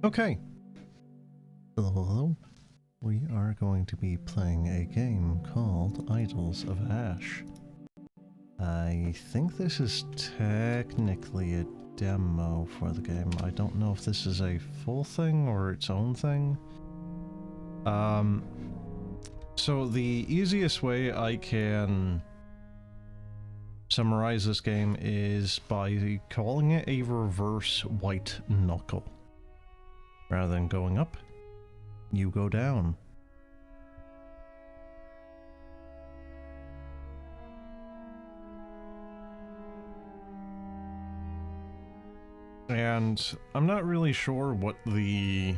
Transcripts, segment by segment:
Okay. Hello. We are going to be playing a game called Idols of Ash. I think this is technically a demo for the game. I don't know if this is a full thing or its own thing. So the easiest way I can summarize this game is by calling it a reverse white knuckle. Rather than going up, you go down. And I'm not really sure what the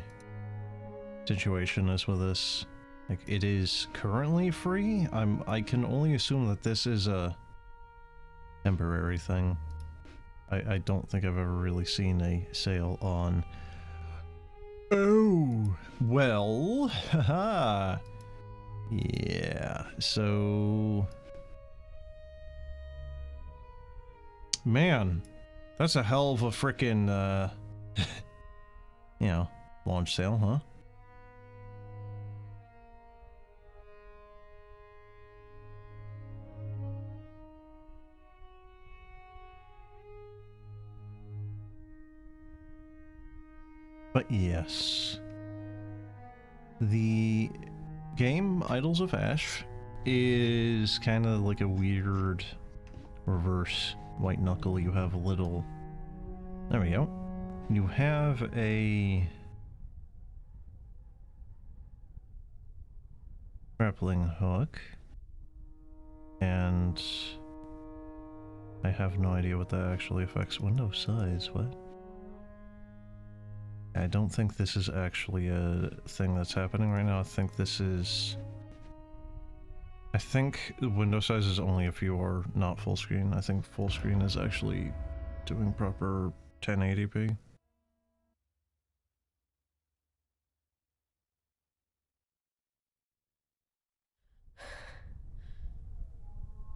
situation is with this. Like, it is currently free. I can only assume that this is a temporary thing. I don't think I've ever really seen a sale on. Oh, well, haha. Yeah, so man, that's a hell of a frickin' you know, launch sale, huh? But yes, the game Idols of Ash is kind of like a weird reverse white knuckle. You have a little, there we go. You have a grappling hook, and I have no idea what that actually affects. Window size, what? I don't think this is actually a thing that's happening right now. I think this is... I think window size is only if you are not full screen. I think full screen is actually doing proper 1080p.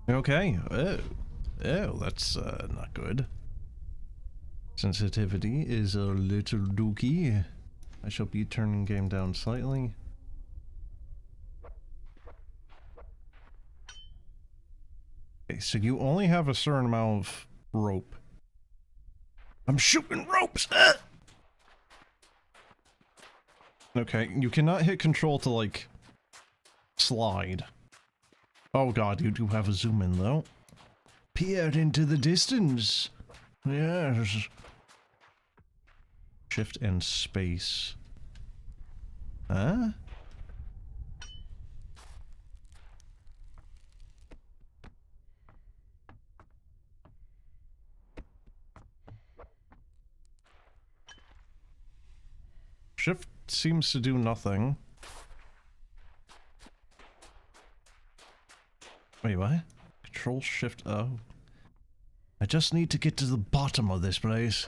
Okay. Oh, that's not good. Sensitivity is a little dookie. I shall be turning game down slightly. Okay, so you only have a certain amount of rope. I'm shooting ropes! Ah! Okay, you cannot hit control to, like, slide. Oh god, you do have a zoom in, though. Peer into the distance! Yes. Shift and space. Huh? Shift seems to do nothing. Wait, what? Control Shift O. I just need to get to the bottom of this place.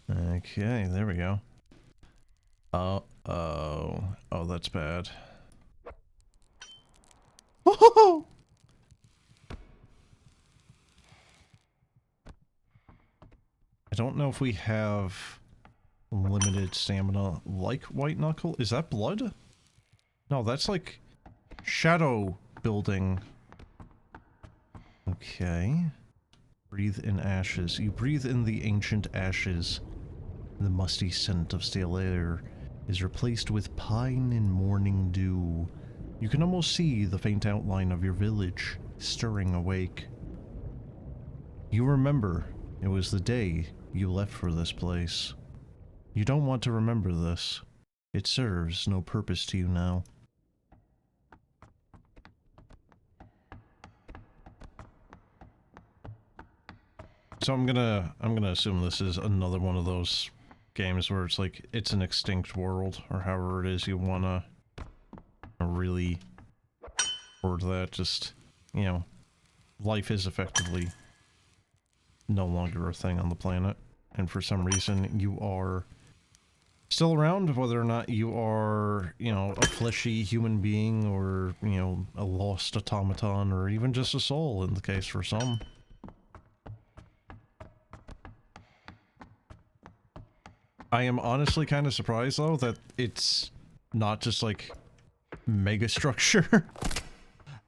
Okay, there we go. Uh-oh. Oh, that's bad. Oh! I don't know if we have limited stamina like White Knuckle. Is that blood? No, that's like shadow building. Okay. Breathe in ashes. You breathe in the ancient ashes. The musty scent of stale air is replaced with pine and morning dew. You can almost see the faint outline of your village stirring awake. You remember it was the day you left for this place. You don't want to remember this. It serves no purpose to you now. So I'm gonna assume this is another one of those games where it's like, it's an extinct world, or however it is you wanna really word that. Just, you know, life is effectively no longer a thing on the planet, and for some reason you are still around, whether or not you are, you know, a fleshy human being, or, you know, a lost automaton, or even just a soul in the case for some. I am honestly kind of surprised though that it's not just like mega structure.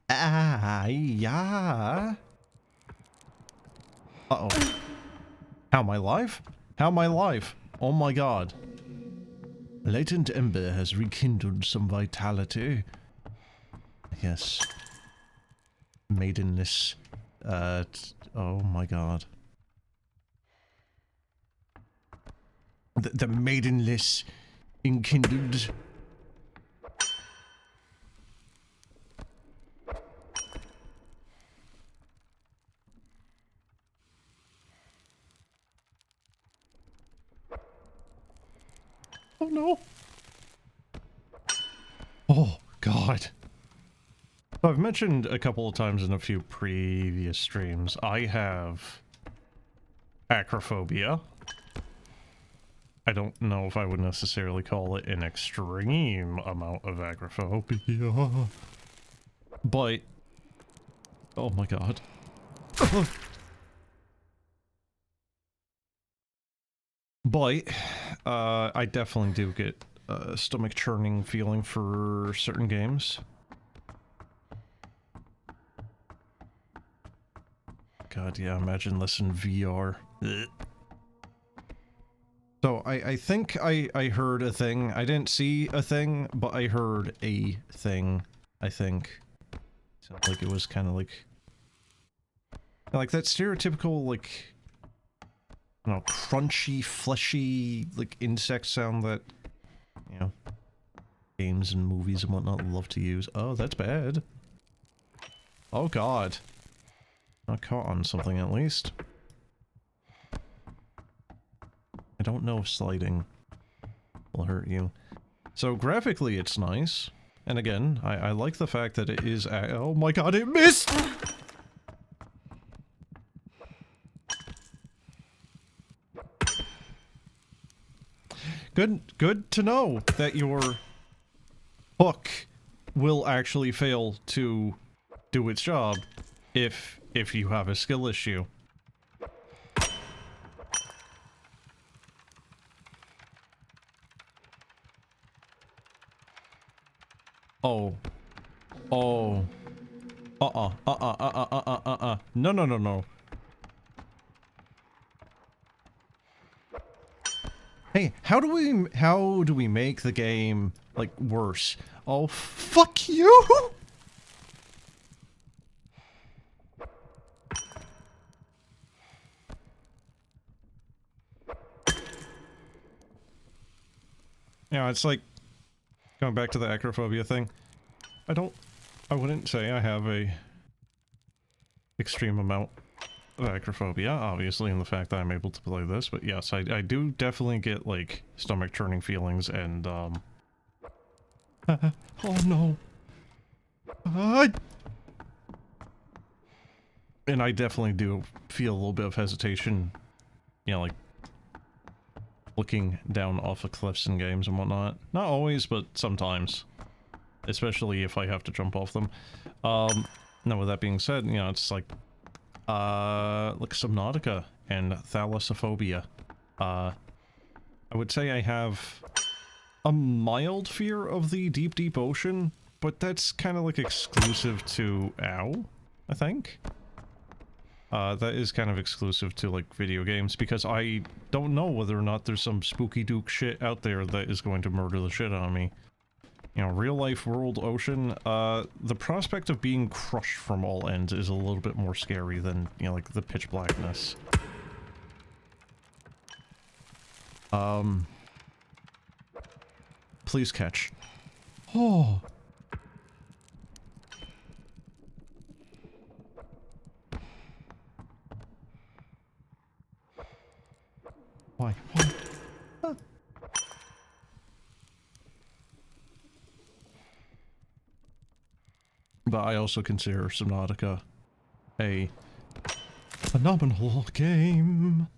Ah, yeah. Uh-oh. How am I live? How am I live? Oh my god. Latent ember has rekindled some vitality. Yes. Maidenless. Oh my god. The maidenless enkindled. Oh no. Oh god. I've mentioned a couple of times in a few previous streams, I have acrophobia. I don't know if I would necessarily call it an extreme amount of acrophobia. But, oh my god. But, I definitely do get a stomach churning feeling for certain games. God, yeah, imagine this in VR. Ugh. So, I think I heard a thing. I didn't see a thing, but I heard a thing, I think. Sounds like it was kind of like that stereotypical, like, I don't know, crunchy, fleshy, like, insect sound that, you know, games and movies and whatnot love to use. Oh, that's bad. Oh god. Not caught on something at least. I don't know if sliding will hurt you. So graphically it's nice. And again, I like the fact that it is oh my god, it missed! Good to know that your hook will actually fail to do its job if you have a skill issue. Oh. Oh. No, no, no, no. Hey, how do we make the game, like, worse? Oh, fuck you! Yeah, it's like, going back to the acrophobia thing. I wouldn't say I have a extreme amount of acrophobia, obviously, in the fact that I'm able to play this, but yes, I do definitely get, like, stomach churning feelings and, oh no. And I definitely do feel a little bit of hesitation, you know, like, looking down off of cliffs in games and whatnot. Not always, but sometimes. Especially if I have to jump off them. Now with that being said, you know, it's like Subnautica and Thalassophobia. I would say I have a mild fear of the deep, deep ocean, but that's kind of like exclusive to OW, I think. That is kind of exclusive to, like, video games, because I don't know whether or not there's some spooky duke shit out there that is going to murder the shit out of me. You know, real life world ocean, the prospect of being crushed from all ends is a little bit more scary than, you know, like, the pitch blackness. Please catch. Oh! Why? Why? Ah. But I also consider Subnautica a phenomenal game.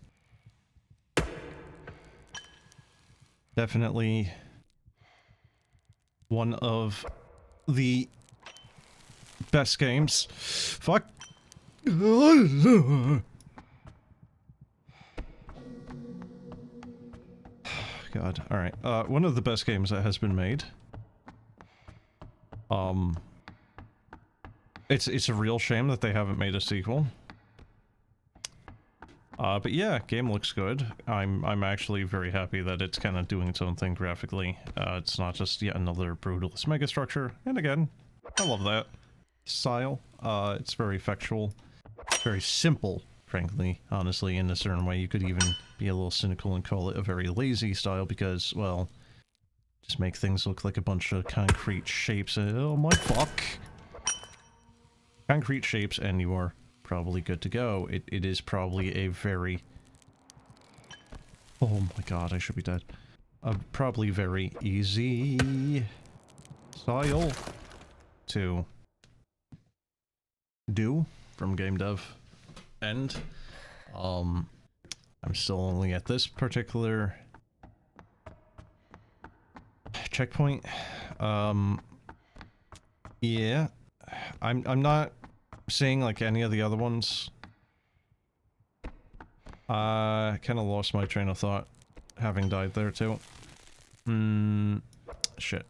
Definitely one of the best games. Fuck. God. Alright. One of the best games that has been made. It's a real shame that they haven't made a sequel. But yeah, game looks good. I'm actually very happy that it's kind of doing its own thing graphically. It's not just yet another brutalist megastructure. And again, I love that style. It's very factual. Very simple, frankly, honestly, in a certain way. You could even be a little cynical and call it a very lazy style because, well, just make things look like a bunch of concrete shapes. Oh my fuck! Concrete shapes and you are probably good to go. It is probably a very... Oh my god, I should be dead. Probably very easy style to do from game dev end. I'm still only at this particular checkpoint. Yeah, I'm not seeing like any of the other ones. I kind of lost my train of thought having died there too. Shit.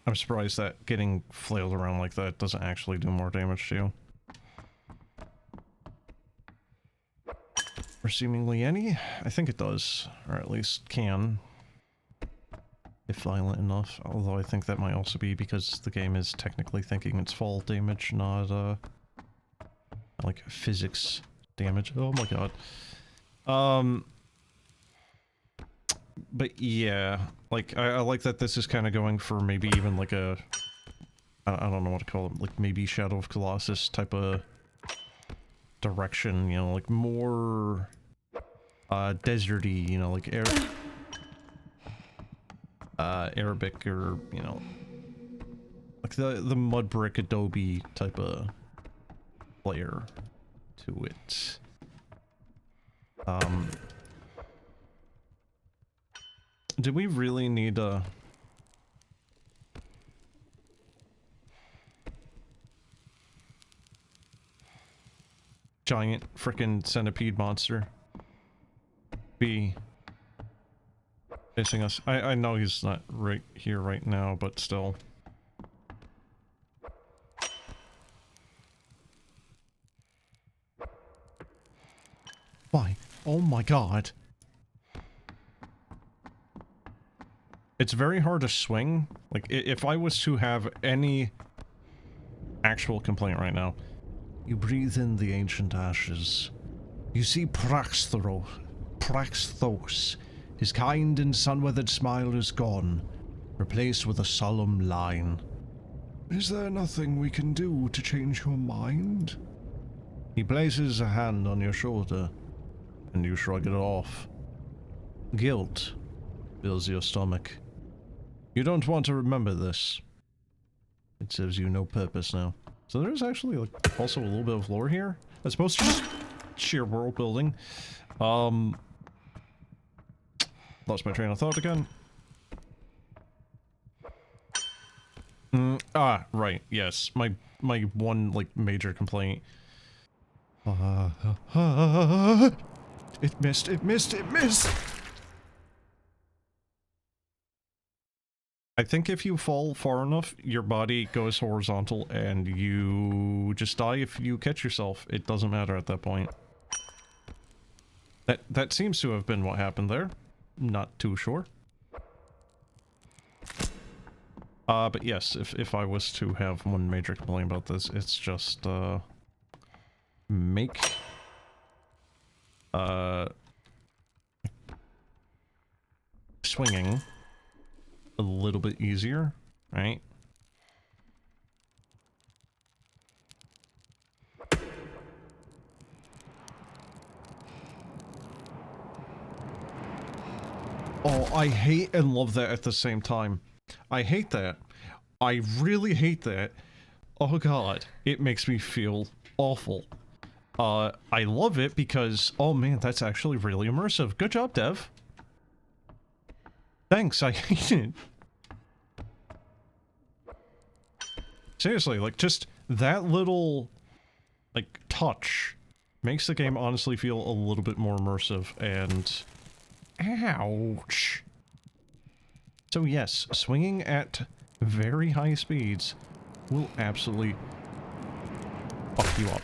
I'm surprised that getting flailed around like that doesn't actually do more damage to you. Or seemingly any? I think it does. Or at least can. If violent enough. Although I think that might also be because the game is technically thinking it's fall damage, not, like physics damage. Oh my god. But yeah, like, I like that this is kind of going for maybe even like a... I don't know what to call it, like maybe Shadow of Colossus type of direction, you know, like more deserty, you know, like Arabic or, you know, like the mud brick adobe type of layer to it. Do we really need a giant frickin' centipede monster be facing us? I know he's not right here right now, but still. Why? Oh my god. It's very hard to swing. Like, if I was to have any actual complaint right now. You breathe in the ancient ashes. You see Praxthos. His kind and sun-weathered smile is gone, replaced with a solemn line. Is there nothing we can do to change your mind? He places a hand on your shoulder, and you shrug it off. Guilt fills your stomach. You don't want to remember this. It serves you no purpose now. So there's actually like also a little bit of lore here, as opposed to just sheer world building. Lost my train of thought again. Right, yes. My one like major complaint. It missed. I think if you fall far enough, your body goes horizontal and you just die if you catch yourself. It doesn't matter at that point. That seems to have been what happened there. Not too sure. But yes, if I was to have one major complaint about this, it's just, make, swinging a little bit easier, right? Oh, I hate and love that at the same time. I hate that. I really hate that. Oh god, it makes me feel awful. I love it because, oh man, that's actually really immersive. Good job, Dev. Thanks, I hate it. Seriously, like, just that little, like, touch makes the game honestly feel a little bit more immersive, and Ouch. So yes, swinging at very high speeds will absolutely fuck you up.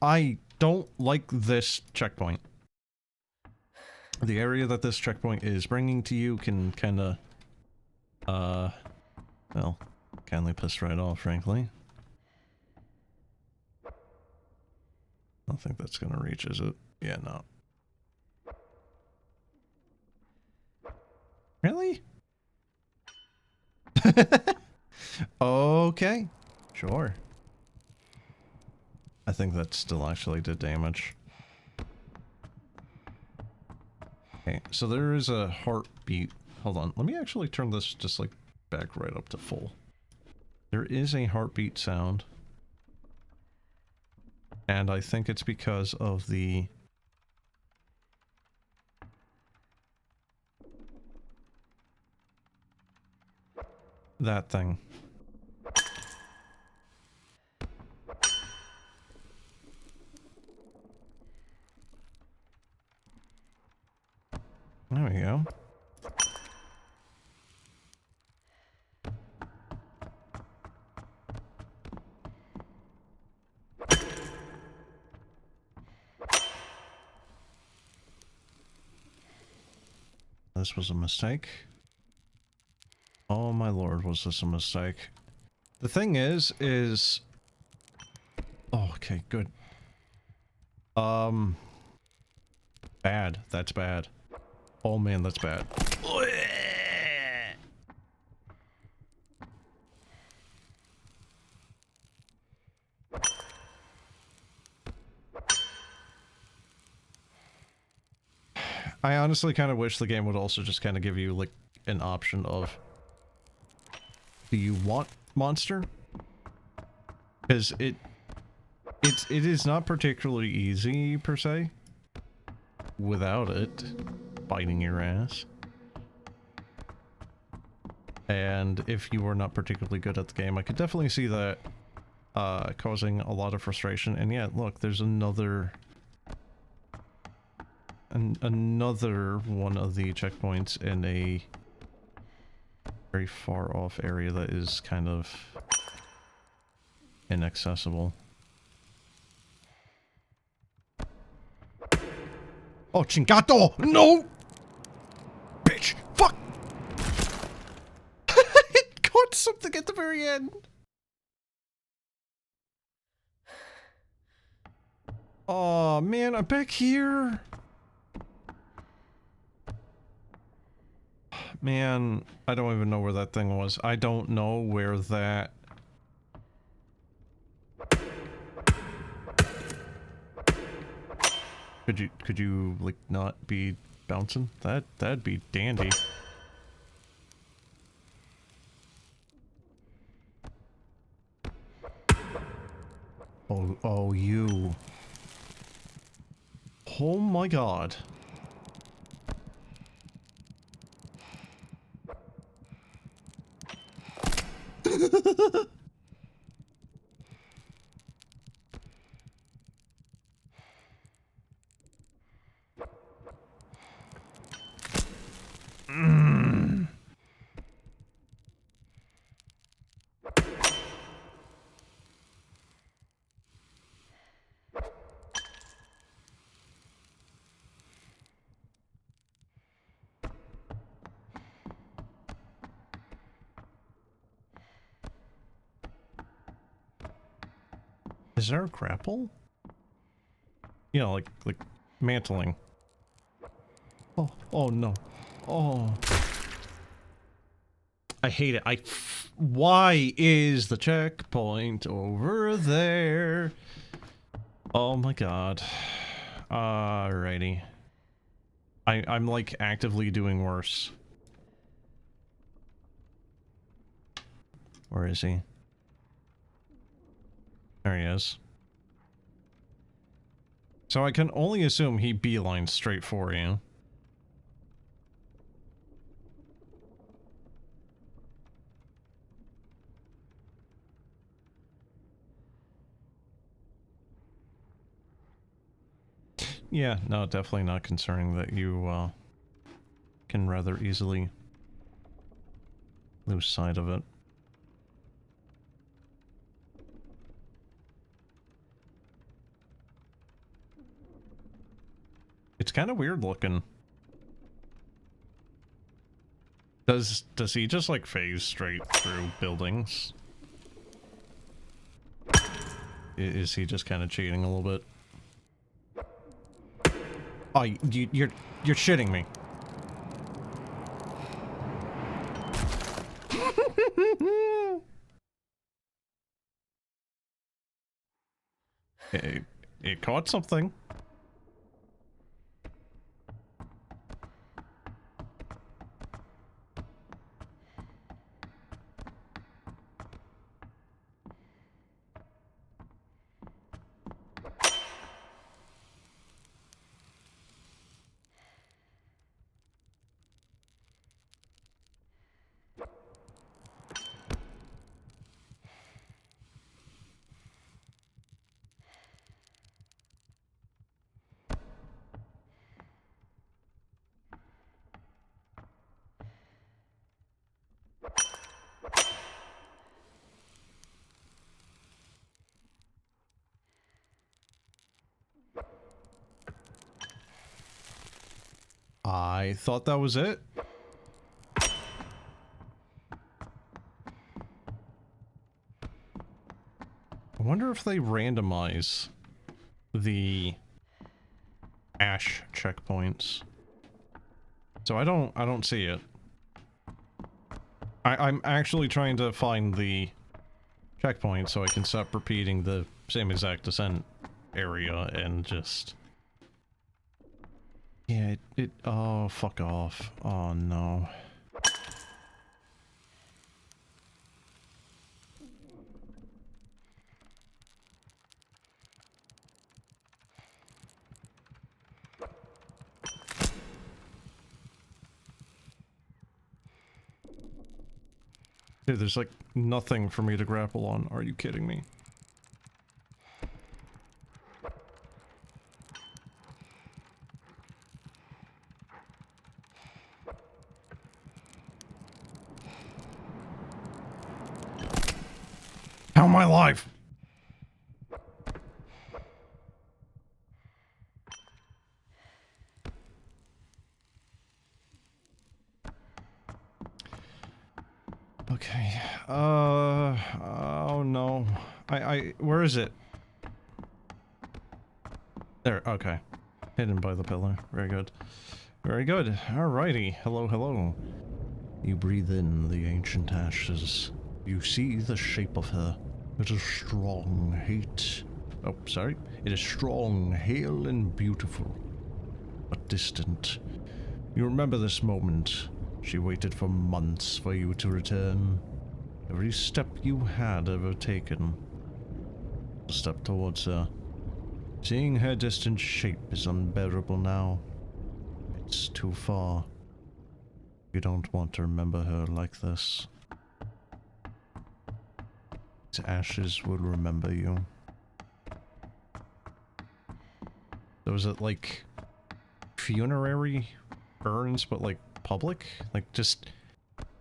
I don't like this checkpoint. The area that this checkpoint is bringing to you can kinda, well, kindly piss right off, frankly. I don't think that's gonna reach, is it? Yeah, no. Really? Okay. Sure. I think that still actually did damage. Okay, so there is a heartbeat. Hold on, let me actually turn this just like back right up to full. There is a heartbeat sound. And I think it's because of the... that thing. There we go. This was a mistake. Oh my lord, was this a mistake. The thing is... oh, okay, good. Bad. That's bad. Oh man, that's bad. I honestly kind of wish the game would also just kind of give you, like, an option of... do you want monster? Because it is not particularly easy, per se, without it biting your ass. And if you are not particularly good at the game, I could definitely see that causing a lot of frustration. And yeah, look, there's another one of the checkpoints in a very far off area that is kind of inaccessible. Oh, chingato! No! Bitch! Fuck! It caught something at the very end! Oh man, I'm back here! Man, I don't even know where that thing was. I don't know where that... Could you, like, not be bouncing? That'd be dandy. Oh, you. Oh my god. Is there a grapple? You know, like mantling. Oh no. Oh. I hate it. Why is the checkpoint over there? Oh my god. Alrighty. I'm like actively doing worse. Where is he? There he is. So I can only assume he beelines straight for you. Yeah, no, definitely not concerning that you, can rather easily lose sight of it. It's kind of weird looking. Does he just like phase straight through buildings? Is he just kind of cheating a little bit? Oh, you're shitting me. It caught something. I thought that was it. I wonder if they randomize the ash checkpoints. So I don't see it. I'm actually trying to find the checkpoint so I can stop repeating the same exact descent area and just... Yeah, oh, fuck off. Oh, no. Dude, there's like nothing for me to grapple on. Are you kidding me? How am I alive? Okay. Oh no. Where is it? There, okay. Hidden by the pillar. Very good. Very good. Alrighty. Hello, hello. You breathe in the ancient ashes. You see the shape of her. It is strong, hate. Oh, sorry. It is strong, hale, and beautiful, but distant. You remember this moment. She waited for months for you to return. Every step you had ever taken. A step towards her. Seeing her distant shape is unbearable now. It's too far. You don't want to remember her like this. These ashes will remember you. So is it like funerary urns, but like public? Like just,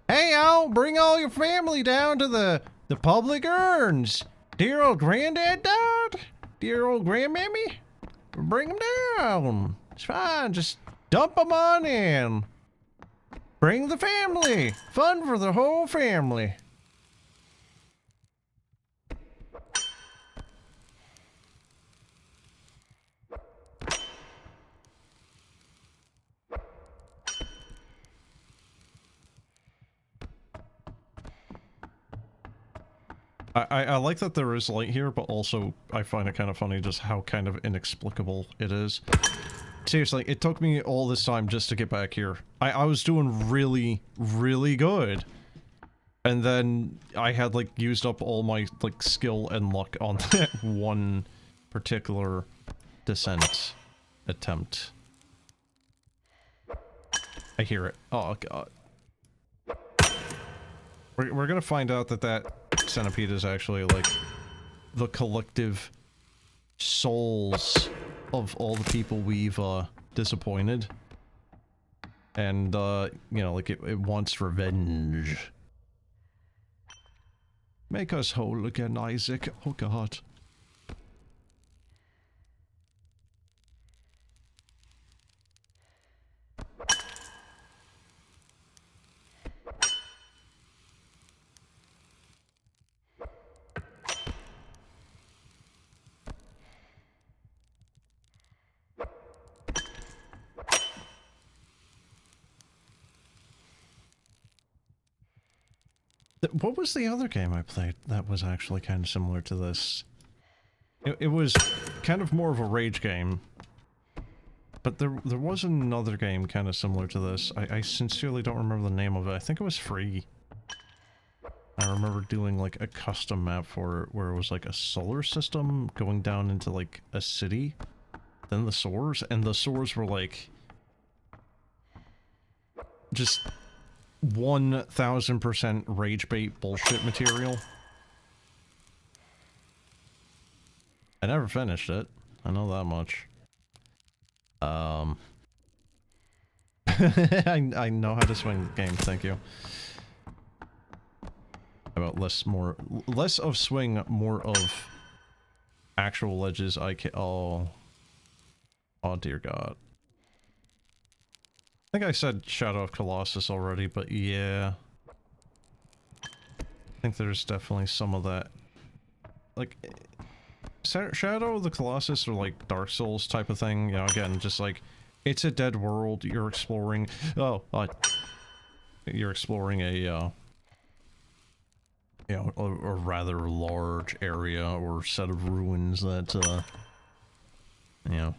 hey y'all, bring all your family down to the public urns. Dear old granddad died. Dear old grandmammy. Bring them down. It's fine. Just dump them on in. Bring the family. Fun for the whole family. I like that there is light here, but also I find it kind of funny just how kind of inexplicable it is. Seriously, it took me all this time just to get back here. I was doing really, really good. And then I had like used up all my like skill and luck on that one particular descent attempt. I hear it. Oh god. We're gonna find out that that centipede is actually like the collective souls of all the people we've disappointed. And you know, like it wants revenge. Make us whole again, Isaac. Oh god. What was the other game I played that was actually kind of similar to this? It was kind of more of a rage game. But there was another game kind of similar to this. I sincerely don't remember the name of it. I think it was free. I remember doing like a custom map for it where it was like a solar system going down into like a city. Then the swords, and the swords were like just 1000% rage bait bullshit material. I never finished it. I know that much. I know how to swing the game, thank you. About less of swing, more of actual ledges. Oh dear god. I think I said Shadow of Colossus already, but yeah. I think there's definitely some of that. Like, Shadow of the Colossus or like Dark Souls type of thing, you know, again, just like, it's a dead world, you're exploring, you're exploring a, you know, a rather large area or set of ruins that, you know,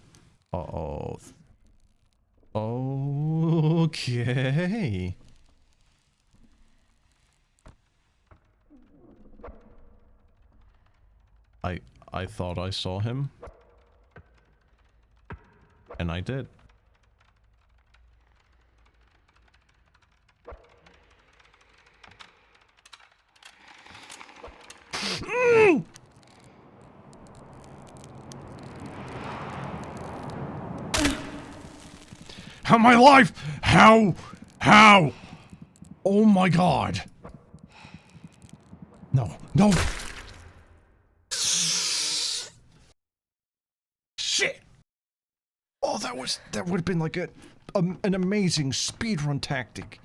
okay. I thought I saw him. And I did. How am I alive? How? How? Oh my god. No, no. Shit. Oh, that would have been like an amazing speedrun tactic.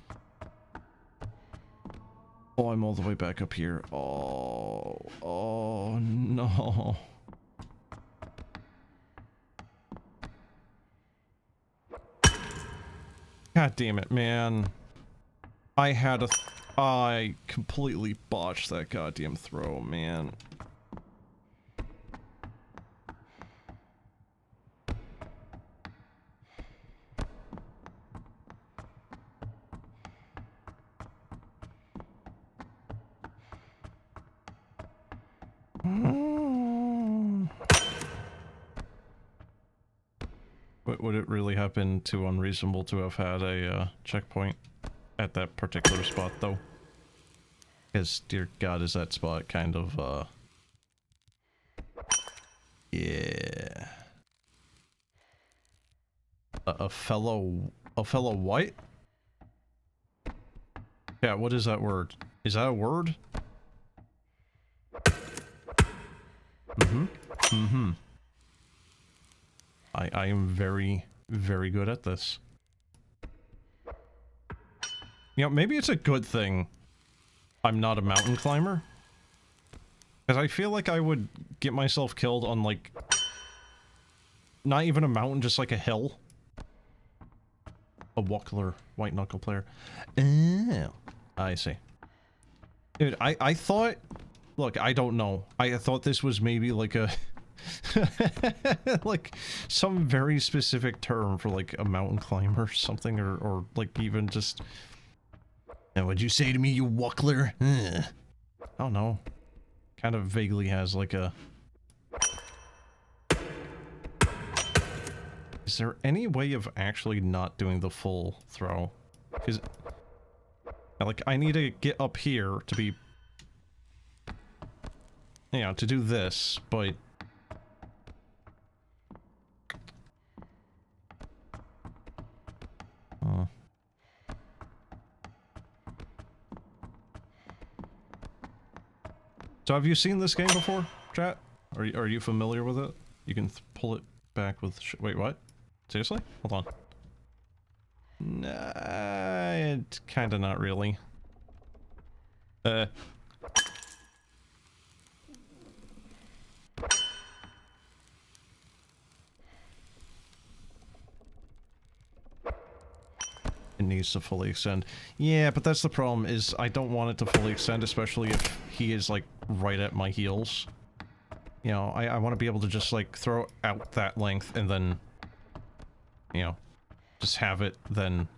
Oh, I'm all the way back up here. Oh no. God damn it, man. I completely botched that goddamn throw, man. Would it really have been too unreasonable to have had a checkpoint at that particular spot, though? Because, dear God, is that spot kind of, yeah. A fellow what? Yeah, what is that word? Is that a word? I am very, very good at this. You know, maybe it's a good thing I'm not a mountain climber. Because I feel like I would get myself killed on, like, not even a mountain, just like a hill. A Wuckler, white knuckle player. Oh, I see. Dude, I thought... Look, I don't know. I thought this was maybe like a... like, some very specific term for, like, a mountain climber or something, or like, even just... And what'd you say to me, you Wuckler? I don't know. Kind of vaguely has, like, a... Is there any way of actually not doing the full throw? Because... Like, I need to get up here to be... You know, to do this, but... So have you seen this game before, chat? Are you familiar with it? You can pull it back with wait, what? Seriously? Hold on. Nah, kinda not really. It needs to fully extend. Yeah, but that's the problem, is I don't want it to fully extend, especially if he is, like, right at my heels. You know, I want to be able to just, like, throw out that length and then, you know, just have it then,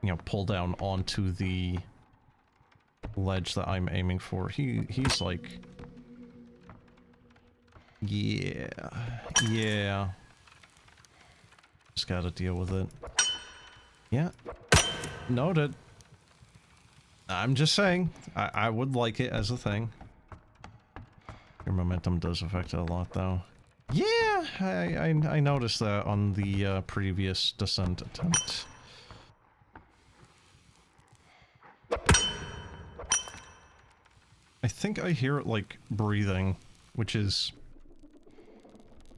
you know, pull down onto the ledge that I'm aiming for. He's like... Yeah. Yeah. Just gotta deal with it. Yeah. Noted. I'm just saying, I would like it as a thing. Your momentum does affect it a lot, though. Yeah, I noticed that on the previous descent attempt. I think I hear it, like, breathing, which is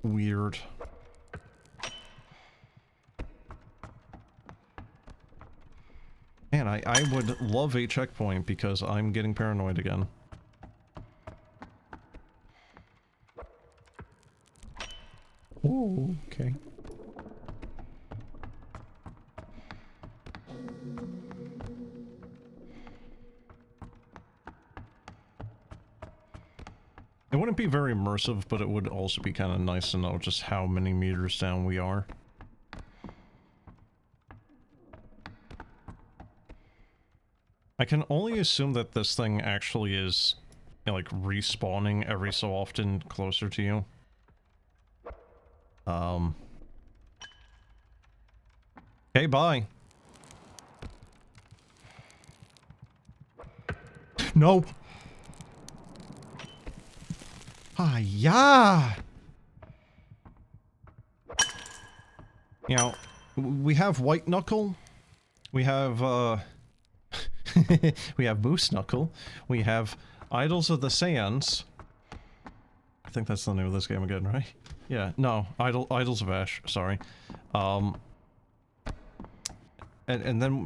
weird. Man, I would love a checkpoint because I'm getting paranoid again. Oh, okay. It wouldn't be very immersive, but it would also be kind of nice to know just how many meters down we are. I can only assume that this thing actually is, you know, like, respawning every so often closer to you. Okay, bye. No! Yeah. You know, we have White Knuckle. We have, we have Moose Knuckle. We have Idols of the Sands. I think that's the name of this game again, right? Yeah, no, Idols of Ash, sorry. And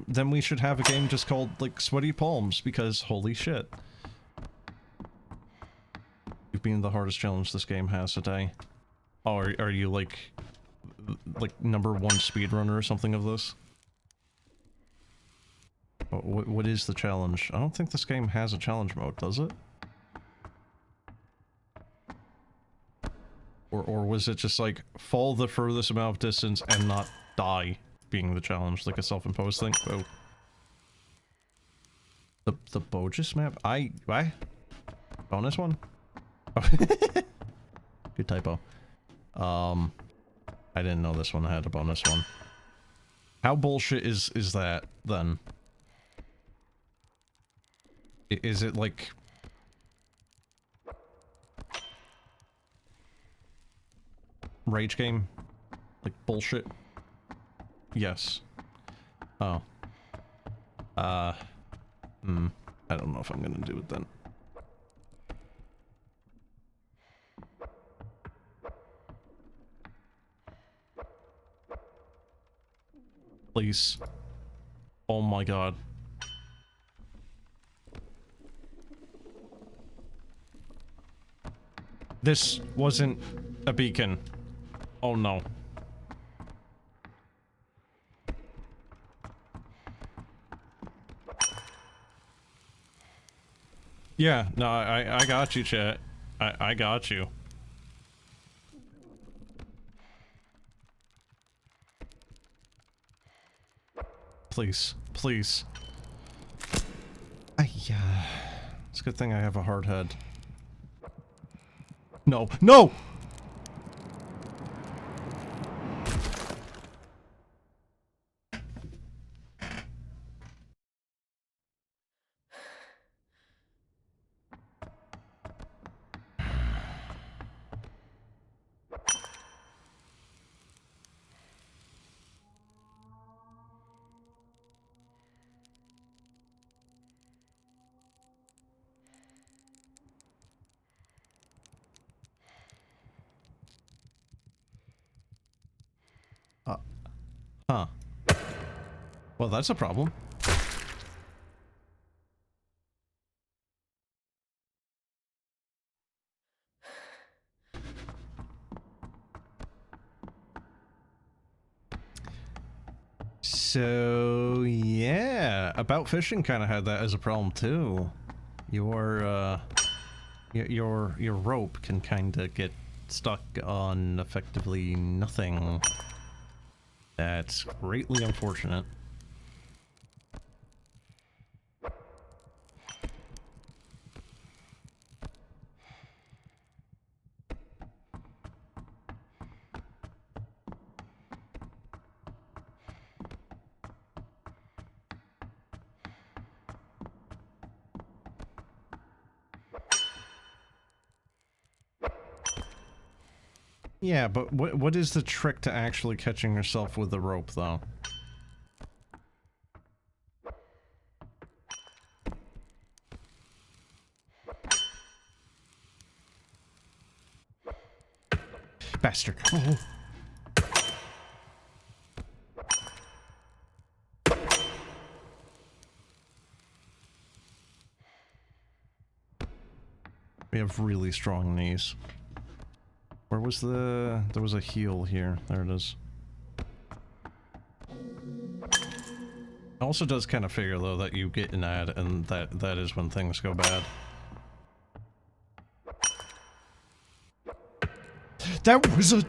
then we should have a game just called, like, Sweaty Palms, because holy shit. You've been the hardest challenge this game has today. Oh, are you, like #1 speedrunner or something of this? What is the challenge? I don't think this game has a challenge mode, does it? Or was it just like, fall the furthest amount of distance and not die being the challenge, like a self-imposed thing? Oh. The Bogus map? What? Bonus one? Oh. Good typo. I didn't know this one had a bonus one. How bullshit is that, then? Is it like... Rage game? Like bullshit? Yes. Oh. I don't know if I'm gonna do it then. Please. Oh my god. This wasn't a beacon. Oh no. Yeah, no, I got you, chat. I got you. Please, please. It's a good thing I have a hard head. No, no! Huh. Well, that's a problem. So, yeah, About Fishing kind of had that as a problem too. Your rope can kind of get stuck on effectively nothing. That's greatly unfortunate. Yeah, but what is the trick to actually catching yourself with the rope, though? Bastard. Oh. We have really strong knees. Where was the... There was a heel here. There it is. It also does kind of figure, though, that you get an ad, and that is when things go bad. That was a...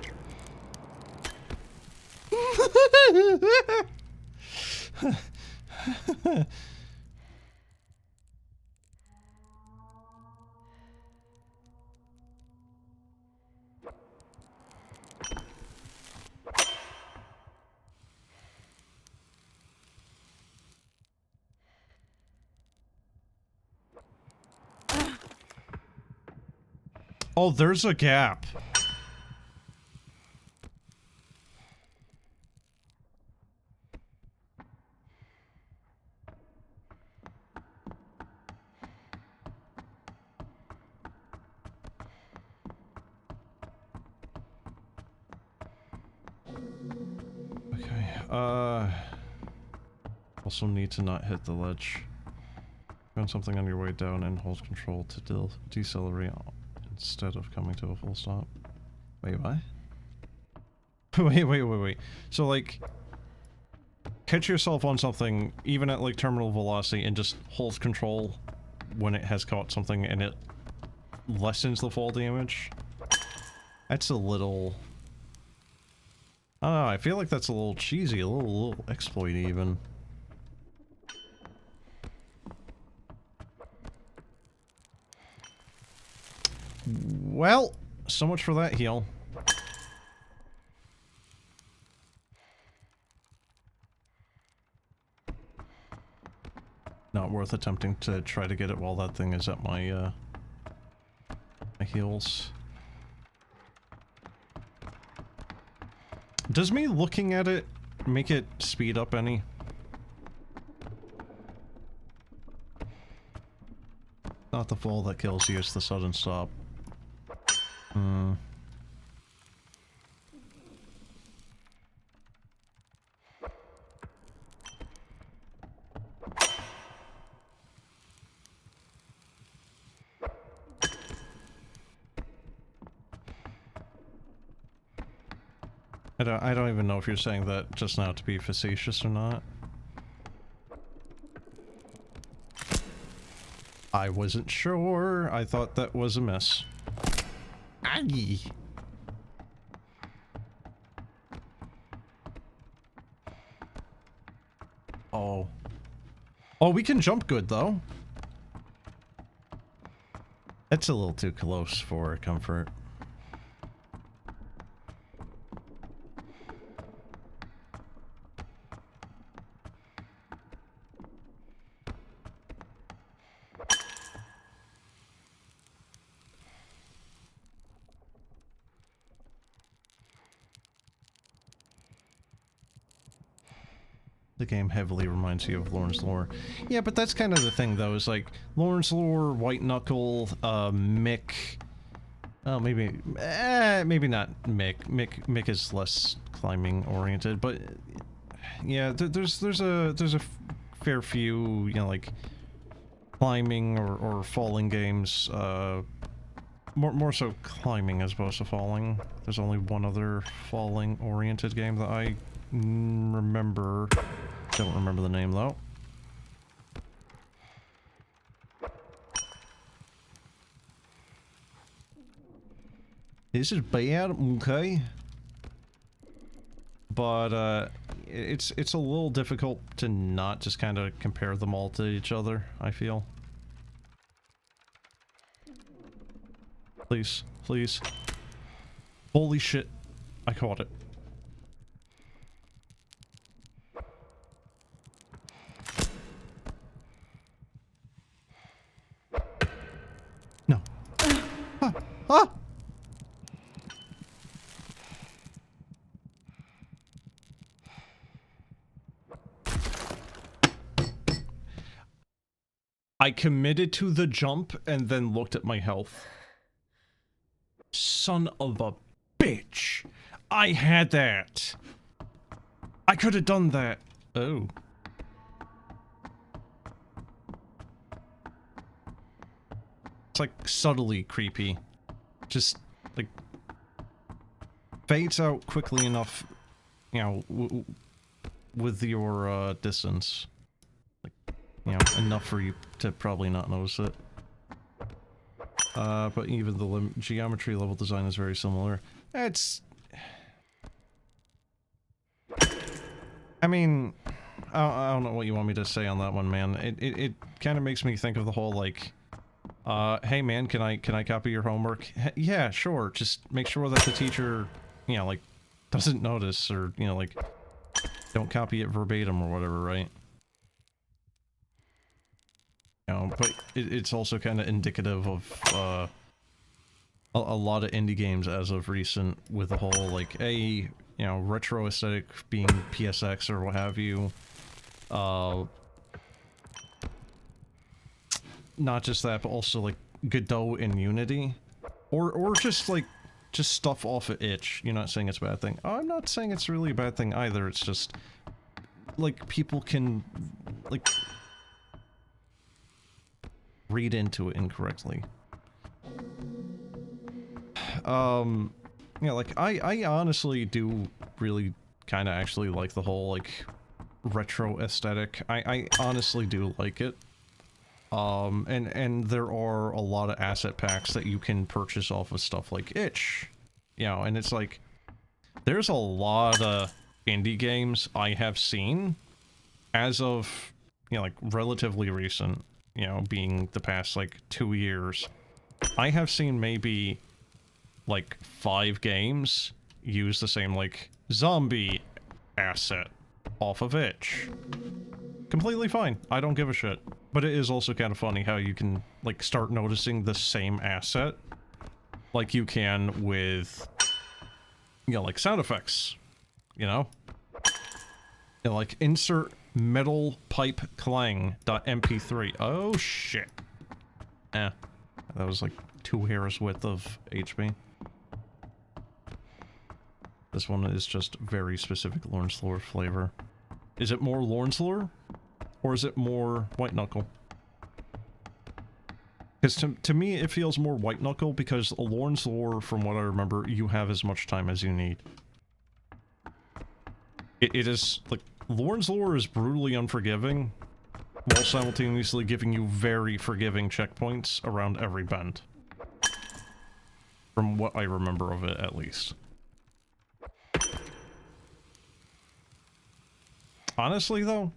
Oh, there's a gap. Also need to not hit the ledge. Find something on your way down and hold control to decelerate instead of coming to a full stop. Wait, what? wait. So, like, catch yourself on something, even at, like, terminal velocity, and just hold control when it has caught something and it lessens the fall damage? That's a little... I don't know, I feel like that's a little cheesy, a little exploit even. Well, so much for that heal. Not worth attempting to try to get it while that thing is at my, my heels. Does me looking at it make it speed up any? Not the fall that kills you, it's the sudden stop. I don't even know if you're saying that just now to be facetious or not. I wasn't sure. I thought that was a miss. Aggie. Oh. Oh, we can jump good, though. It's a little too close for comfort. The game heavily reminds you of Lorne's Lore. Yeah, but that's kind of the thing, though, is like, Lorne's Lore, White Knuckle, Mick, Oh, maybe, maybe not Mick. Mick is less climbing oriented, but yeah, there's a fair few, you know, like climbing or falling games. More so climbing as opposed to falling. There's only one other falling oriented game that I remember. Don't remember the name though. This is bad, okay. But it's a little difficult to not just kind of compare them all to each other, I feel. Please, please. Holy shit. I caught it. No. Ah! Ah! I committed to the jump and then looked at my health. Son of a bitch. I had that. I could have done that. Oh. It's like subtly creepy. Just like fades out quickly enough, you know, with your distance. Like, you know, enough for you to probably not notice it. But even the geometry level design is very similar. It's... I mean, I don't know what you want me to say on that one, man. It kind of makes me think of the whole, like, hey man, can I copy your homework? Yeah, sure. Just make sure that the teacher, you know, like, doesn't notice or, you know, like, don't copy it verbatim or whatever, right? You know, but it's also kind of indicative of, a lot of indie games as of recent with the whole, like, you know, retro aesthetic being PSX or what have you. Not just that, but also, like, Godot in Unity. Or just, like, just stuff off of itch. You're not saying it's a bad thing. I'm not saying it's really a bad thing either, it's just, like, people can, like, read into it incorrectly. Yeah, like, I honestly do really kind of actually like the whole, like, retro aesthetic. I honestly do like it. And there are a lot of asset packs that you can purchase off of stuff like itch. You know, and it's like, there's a lot of indie games I have seen as of, you know, like, relatively recent, you know, being the past, like, 2 years. I have seen maybe like 5 games use the same, like, zombie asset off of itch. Completely fine. I don't give a shit. But it is also kind of funny how you can, like, start noticing the same asset like you can with, you know, like, sound effects, you know? You know, like, insert metal pipe clang.mp3. Oh shit. Eh. That was like 2 hairs width of HP. This one is just very specific Lawrence Lore flavor. Is it more Lawrence Lore? Or is it more White Knuckle? Because to me, it feels more White Knuckle because Lawrence Lore, from what I remember, you have as much time as you need. It is, like, Lawrence Lore is brutally unforgiving, while simultaneously giving you very forgiving checkpoints around every bend. From what I remember of it, at least. Honestly, though,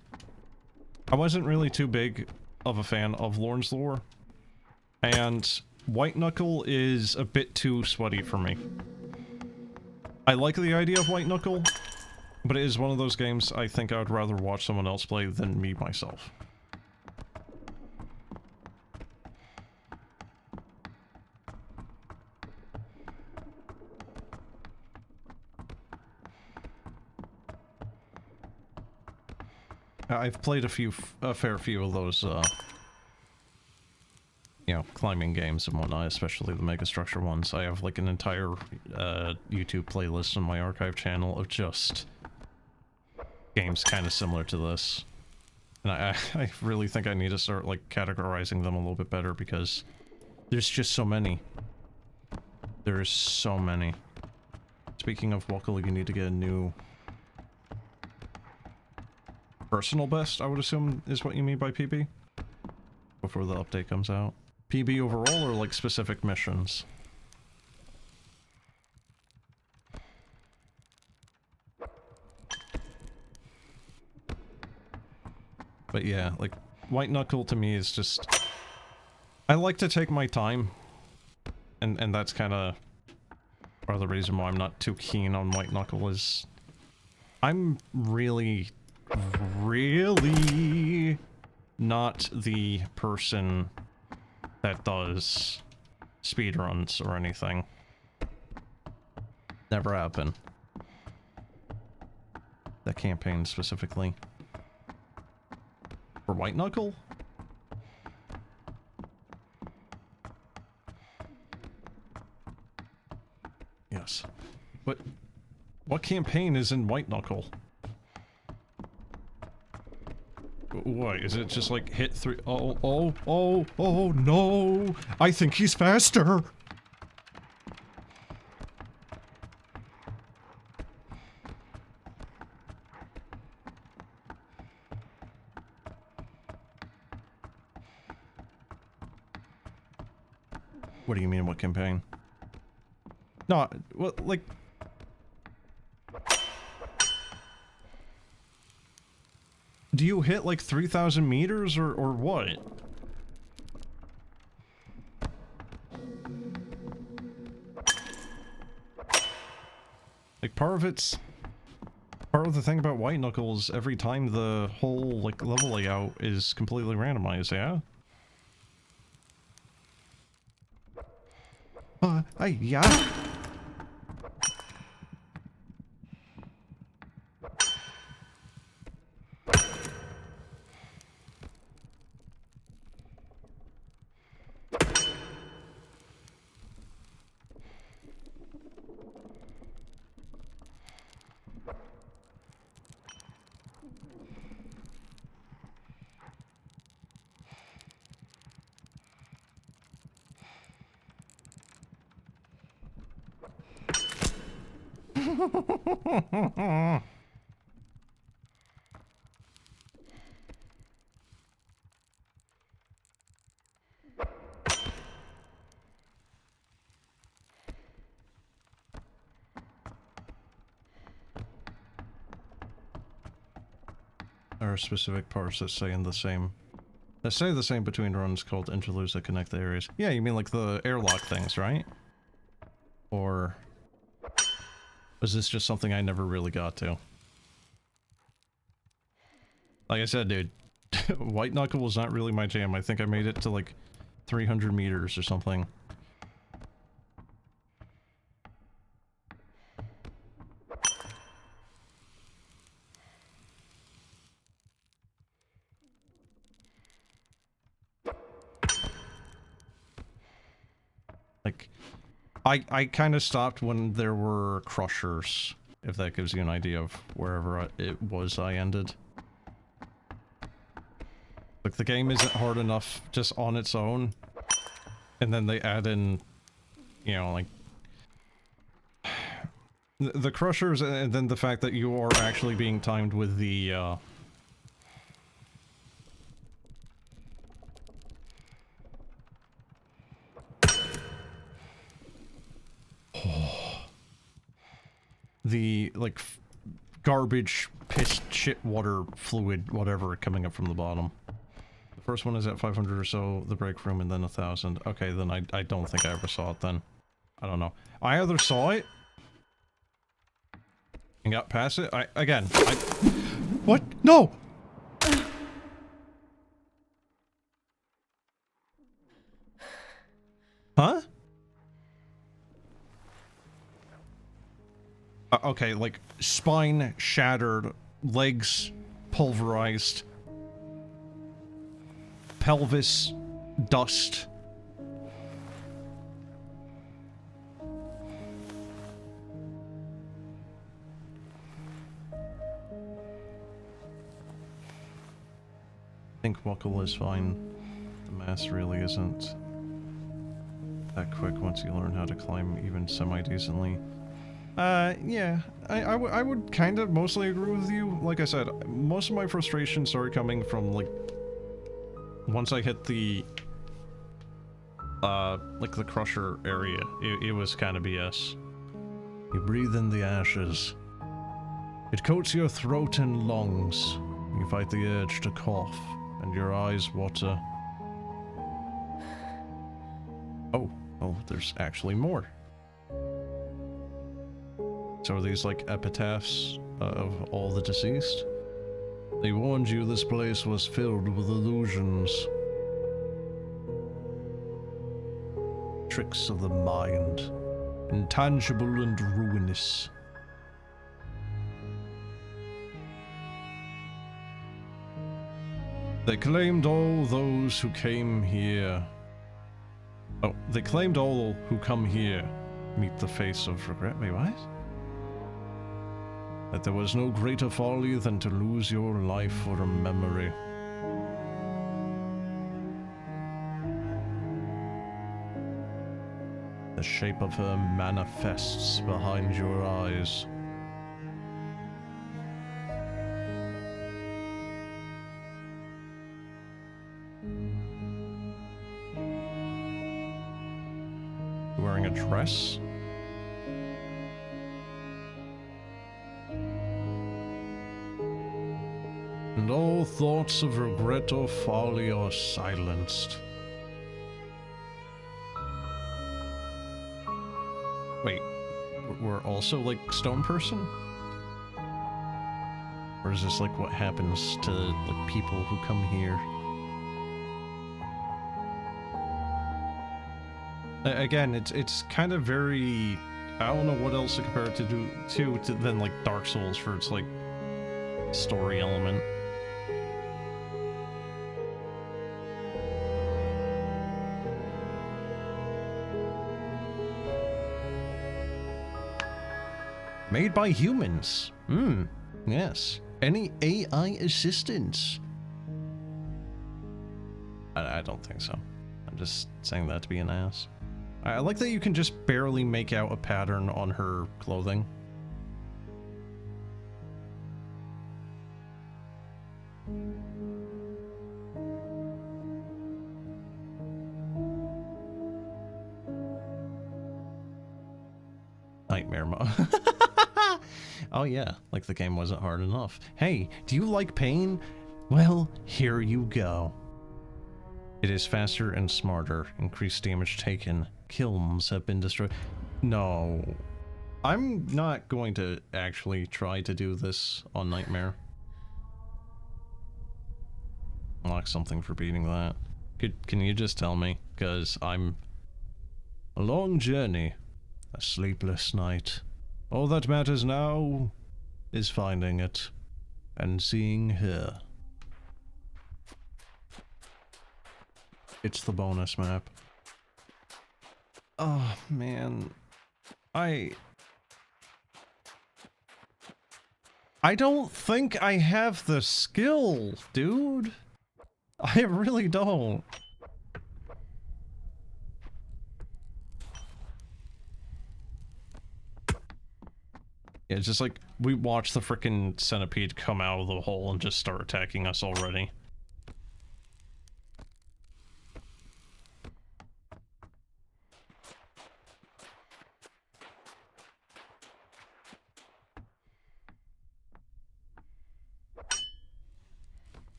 I wasn't really too big of a fan of Lawrence Lore, and White Knuckle is a bit too sweaty for me. I like the idea of White Knuckle, but it is one of those games I think I would rather watch someone else play than me myself. I've played a fair few of those, you know, climbing games and whatnot, especially the megastructure ones. I have like an entire YouTube playlist on my archive channel of just games kind of similar to this. And I really think I need to start like categorizing them a little bit better because there's just so many. There's so many. Speaking of Wuckle, you need to get a new personal best, I would assume is what you mean by PB? Before the update comes out. PB overall or like specific missions? But yeah, like, White Knuckle to me is just... I like to take my time. And that's kind of part of the reason why I'm not too keen on White Knuckle is... I'm really not the person that does speedruns or anything. Never have been. That campaign specifically. For White Knuckle? Yes. But what campaign is in White Knuckle? What, is it just like hit three? Oh no! I think he's faster! What do you mean, what campaign? No, well, like... Do you hit like 3,000 meters or what? Like part of the thing about White Knuckles, every time the whole like level layout is completely randomized, yeah? Yeah. There are specific parts that say the same between runs called interludes that connect the areas. Yeah, you mean like the airlock things, right? Or was this just something I never really got to? Like I said, dude, White Knuckle was not really my jam. I think I made it to like 300 meters or something. Like, I kind of stopped when there were crushers, if that gives you an idea of wherever it was I ended. Like, the game isn't hard enough just on its own, and then they add in, you know, like, the crushers, and then the fact that you are actually being timed with the, the, like, garbage, piss, shit, water, fluid, whatever, coming up from the bottom. The first one is at 500 or so, the break room, and then 1,000. Okay, then I don't think I ever saw it then. I don't know. I either saw it and got past it. What? No! Huh? Okay, like, spine shattered, legs pulverized, pelvis, dust, think Wuckle is fine. The math really isn't that quick once you learn how to climb even semi-decently. Yeah, I would kind of mostly agree with you. Like I said, most of my frustration started coming from, like, once I hit the, like the crusher area, it was kind of BS. You breathe in the ashes. It coats your throat and lungs. You fight the urge to cough, and your eyes water. Oh, there's actually more. So are these like epitaphs of all the deceased? They warned you this place was filled with illusions. Tricks of the mind. Intangible and ruinous. They claimed all those who came here. Oh, they claimed all who come here meet the face of regret. Wait, what? That there was no greater folly than to lose your life for a memory. The shape of her manifests behind your eyes. Wearing a dress? And all thoughts of regret or folly are silenced. Wait, we're also like stone person? Or is this like what happens to like people who come here? Again, it's kind of very, I don't know what else to compare it to than like Dark Souls for its like story element. Made by humans. Yes. Any AI assistance? I don't think so. I'm just saying that to be an ass. I like that you can just barely make out a pattern on her clothing. Nightmare mode. Oh yeah, like the game wasn't hard enough. Hey, do you like pain? Well, here you go. It is faster and smarter. Increased damage taken. Kilns have been destroyed. No. I'm not going to actually try to do this on Nightmare. Unlock something for beating that. Can you just tell me? Because I'm... A long journey. A sleepless night. All that matters now is finding it and seeing her. It's the bonus map. Oh, man. I don't think I have the skill, dude. I really don't. Yeah, it's just like, we watch the frickin' centipede come out of the hole and just start attacking us already.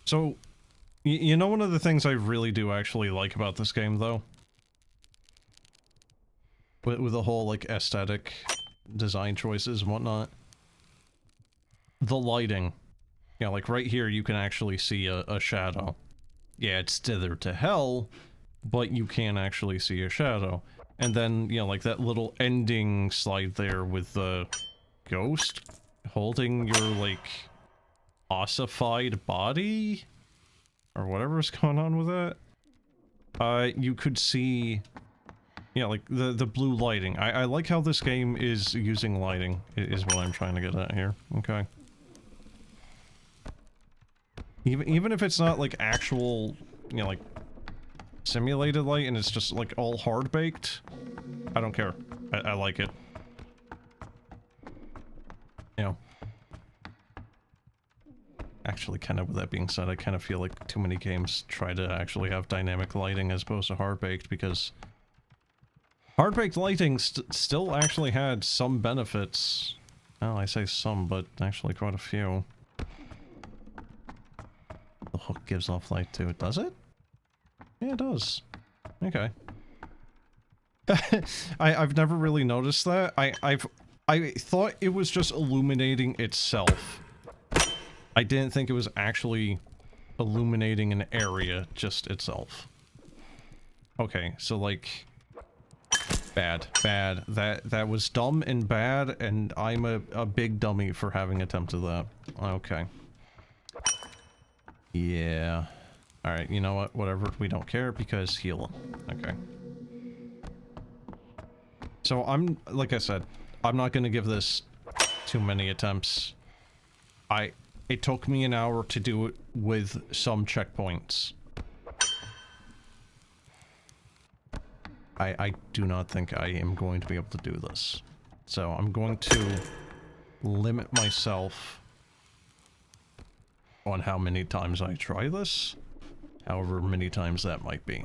So, you know one of the things I really do actually like about this game, though? With the whole, like, aesthetic design choices and whatnot. The lighting. Yeah, like right here you can actually see a shadow. Yeah, it's dithered to hell, but you can actually see a shadow. And then, you know, like that little ending slide there with the ghost holding your, like, ossified body? Or whatever's going on with that. You could see... Yeah, like, the blue lighting. I like how this game is using lighting, is what I'm trying to get at here. Okay. Even if it's not like actual, you know, like simulated light and it's just like all hard baked, I don't care. I like it. You know. Actually, kind of with that being said, I kind of feel like too many games try to actually have dynamic lighting as opposed to hard-baked, because hard-baked lighting still actually had some benefits. Well, I say some, but actually quite a few. The hook gives off light too. Does it? Yeah, it does. Okay. I've never really noticed that. I thought it was just illuminating itself. I didn't think it was actually illuminating an area just itself. Okay, so like bad. That was dumb and bad, and I'm a big dummy for having attempted that. Okay. Yeah. Alright, you know what? Whatever, we don't care because heal. Okay. So like I said, I'm not gonna give this too many attempts. It took me an hour to do it with some checkpoints. I do not think I am going to be able to do this. So I'm going to limit myself on how many times I try this, however many times that might be.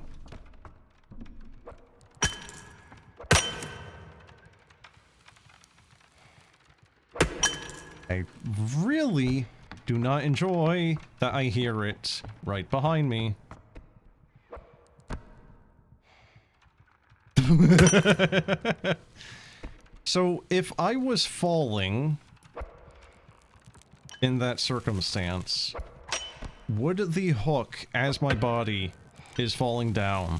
I really do not enjoy that I hear it right behind me. So, if I was falling in that circumstance, would the hook, as my body is falling down,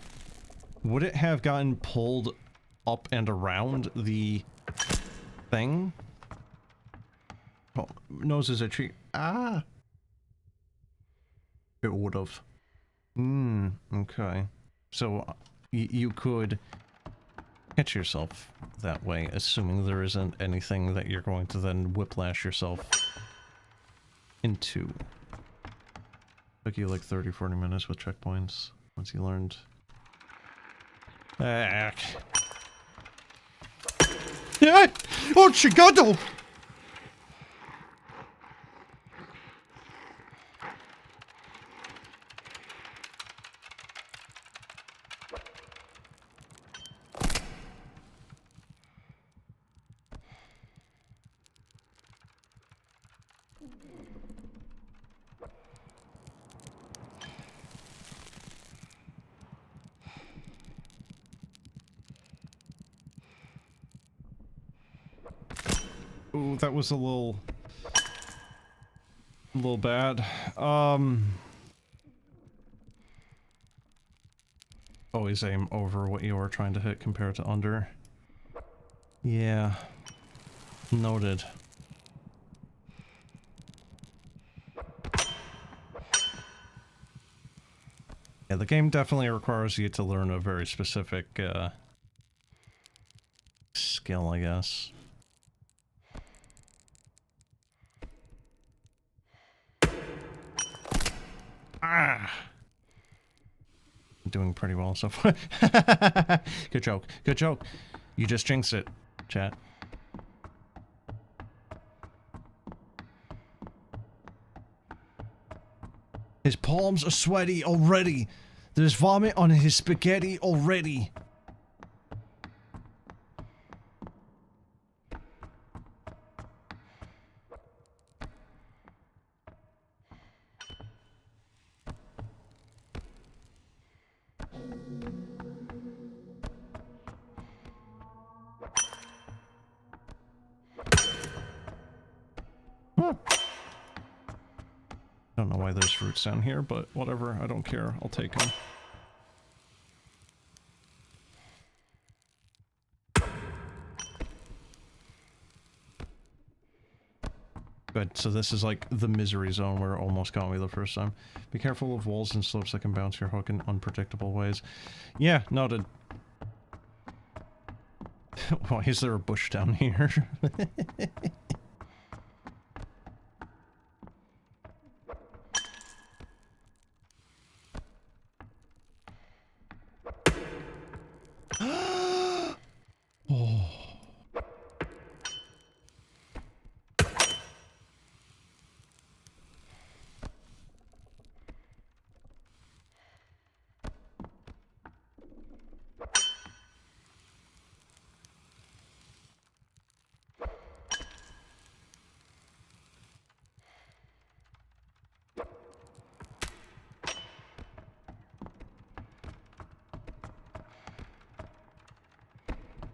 would it have gotten pulled up and around the thing? Oh, nose is itchy. Ah! It would have. Okay. So, you could catch yourself that way, assuming there isn't anything that you're going to then whiplash yourself into. Took you like 30-40 minutes with checkpoints, once you learned. Yeah! Oh, chigado! Ooh, that was a little bad. Always aim over what you are trying to hit compared to under. Yeah. Noted. Yeah, the game definitely requires you to learn a very specific, skill, I guess. Ah! I'm doing pretty well so far. Good joke. Good joke. You just jinxed it, chat. His palms are sweaty already. There's vomit on his spaghetti already. Don't know why there's fruits down here, but whatever, I don't care. I'll take them. Good, so this is like the misery zone where it almost got me the first time. Be careful of walls and slopes that can bounce your hook in unpredictable ways. Yeah, noted. Why is there a bush down here?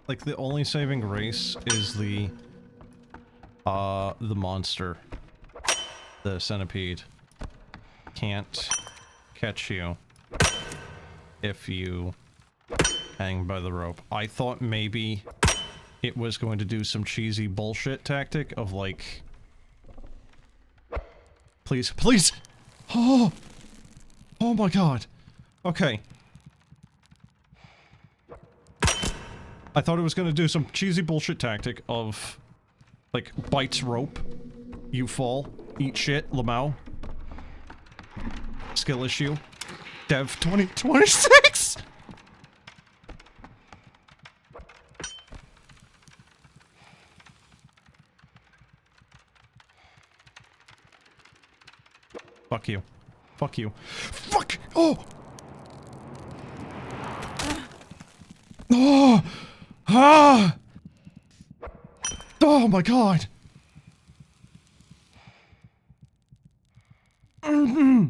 Like, the only saving grace is the monster. The centipede. Can't catch you if you hang by the rope. I thought maybe it was going to do some cheesy bullshit tactic of like... Please, please! Oh! Oh my god. Okay. I thought it was gonna do some cheesy bullshit tactic of... like, bites rope. You fall. Eat shit. Lamau. Skill issue. Dev 2026! Fuck you. Fuck you. Fuck! Oh! Oh! Ah! Oh my god! Mm-hmm.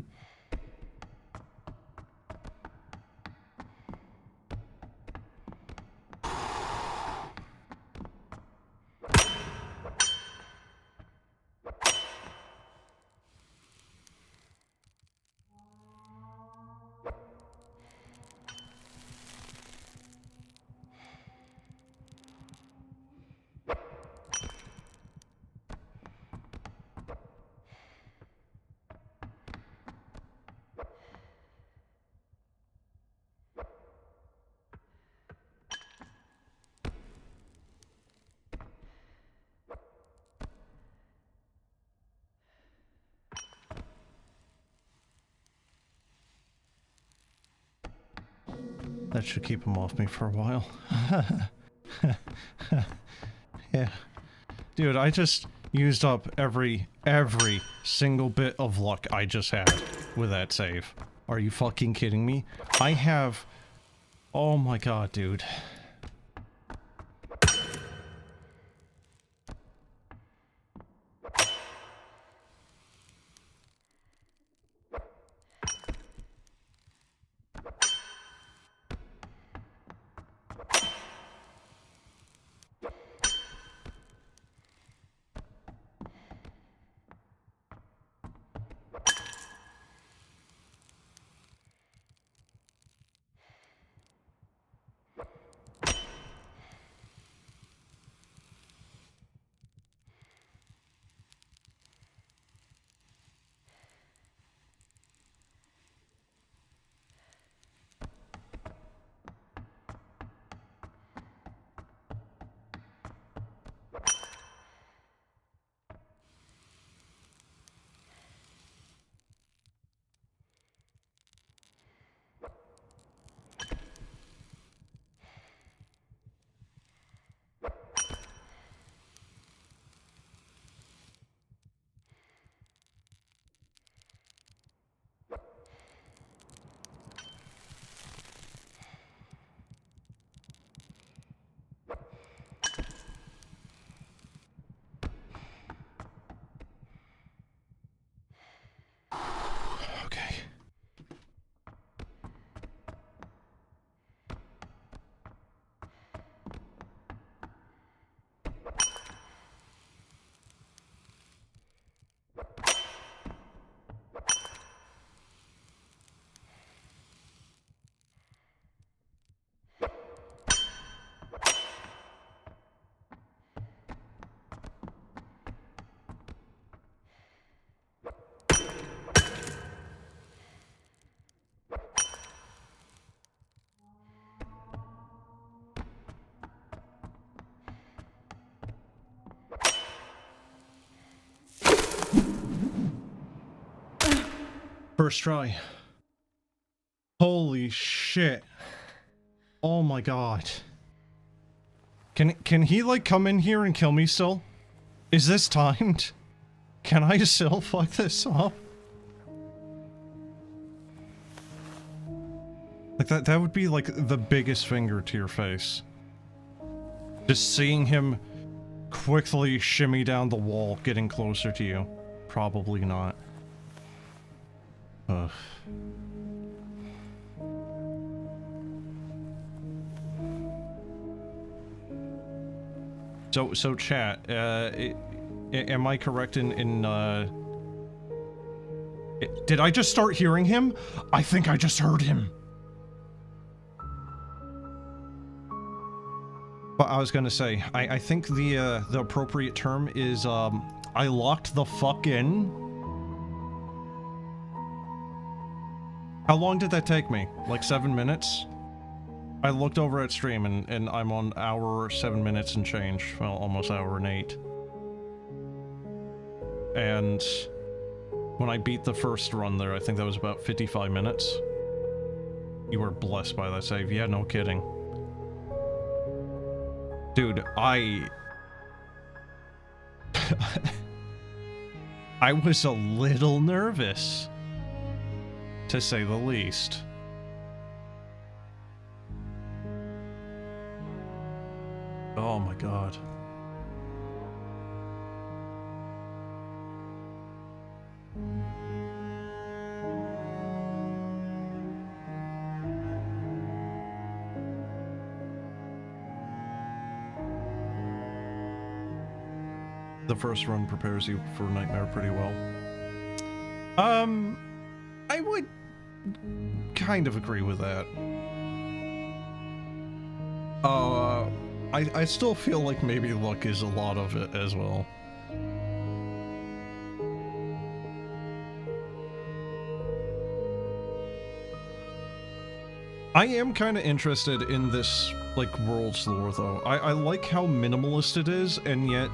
That should keep him off me for a while. Yeah. Dude, I just used up every single bit of luck I just had with that save. Are you fucking kidding me? I have... Oh my god, dude. Okay. First try. Holy shit. Oh my god. Can he like come in here and kill me still? Is this timed? Can I still fuck this up? Like that would be like the biggest finger to your face. Just seeing him quickly shimmy down the wall, getting closer to you. Probably not. Ugh. So chat, am I correct in did I just start hearing him? I think I just heard him. But I was gonna say, I think the appropriate term is, I locked the fuck in. How long did that take me? Like 7 minutes? I looked over at stream and I'm on hour 7 minutes and change. Well, almost hour and 8. And when I beat the first run there, I think that was about 55 minutes. You were blessed by that save. Yeah, no kidding. Dude, I was a little nervous, to say the least. Oh my god. The first run prepares you for Nightmare pretty well. I would kind of agree with that. I still feel like maybe luck is a lot of it as well. I am kind of interested in this, like, world's lore, though. I like how minimalist it is, and yet,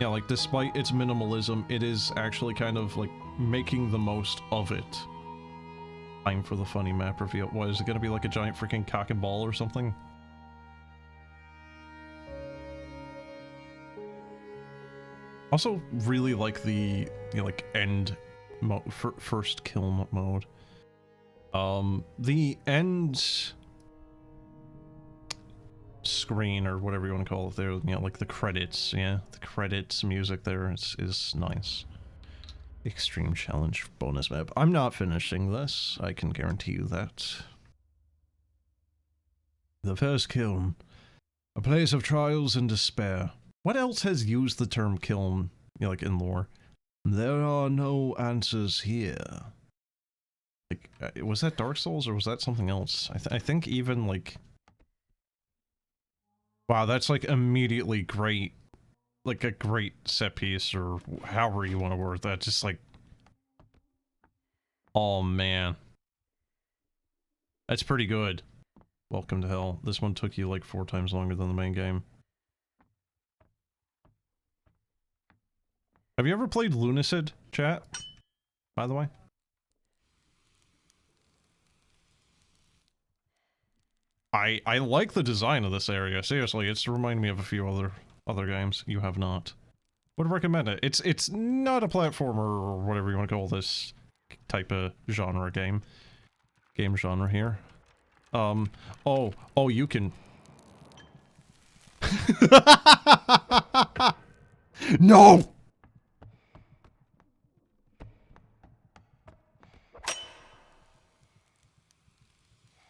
yeah, like, despite its minimalism, it is actually kind of, like, making the most of it. Time for the funny map reveal. What, is it gonna be like a giant freaking cock and ball or something? Also, really like the, you know, like, end mode, first kill mode. The end screen, or whatever you want to call it there, you know, like the credits, yeah, the credits music there is nice. Extreme challenge bonus map. I'm not finishing this, I can guarantee you that. The first kiln. A place of trials and despair. What else has used the term kiln, you know, like, in lore? There are no answers here. Like, was that Dark Souls, or was that something else? I think even, like... Wow, that's, like, immediately great. Like, a great set piece, or however you want to word that. Just, like... Oh, man. That's pretty good. Welcome to hell. This one took you, like, 4 times longer than the main game. Have you ever played Lunacid, chat? By the way? I like the design of this area. Seriously, it's reminding me of a few other games. You have not. Would recommend it. It's not a platformer or whatever you want to call this type of genre game. Game genre here. Oh, you can... No!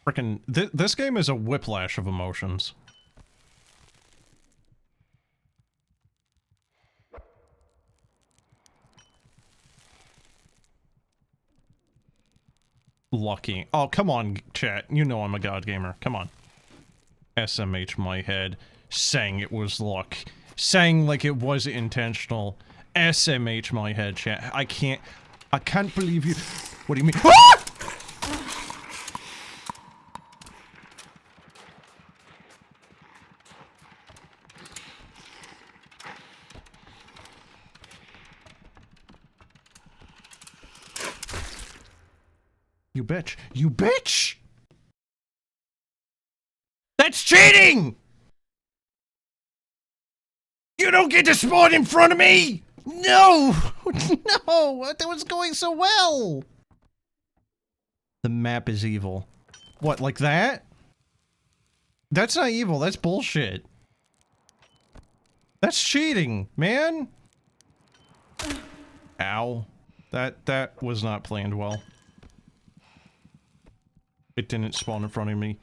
Frickin' this game is a whiplash of emotions. Lucky. Oh, come on, chat. You know I'm a god gamer. Come on. SMH my head. Saying it was luck. Saying like it was intentional. SMH my head, chat. I can't believe you. What do you mean? Ah! You bitch. You bitch! That's cheating! You don't get to spawn in front of me! No! No! That was going so well! The map is evil. What, like that? That's not evil, that's bullshit. That's cheating, man! Ow. That was not planned well. It didn't spawn in front of me.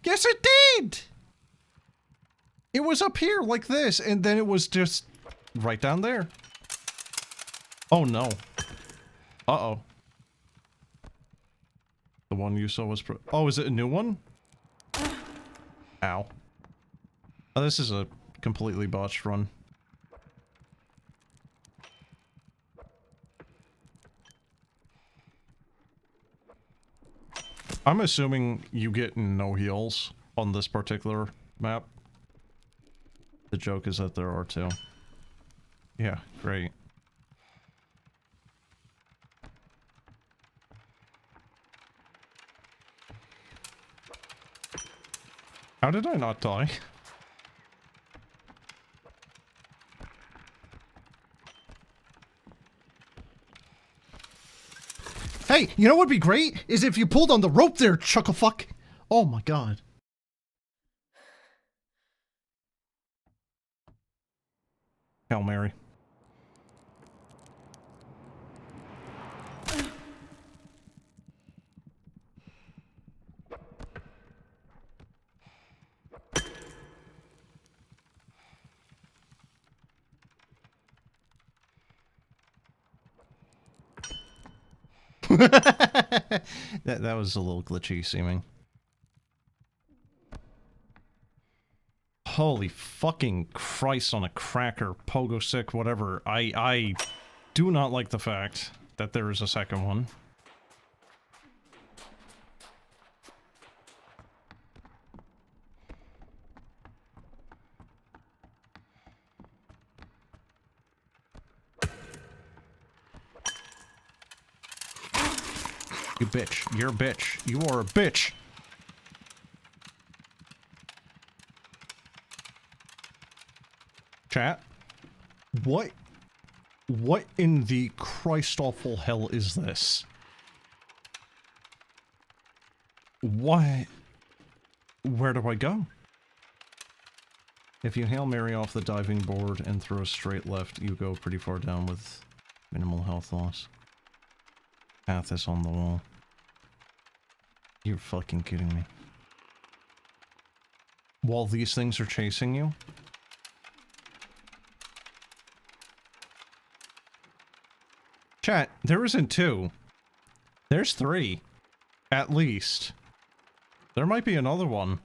Yes, it did! It was up here like this, and then it was just right down there. Oh no. Uh-oh. The one you saw was oh, is it a new one? Ow. Oh, this is a completely botched run. I'm assuming you get no heals on this particular map. The joke is that there are two. Yeah, great. How did I not die? Hey, you know what would be great? Is if you pulled on the rope there, chucklefuck. Oh my god. Hail Mary. that was a little glitchy seeming. Holy fucking Christ on a cracker, pogo stick, whatever. I do not like the fact that there is a second one. You bitch. You're a bitch. You are a bitch. Chat. What in the Christ awful hell is this? What? Where do I go? If you Hail Mary off the diving board and throw a straight left, you go pretty far down with minimal health loss. Path is on the wall. You're fucking kidding me. While these things are chasing you? Chat, there isn't two. There's three. At least. There might be another one.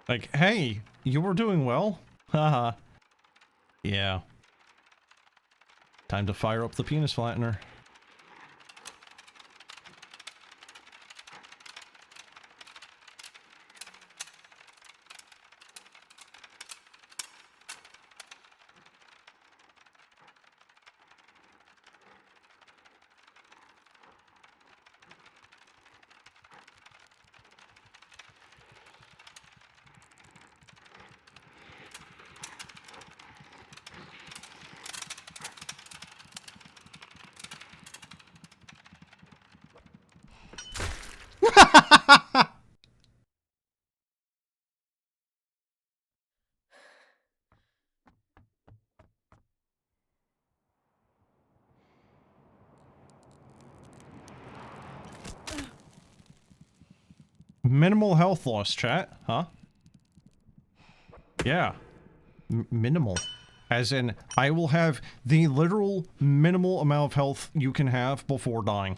Like, hey, you were doing well. Haha. Yeah. Time to fire up the penis flattener. Minimal health loss, chat, huh? Yeah. Minimal. As in, I will have the literal minimal amount of health you can have before dying.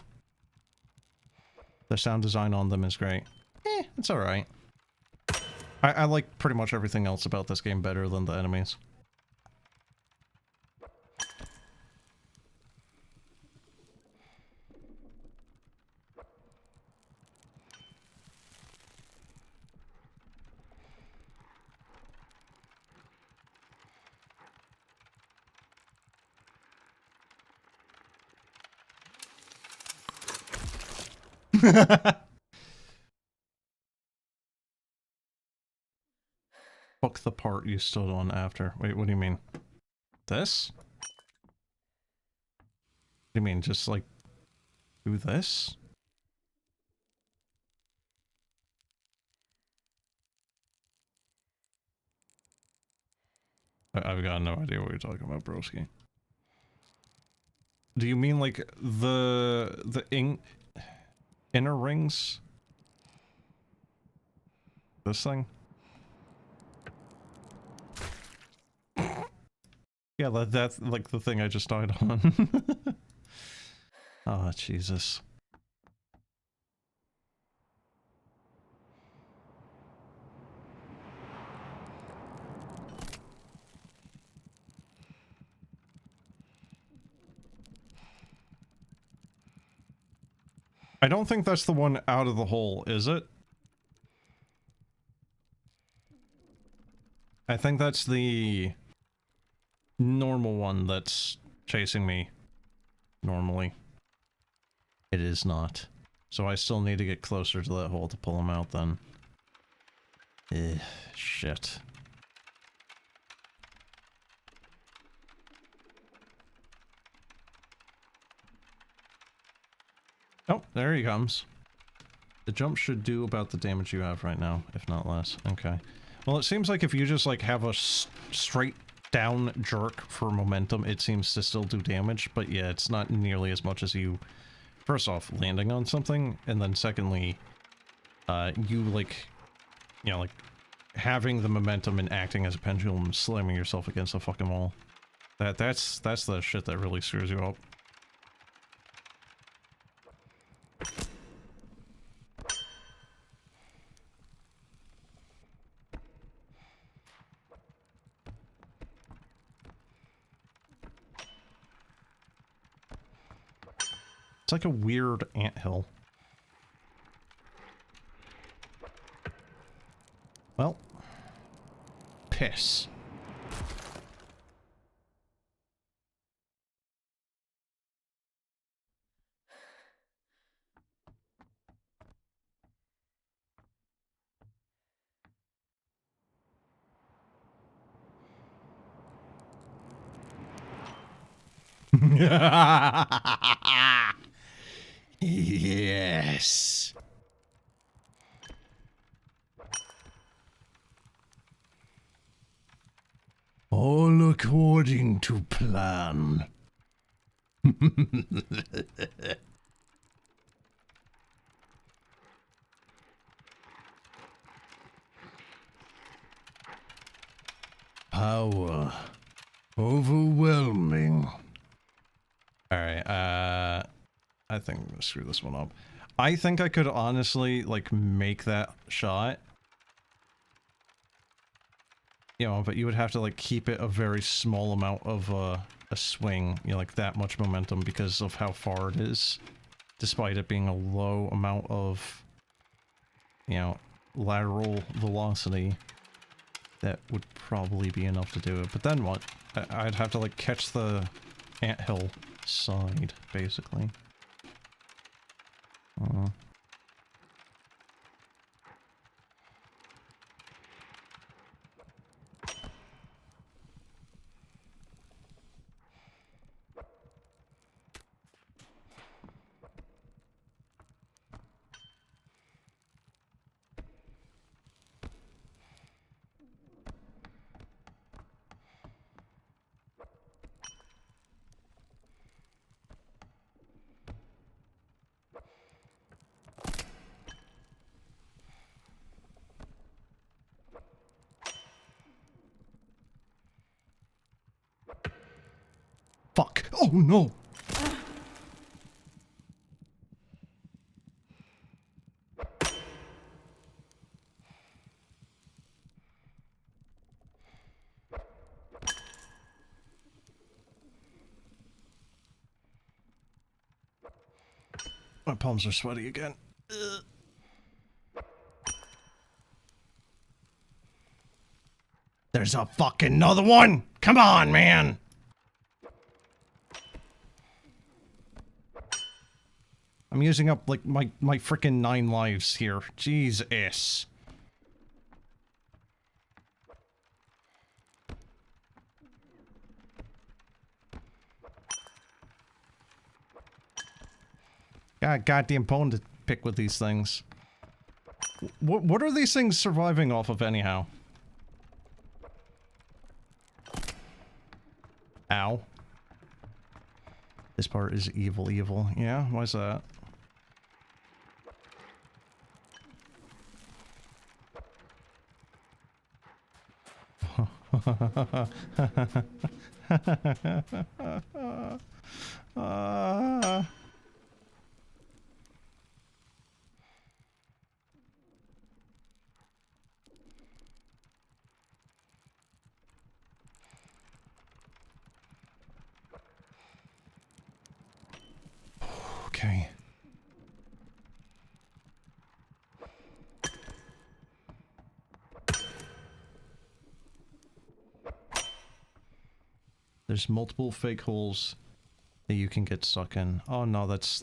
The sound design on them is great. It's alright. I like pretty much everything else about this game better than the enemies. Book the part you stood on after. Wait, what do you mean? This? What do you mean, just like, do this? I've got no idea what you're talking about, broski. Do you mean like the ink? inner rings. This thing? Yeah, that's like the thing I just died on. Oh, Jesus. I don't think that's the one out of the hole, is it? I think that's the normal one that's chasing me normally. It is not. So I still need to get closer to that hole to pull him out then. Shit. Oh, there he comes. The jump should do about the damage you have right now, if not less. Okay. Well, it seems like if you just, like, have a straight down jerk for momentum, it seems to still do damage. But yeah, it's not nearly as much as you... First off, landing on something, and then secondly, you, like, you know, like, having the momentum and acting as a pendulum, slamming yourself against a fucking wall. That's the shit that really screws you up. It's like a weird anthill. Well, piss. Yes. All according to plan. Power. Overwhelming. Alright, I think I'm gonna screw this one up. I think I could honestly, like, make that shot. You know, but you would have to, like, keep it a very small amount of, a swing. You know, like, that much momentum because of how far it is. Despite it being a low amount of, you know, lateral velocity. That would probably be enough to do it. But then what? I'd have to, like, catch the anthill side, basically. Fuck! Oh no! My palms are sweaty again. Ugh. There's a fucking another one! Come on, man! I'm using up, like, my frickin' 9 lives here. Jesus. God, goddamn bone to pick with these things. What are these things surviving off of, anyhow? Ow. This part is evil. Yeah, why's that? Okay. There's multiple fake holes that you can get stuck in. Oh no, that's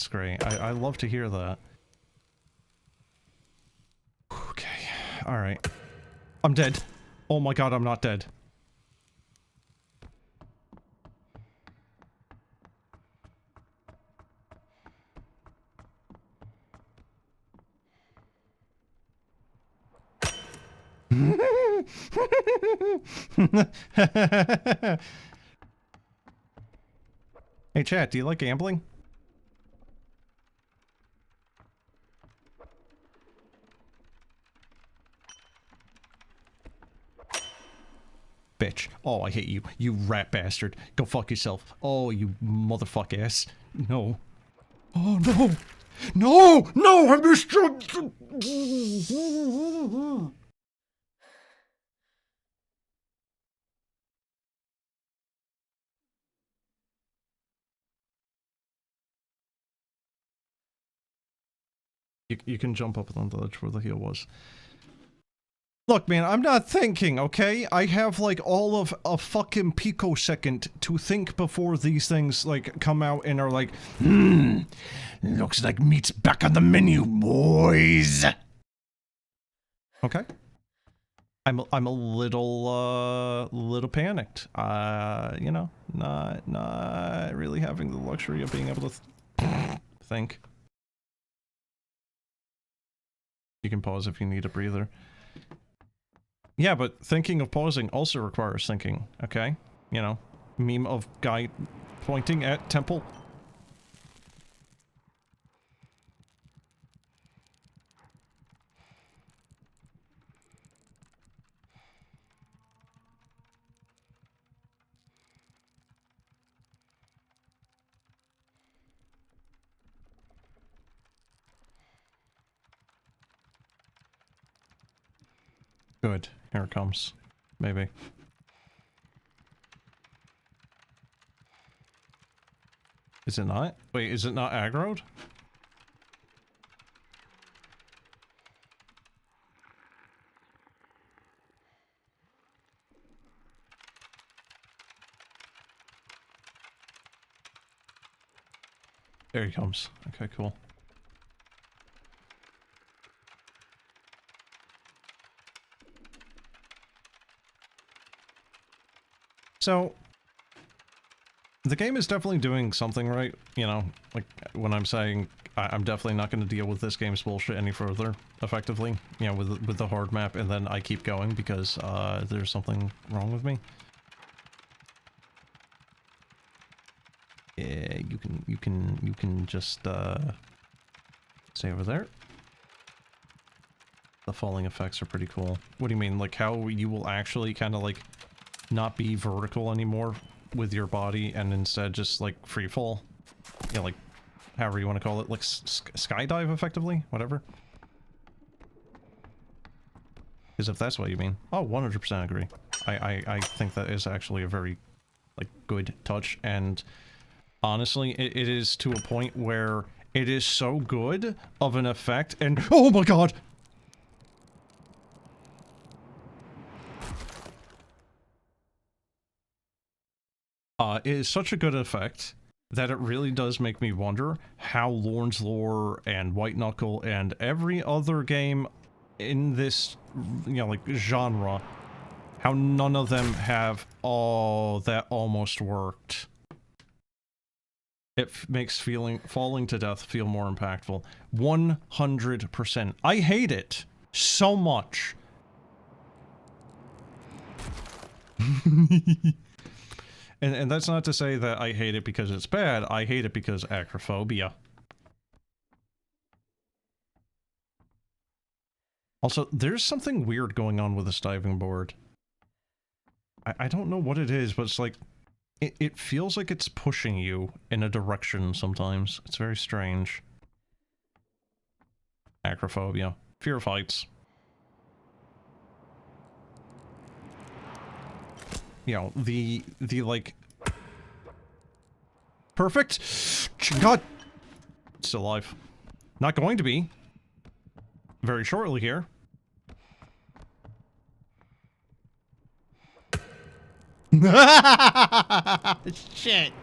great. I love to hear that. Okay. Alright. I'm dead. Oh my god, I'm not dead. Hey chat, do you like gambling? Bitch. Oh, I hate you. You rat bastard. Go fuck yourself. Oh, you motherfuck ass. No. Oh, no! No! No! I missed you! You can jump up on the ledge where the heel was. Look, man, I'm not thinking, okay? I have, like, all of a fucking picosecond to think before these things, like, come out and are like, looks like meat's back on the menu, boys! Okay. I'm a little panicked. You know, not really having the luxury of being able to think. You can pause if you need a breather. Yeah, but thinking of pausing also requires thinking, okay? You know, meme of guy pointing at temple. Good. Here it comes. Maybe. Is it not? Wait, is it not aggroed? There he comes. Okay, cool. So, the game is definitely doing something right, you know, like, when I'm saying I'm definitely not going to deal with this game's bullshit any further, effectively, you know, with the hard map, and then I keep going because, there's something wrong with me. Yeah, you can just, stay over there. The falling effects are pretty cool. What do you mean, like, how you will actually kind of, like, not be vertical anymore with your body and instead just like free fall, yeah, like however you want to call it, like skydive effectively, whatever. Because if that's what you mean, oh, 100% agree. I think that is actually a very like good touch, and honestly it is to a point where it is so good of an effect, and oh my god. It is such a good effect that it really does make me wonder how Lorne's Lore and White Knuckle and every other game in this, you know, like, genre, how none of them have, oh, that almost worked. It makes falling to death feel more impactful. 100%. I hate it so much. And that's not to say that I hate it because it's bad, I hate it because acrophobia. Also, there's something weird going on with this diving board. I don't know what it is, but it's like... It feels like it's pushing you in a direction sometimes. It's very strange. Acrophobia. Fear of heights. You know, the like... Perfect! God! Still alive. Not going to be. Very shortly here. Shit!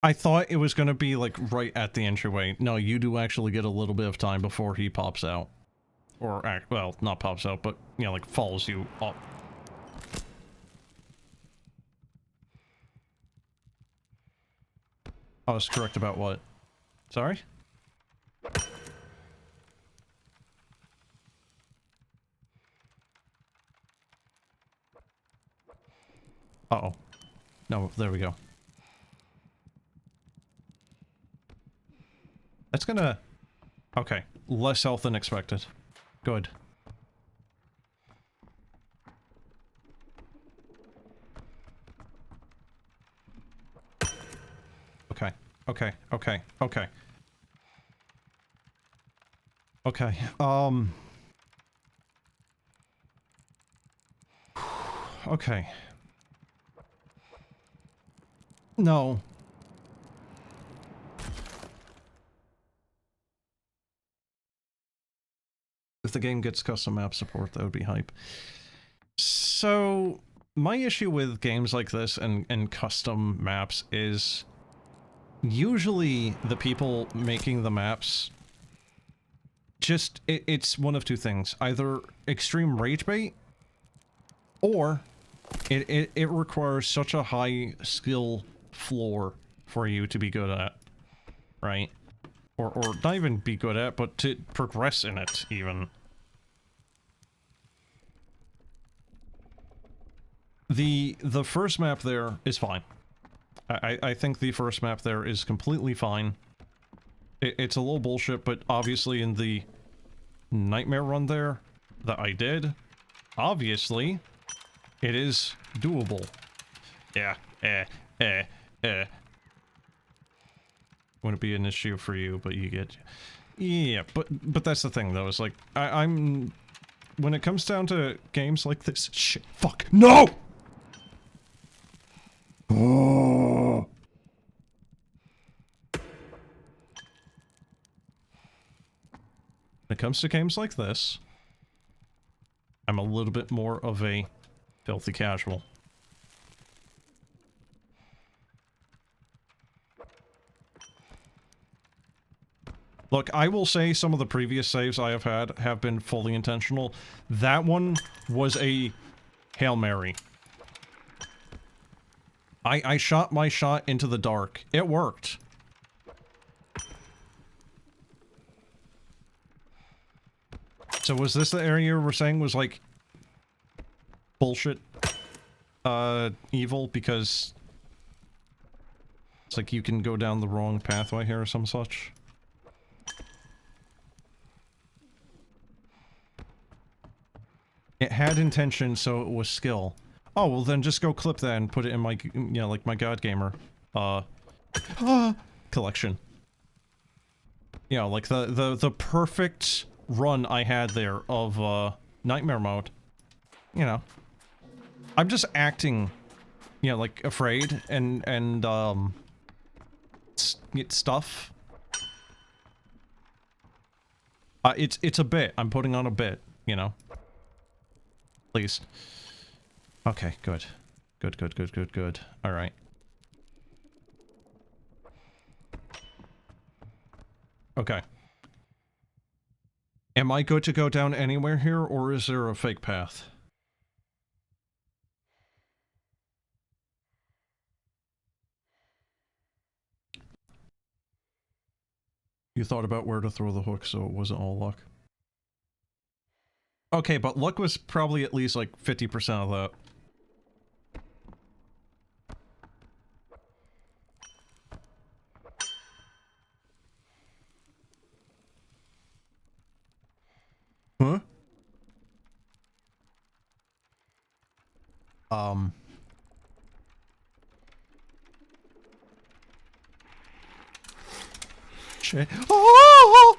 I thought it was gonna be, like, right at the entryway. No, you do actually get a little bit of time before he pops out. Or, well, not pops out, but, you know, like, follows you up. I was correct about what? Sorry? Uh-oh. No, there we go. That's gonna... Okay. Less health than expected. Good. Okay. Okay. Okay. Okay. Okay. Okay. No. If the game gets custom map support, that would be hype. So, my issue with games like this and custom maps is usually the people making the maps just, it's one of two things. Either extreme rage bait, or it requires such a high skill floor for you to be good at, right? Or not even be good at, but to progress in it, even. The first map there is fine. I think the first map there is completely fine. It's a little bullshit, but obviously in the nightmare run there that I did, obviously, it is doable. Yeah, Wouldn't be an issue for you, but you get... Yeah, but that's the thing, though, is like, I'm... When it comes down to games like this... Shit, fuck, no! Oh. When it comes to games like this, I'm a little bit more of a filthy casual. Look, I will say some of the previous saves I have had have been fully intentional. That one was a Hail Mary. I shot my shot into the dark. It worked. So was this the area you were saying was like bullshit evil because it's like you can go down the wrong pathway here or some such? It had intention, so it was skill. Oh, well then just go clip that and put it in my, you know, like my God Gamer, collection. You know, like the perfect run I had there of, Nightmare Mode. You know. I'm just acting, you know, like, afraid and stuff. It's a bit. I'm putting on a bit, you know. Please. Okay, good. Good. Alright. Okay. Am I good to go down anywhere here, or is there a fake path? You thought about where to throw the hook, so it wasn't all luck. Okay, but luck was probably at least like 50% of that. Shit. Oh!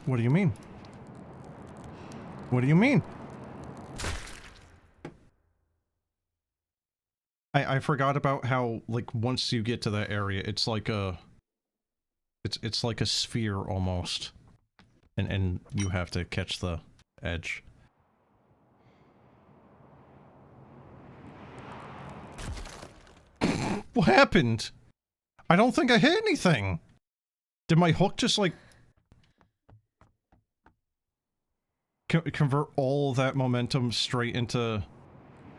What do you mean? What do you mean? I forgot about how, like, once you get to that area, it's like a... It's like a sphere, almost. And you have to catch the edge. What happened? I don't think I hit anything! Did my hook just, like... convert all of that momentum straight into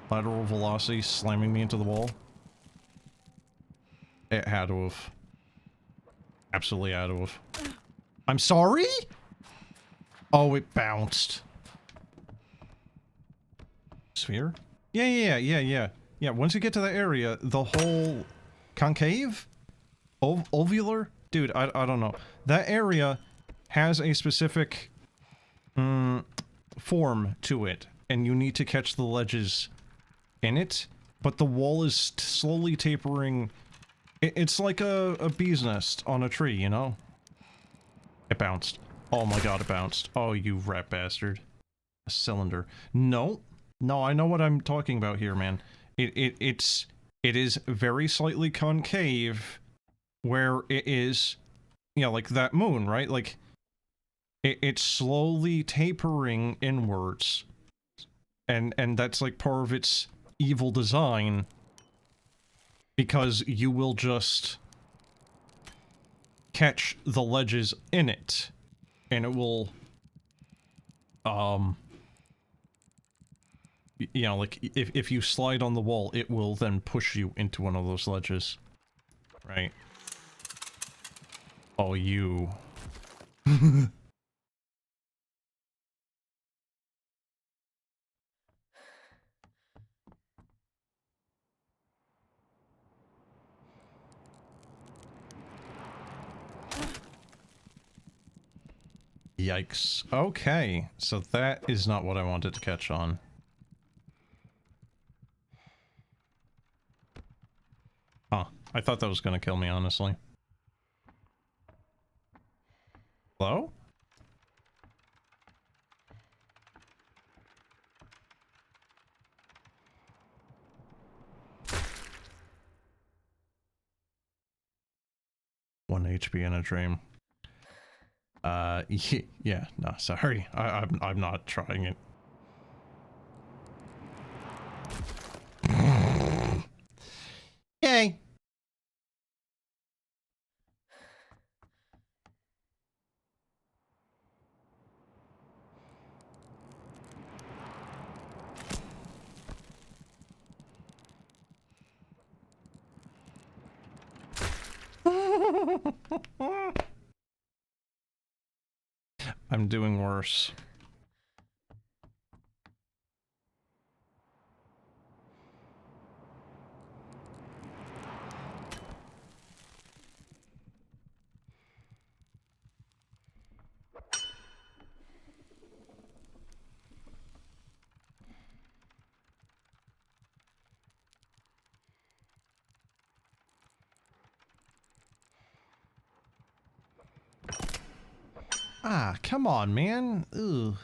lateral velocity, slamming me into the wall? It had to have. Absolutely had to have. I'm sorry? Oh, it bounced. Sphere? Yeah. Yeah, once you get to that area, the whole... concave? Ovular? Dude, I don't know. That area has a specific... form to it, and you need to catch the ledges in it, but the wall is slowly tapering. It's like a bee's nest on a tree, you know? It bounced. Oh my god, it bounced. Oh, you rat bastard. A cylinder. No. No, I know what I'm talking about here, man. It is very slightly concave, where it is, you know, like that moon, right? Like, it's slowly tapering inwards. And that's like part of its evil design. Because you will just catch the ledges in it. And it will, you know, like, if you slide on the wall, it will then push you into one of those ledges. Right? Oh, you. Yikes. Okay, so that is not what I wanted to catch on. Huh. I thought that was gonna kill me, honestly. Hello? One HP in a dream. Yeah, no, sorry. I'm not trying it. Yay! I'm doing worse. Ah, come on, man. Ugh.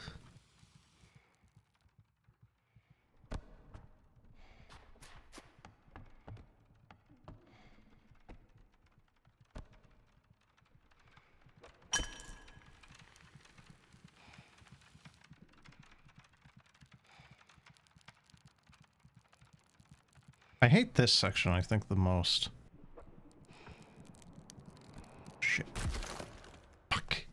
I hate this section, I think, the most. Shit. Fuck.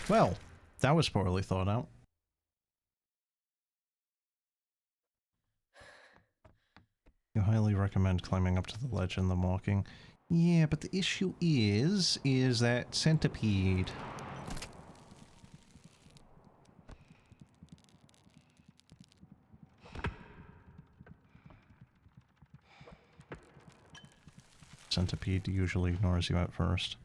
Well, that was poorly thought out. You highly recommend climbing up to the ledge and then walking. Yeah, but the issue is that centipede. Centipede usually ignores you at first.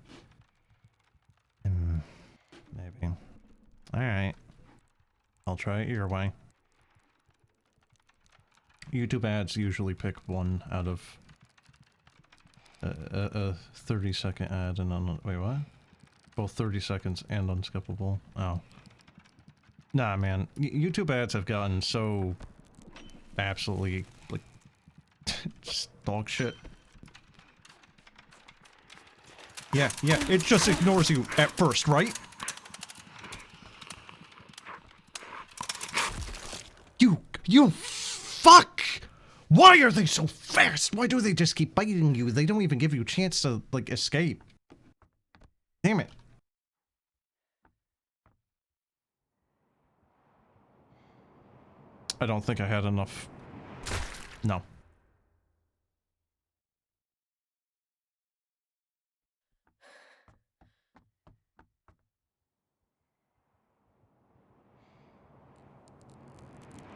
Maybe. Alright. I'll try it your way. YouTube ads usually pick one out of a 30-second ad and wait, what? Both 30 seconds and unskippable. Oh. Nah, man. YouTube ads have gotten so absolutely, like, just dog shit. Yeah, it just ignores you at first, right? You fuck! Why are they so fast? Why do they just keep biting you? They don't even give you a chance to, like, escape. Damn it. I don't think I had enough. No.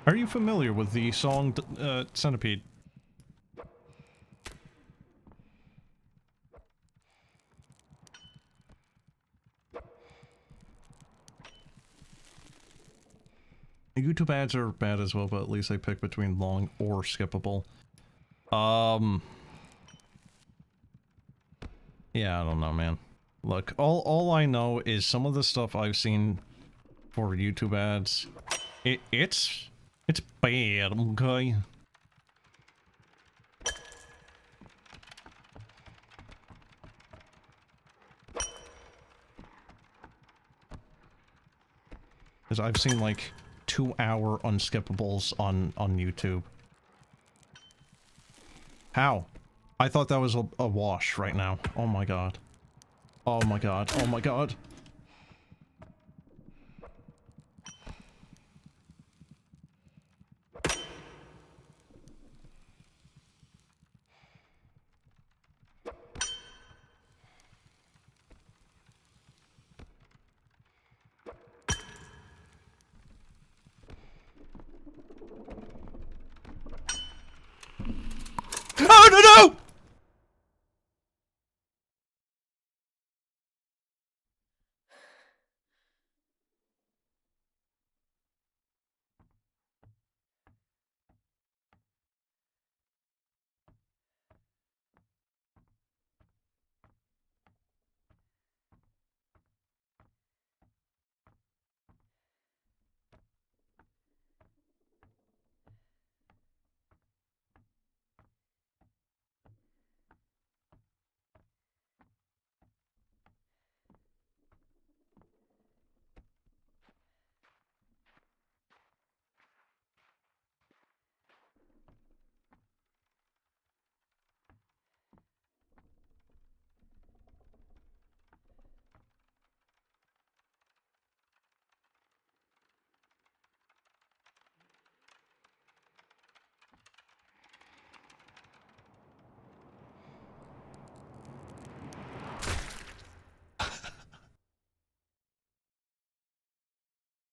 Are you familiar with the song, Centipede? YouTube ads are bad as well, but at least they pick between long or skippable. Yeah, I don't know, man. Look, all I know is some of the stuff I've seen for YouTube ads, it's bad, okay? Because I've seen like 2-hour unskippables on YouTube. How? I thought that was a wash right now. Oh my god. Oh my god. Oh my god. Oh no no!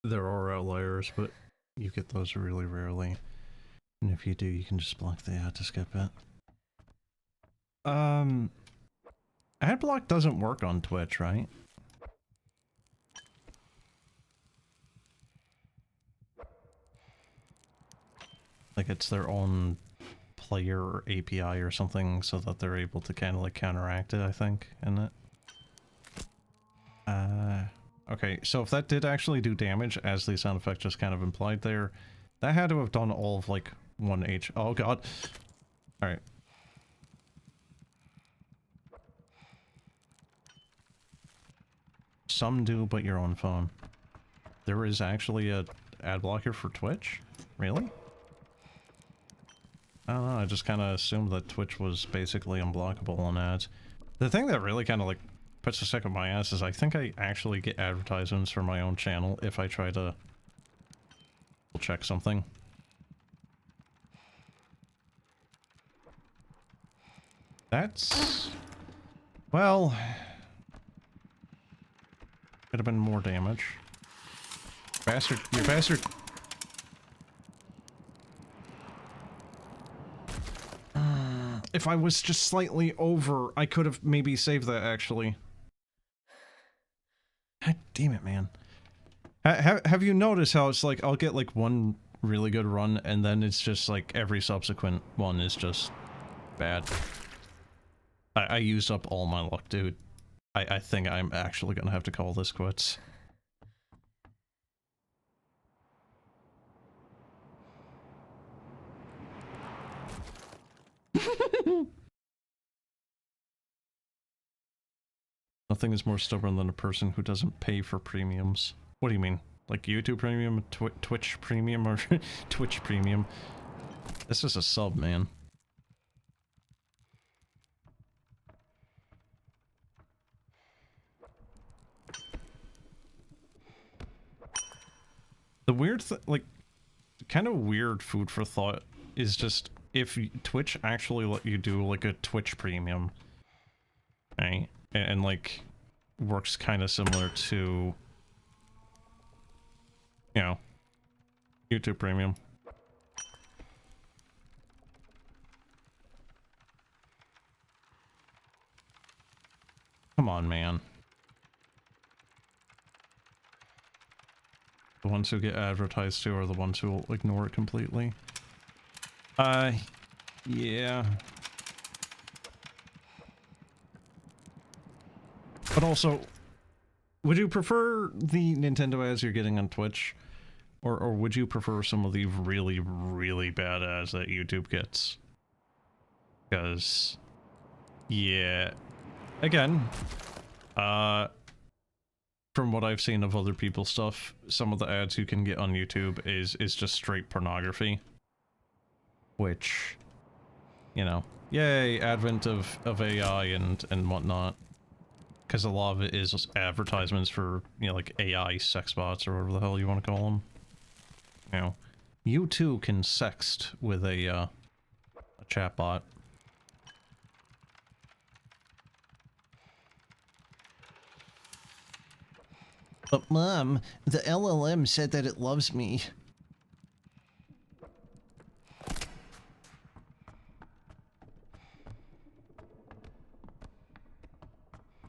There are outliers, but you get those really rarely. And if you do, you can just block the ad to skip it. Adblock doesn't work on Twitch, right? Like it's their own player API or something so that they're able to kind of like counteract it, I think, isn't it? Okay, so if that did actually do damage, as the sound effect just kind of implied there, that had to have done all of like 1 Oh god. Alright. Some do, but your own phone. There is actually a ad blocker for Twitch? Really? I don't know, I just kind of assumed that Twitch was basically unblockable on ads. The thing that really kind of like puts a stick in my ass is I think I actually get advertisements for my own channel if I try to check something. That's... well... could have been more damage. Bastard, you bastard! If I was just slightly over, I could have maybe saved that, actually. God damn it, man. Have you noticed how it's like, I'll get like one really good run, and then it's just like every subsequent one is just bad. I used up all my luck, dude. I think I'm actually gonna have to call this quits. Nothing is more stubborn than a person who doesn't pay for premiums. What do you mean? Like YouTube premium, Twitch premium, or Twitch premium? This is a sub, man. The weird like, kind of weird food for thought is just if Twitch actually let you do like a Twitch premium, right? And like works kind of similar to, you know, YouTube premium. Come on, man. The ones who get advertised to are the ones who will ignore it completely. Yeah. But also, would you prefer the Nintendo ads you're getting on Twitch? Or would you prefer some of the really, really bad ads that YouTube gets? Because, yeah, again, from what I've seen of other people's stuff, some of the ads you can get on YouTube is just straight pornography. Which, you know, yay, advent of AI and whatnot. Because a lot of it is advertisements for, you know, like AI sex bots or whatever the hell you want to call them. You know, you too can sext with a chatbot. But Mom, the LLM said that it loves me.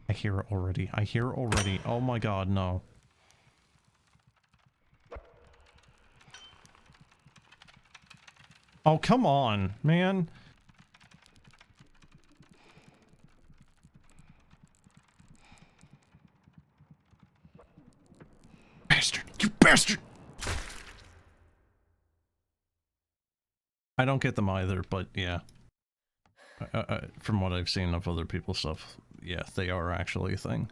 I hear it already. I hear it already. Oh my god, no. Oh, come on, man. Bastard! You bastard! I don't get them either, but yeah. From what I've seen of other people's stuff, yeah, they are actually a thing.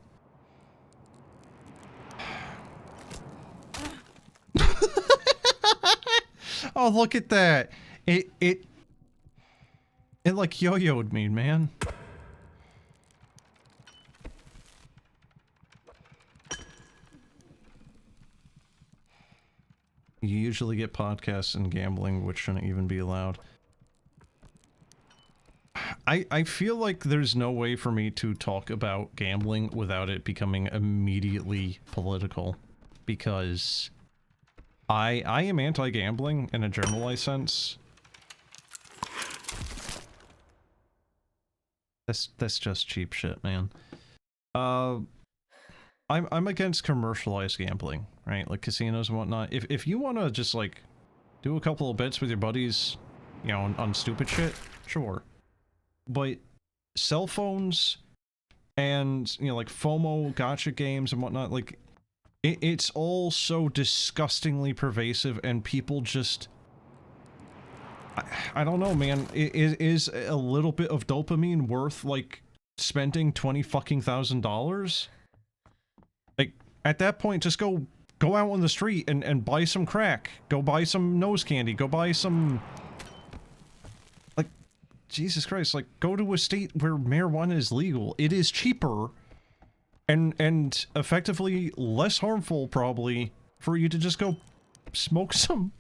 Oh, look at that! It like yo-yoed me, man. You usually get podcasts and gambling, which shouldn't even be allowed. I feel like there's no way for me to talk about gambling without it becoming immediately political, because I am anti-gambling in a generalized sense. That's just cheap shit, man. I'm against commercialized gambling, right? Like casinos and whatnot. If you want to just like do a couple of bets with your buddies, you know, on stupid shit, sure. But cell phones and, you know, like FOMO gotcha games and whatnot, like it's all so disgustingly pervasive, and people just, I don't know, man. Is a little bit of dopamine worth like spending $20,000? Like at that point, just go out on the street and buy some crack. Go buy some nose candy. Go buy some, like, Jesus Christ, like go to a state where marijuana is legal. It is cheaper and effectively less harmful probably for you to just go smoke some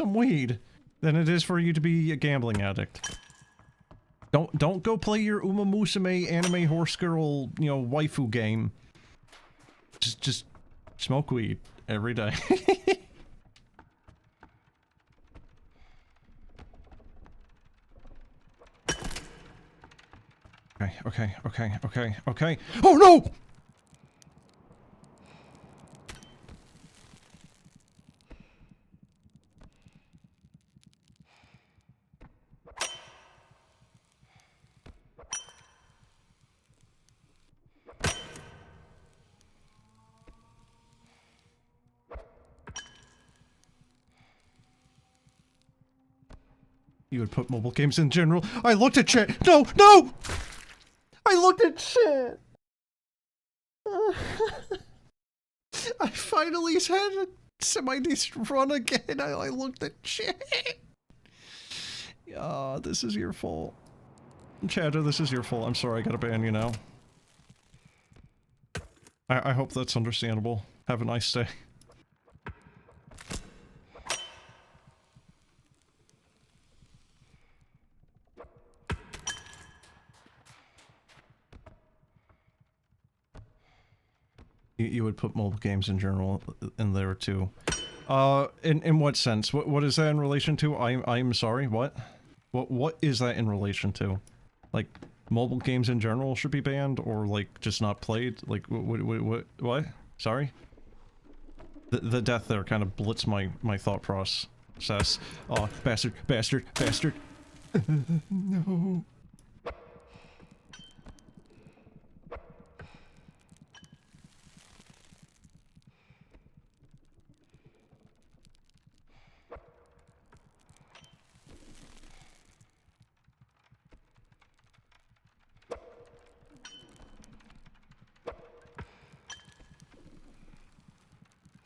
weed than it is for you to be a gambling addict. Don't go play your Uma Musume anime horse girl, you know, waifu game. Just smoke weed every day. Okay. Oh no! You would put mobile games in general. I looked at chat. No! I looked at chat. I finally had a semi-decent run again. I looked at chat. This is your fault. Chatter, this is your fault. I'm sorry, I gotta ban you now. I hope that's understandable. Have a nice day. You would put mobile games in general in there too. In what sense? What is that in relation to? I'm sorry, what? What is that in relation to? Like, mobile games in general should be banned, or like, just not played? Like, what? Sorry? The death there kind of blitzed my thought process. Oh, bastard. No.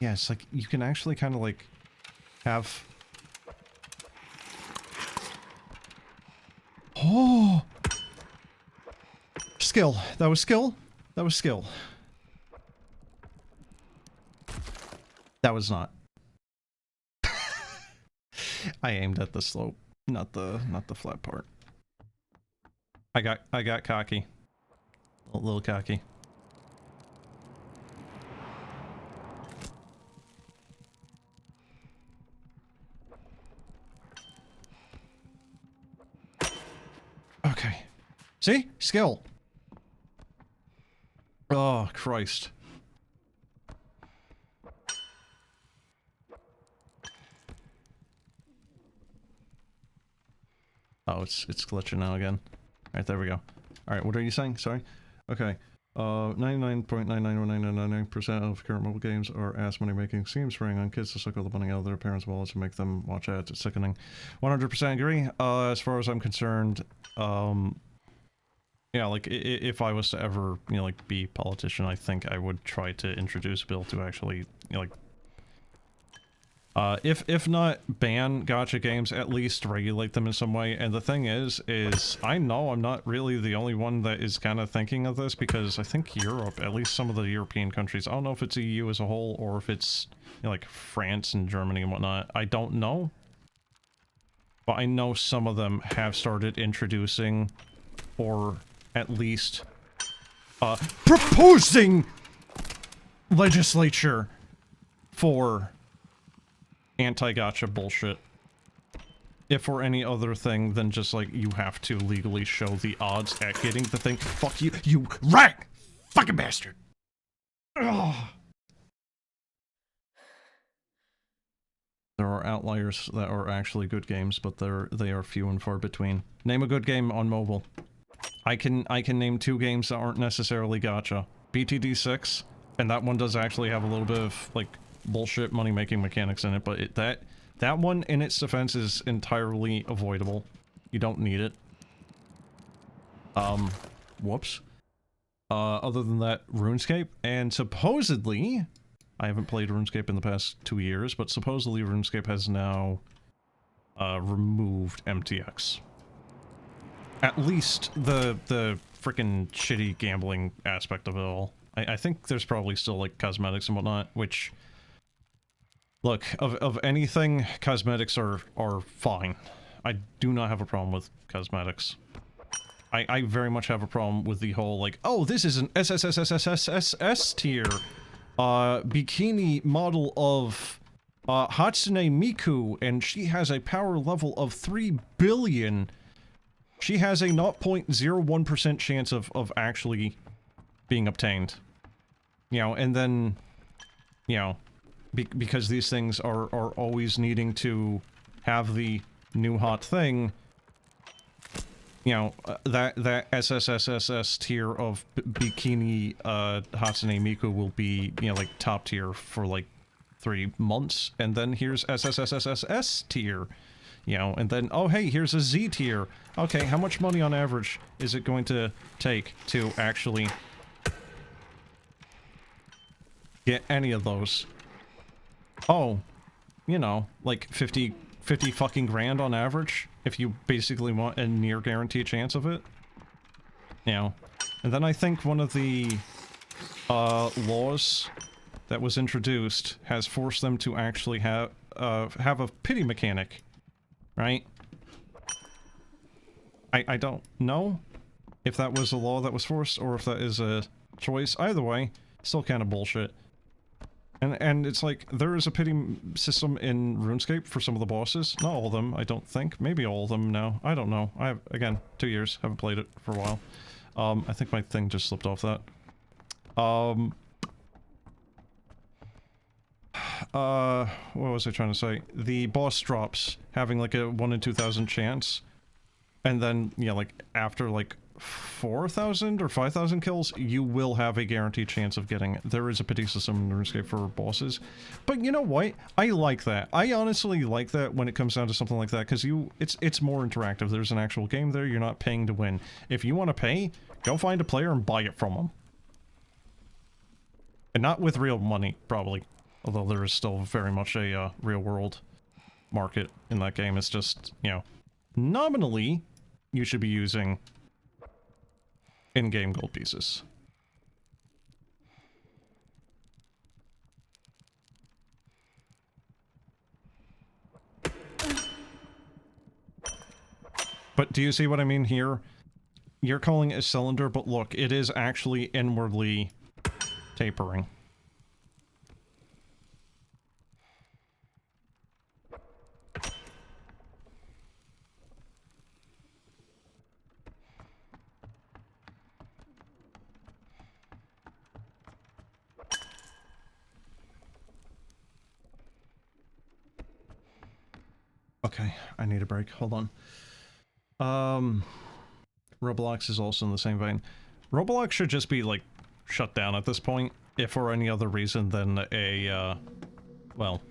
Yeah, it's like, you can actually kind of like, have... Oh! Skill. That was skill? That was skill. That was not. I aimed at the slope, not the flat part. I got cocky. A little cocky. Okay. See? Skill. Oh, Christ. Oh, it's glitching now again. Alright, there we go. Alright, what are you saying? Sorry? Okay. 99.99199% of current mobile games are ass money making schemes spraying on kids to suck all the money out of their parents' wallets and make them watch ads. It's sickening. 100% agree. As far as I'm concerned, yeah, like, if I was to ever, you know, like, be a politician, I think I would try to introduce a bill to actually, you know, like, if not ban gacha games, at least regulate them in some way. And the thing is I know I'm not really the only one that is kind of thinking of this, because I think Europe, at least some of the European countries, I don't know if it's EU as a whole, or if it's, you know, like, France and Germany and whatnot, I don't know. But I know some of them have started introducing, or at least, proposing legislature for anti-gacha bullshit. If for any other thing than just, like, you have to legally show the odds at getting the thing. Fuck you, you rat! Fucking bastard! Ugh. There are outliers that are actually good games, but they are few and far between. Name a good game on mobile. I can name 2 games that aren't necessarily gacha. BTD 6, and that one does actually have a little bit of, like, bullshit money-making mechanics in it, but that one, in its defense, is entirely avoidable. You don't need it. Whoops. Other than that, RuneScape, and supposedly, I haven't played RuneScape in the past 2 years, but supposedly RuneScape has now, removed MTX. At least the frickin' shitty gambling aspect of it all. I think there's probably still, like, cosmetics and whatnot, which... Look, of anything, cosmetics are fine. I do not have a problem with cosmetics. I very much have a problem with the whole, like, oh, this is an SSSSSSS tier, bikini model of, Hatsune Miku, and she has a power level of 3 billion. She has a 0.01% chance of actually being obtained. You know, and then, you know, because these things are always needing to have the new hot thing, you know, that SSSSS tier of bikini, Hatsune Miku will be, you know, like, top tier for, like, 3 months, and then here's SSSSS tier, you know, and then, oh hey, here's a Z tier. Okay, how much money on average is it going to take to actually get any of those? Oh, you know, like 50 fucking grand on average, if you basically want a near guaranteed chance of it. You know, and then I think one of the, laws that was introduced has forced them to actually have a pity mechanic, right? I don't know if that was a law that was forced, or if that is a choice. Either way, still kind of bullshit. And it's like, there is a pity system in RuneScape for some of the bosses. Not all of them, I don't think. Maybe all of them now. I don't know. I have, again, 2 years. Haven't played it for a while. I think my thing just slipped off that. What was I trying to say? The boss drops having like a 1 in 2,000 chance. And then, yeah, like, after like 4,000 or 5,000 kills, you will have a guaranteed chance of getting it. There is a pity system in RuneScape for bosses. But you know what? I like that. I honestly like that when it comes down to something like that, because it's more interactive. There's an actual game there. You're not paying to win. If you want to pay, go find a player and buy it from them. And not with real money, probably. Although there is still very much a real-world market in that game. It's just, you know, nominally, you should be using in-game gold pieces. But do you see what I mean here? You're calling it a cylinder, but look, it is actually inwardly tapering. Okay, I need a break. Hold on. Roblox is also in the same vein. Roblox should just be, like, shut down at this point, if for any other reason than a, well,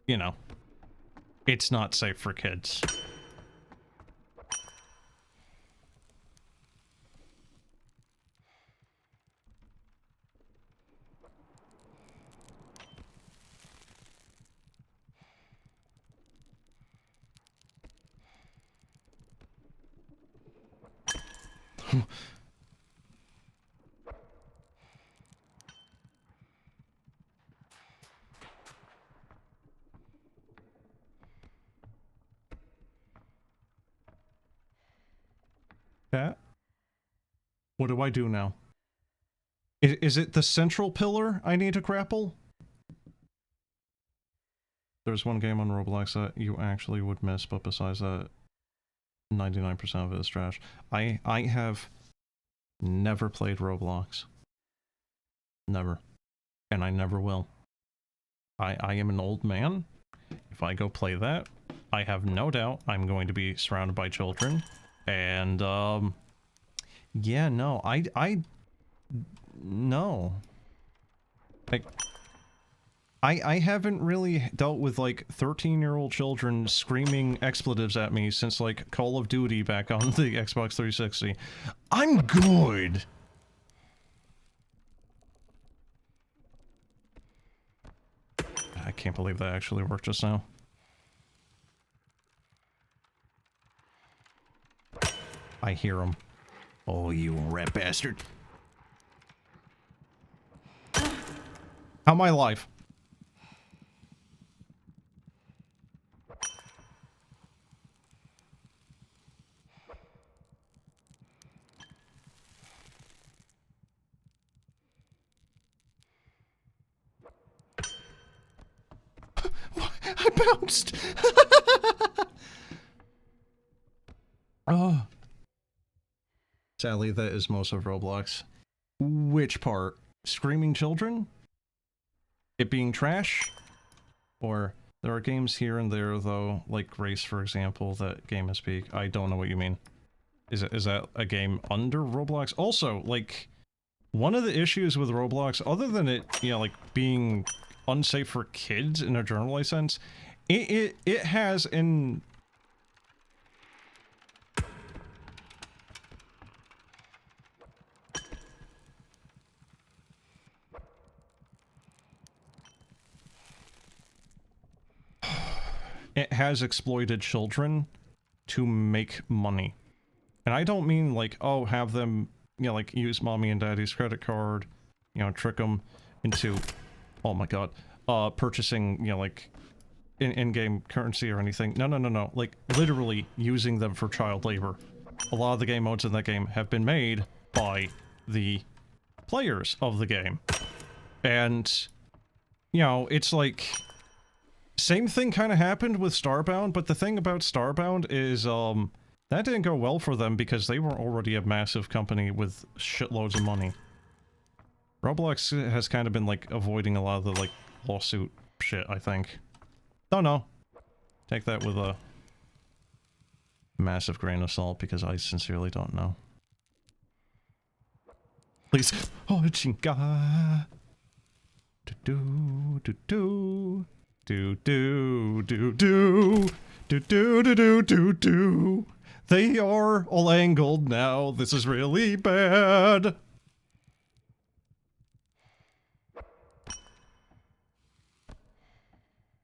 you know, it's not safe for kids. Cat? What do I do now? Is it the central pillar I need to grapple? There's one game on Roblox that you actually would miss, but besides that, 99% of it is trash. I have never played Roblox. Never. And I never will. I am an old man. If I go play that, I have no doubt I'm going to be surrounded by children. And, yeah, no, no. Like, I haven't really dealt with, like, 13-year-old children screaming expletives at me since, like, Call of Duty back on the Xbox 360. I'm good! I can't believe that actually worked just now. I hear him. Oh, you rat bastard. How am I alive? I bounced! Oh. Sadly, that is most of Roblox. Which part? Screaming children? It being trash? Or there are games here and there, though, like Grace, for example, that game is speak. I don't know what you mean. Is that a game under Roblox? Also, like, one of the issues with Roblox, other than it, you know, like, being unsafe for kids in a generalized sense, it has an... It has exploited children to make money. And I don't mean like, oh, have them, you know, like use mommy and daddy's credit card, you know, trick them into, oh my god, purchasing, you know, like in-game currency or anything. No, no, no, no. Like literally using them for child labor. A lot of the game modes in that game have been made by the players of the game. And, you know, it's like... Same thing kind of happened with Starbound, but the thing about Starbound is, that didn't go well for them because they were already a massive company with shitloads of money. Roblox has kind of been, like, avoiding a lot of the, like, lawsuit shit, I think. Don't know. Take that with a massive grain of salt because I sincerely don't know. Please. Oh, chinga. Do-do-do-do. Do-do-do-do. Do-do-do-do-do-do. They are all angled now. This is really bad.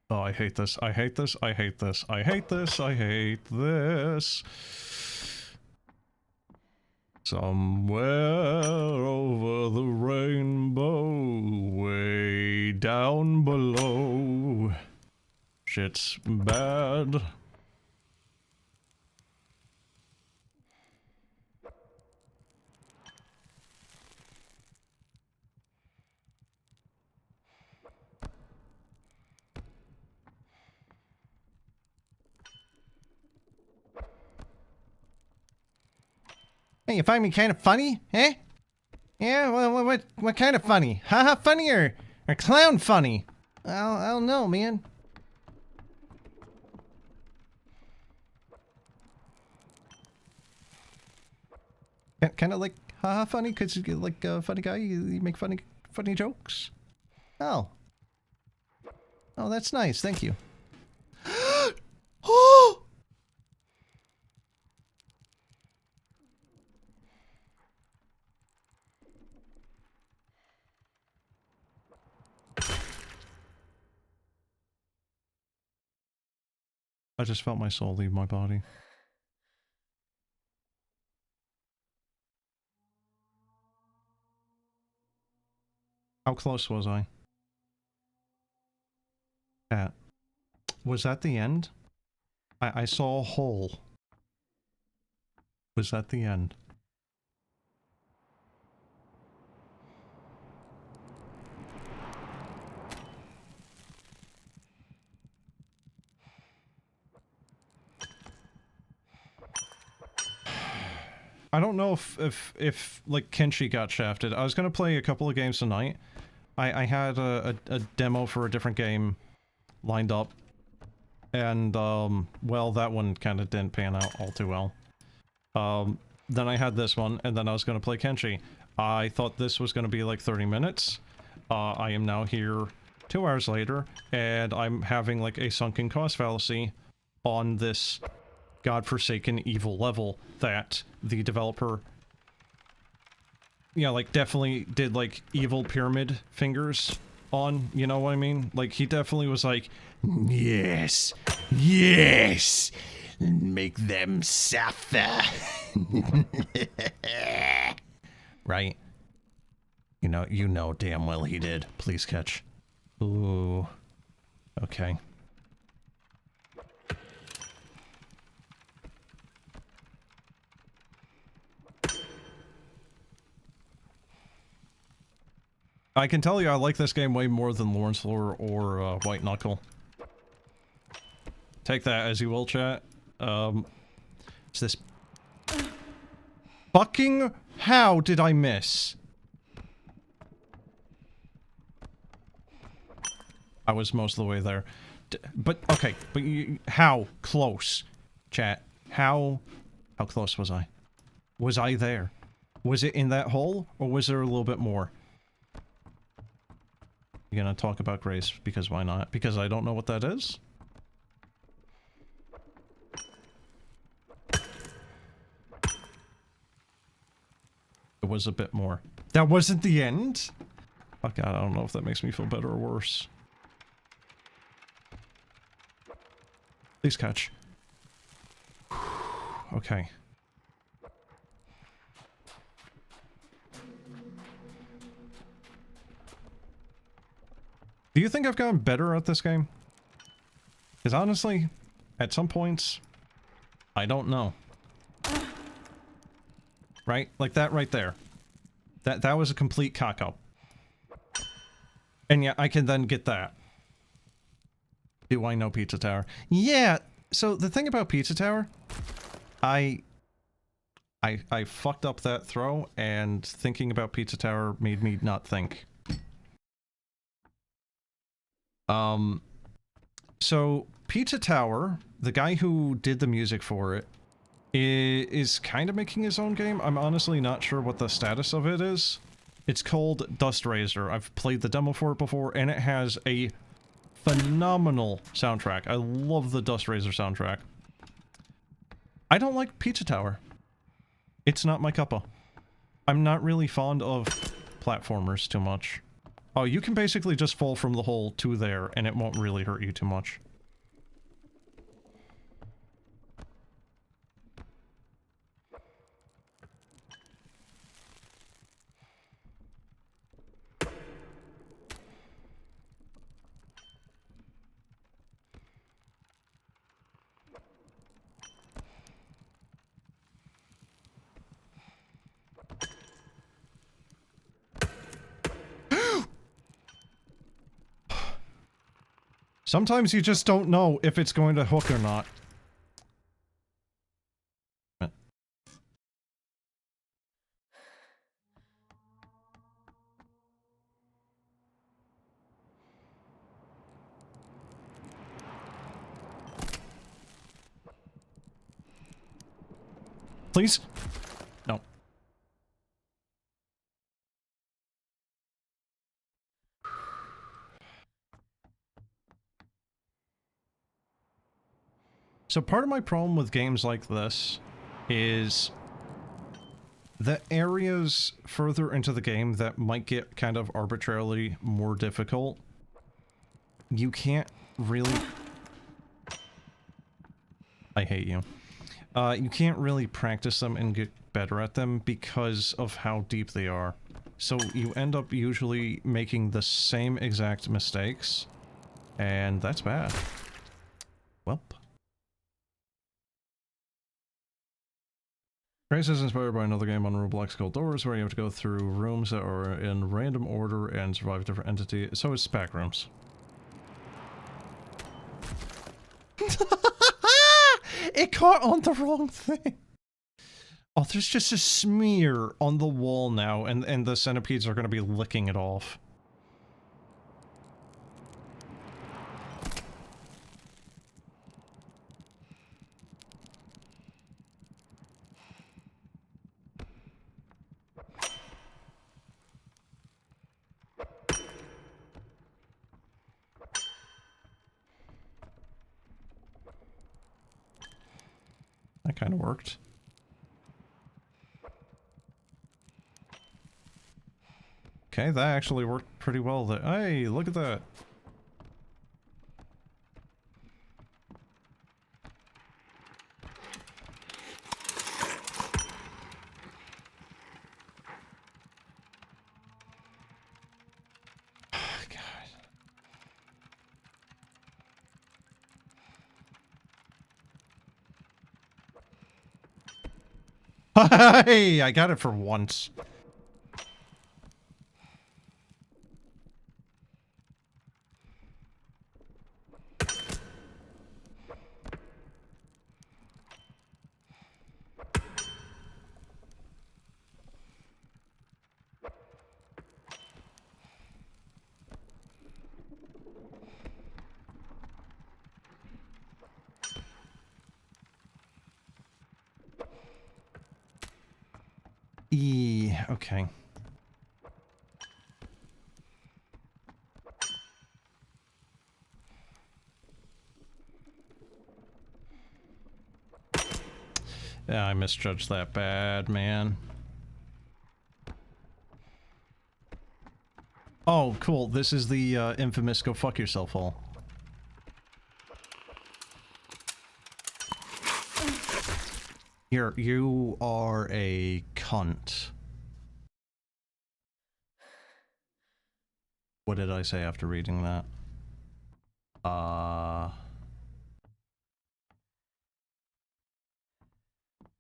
Oh, I hate this. I hate this. I hate this. I hate this. I hate this. Somewhere over the rainbow, way down below. Shit's bad. Hey, you find me kind of funny, eh? Yeah, what kind of funny? Haha funny or clown funny? I don't know, man. Kind of like haha funny, because you're like a funny guy, you make funny jokes. Oh. Oh, that's nice, thank you. Oh! I just felt my soul leave my body. How close was I? Cat. Was that the end? I saw a hole. Was that the end? I don't know if like Kenshi got shafted. I was gonna play a couple of games tonight. I had a demo for a different game lined up. And, well, that one kind of didn't pan out all too well. Then I had this one, and then I was gonna play Kenshi. I thought this was gonna be like 30 minutes. I am now here 2 hours later, and I'm having like a sunken cost fallacy on this godforsaken evil level that the developer, yeah, like definitely did like evil pyramid fingers on, you know what I mean? Like he definitely was like, yes, yes, make them suffer. Right? You know damn well he did. Please catch. Ooh. Okay. I can tell you I like this game way more than Lawrence Lore or White Knuckle. Take that as you will, chat. Is this... Fucking... How did I miss? I was most of the way there. But, okay, but you, how close? Chat, how close was I? Was I there? Was it in that hole, or was there a little bit more? You're gonna talk about grace, because why not? Because I don't know what that is? It was a bit more. That wasn't the end? Oh god, I don't know if that makes me feel better or worse. Please catch. Okay. Do you think I've gotten better at this game? Because honestly, at some points, I don't know. Right? Like that right there. That was a complete cock-up. And yeah, I can then get that. Do I know Pizza Tower? Yeah, so the thing about Pizza Tower, I fucked up that throw, and thinking about Pizza Tower made me not think. So Pizza Tower, the guy who did the music for it, is kind of making his own game. I'm honestly not sure what the status of it is. It's called Dust Razor. I've played the demo for it before, and it has a phenomenal soundtrack. I love the Dust Razor soundtrack. I don't like Pizza Tower. It's not my cuppa. I'm not really fond of platformers too much. Oh, you can basically just fall from the hole to there, and it won't really hurt you too much. Sometimes you just don't know if it's going to hook or not. Please? No. So part of my problem with games like this is the areas further into the game that might get kind of arbitrarily more difficult, you can't really... I hate you. You can't really practice them and get better at them because of how deep they are. So you end up usually making the same exact mistakes, and that's bad. Welp. Grace is inspired by another game on Roblox called Doors, where you have to go through rooms that are in random order and survive different entities. So it's back rooms. It caught on the wrong thing. Oh, there's just a smear on the wall now, and the centipedes are going to be licking it off. That kind of worked. Okay, that actually worked pretty well there. Hey, look at that. Hey, I got it for once. Okay. Yeah, I misjudged that bad, man. Oh, cool. This is the infamous go fuck yourself hole. You are a cunt. What did I say after reading that?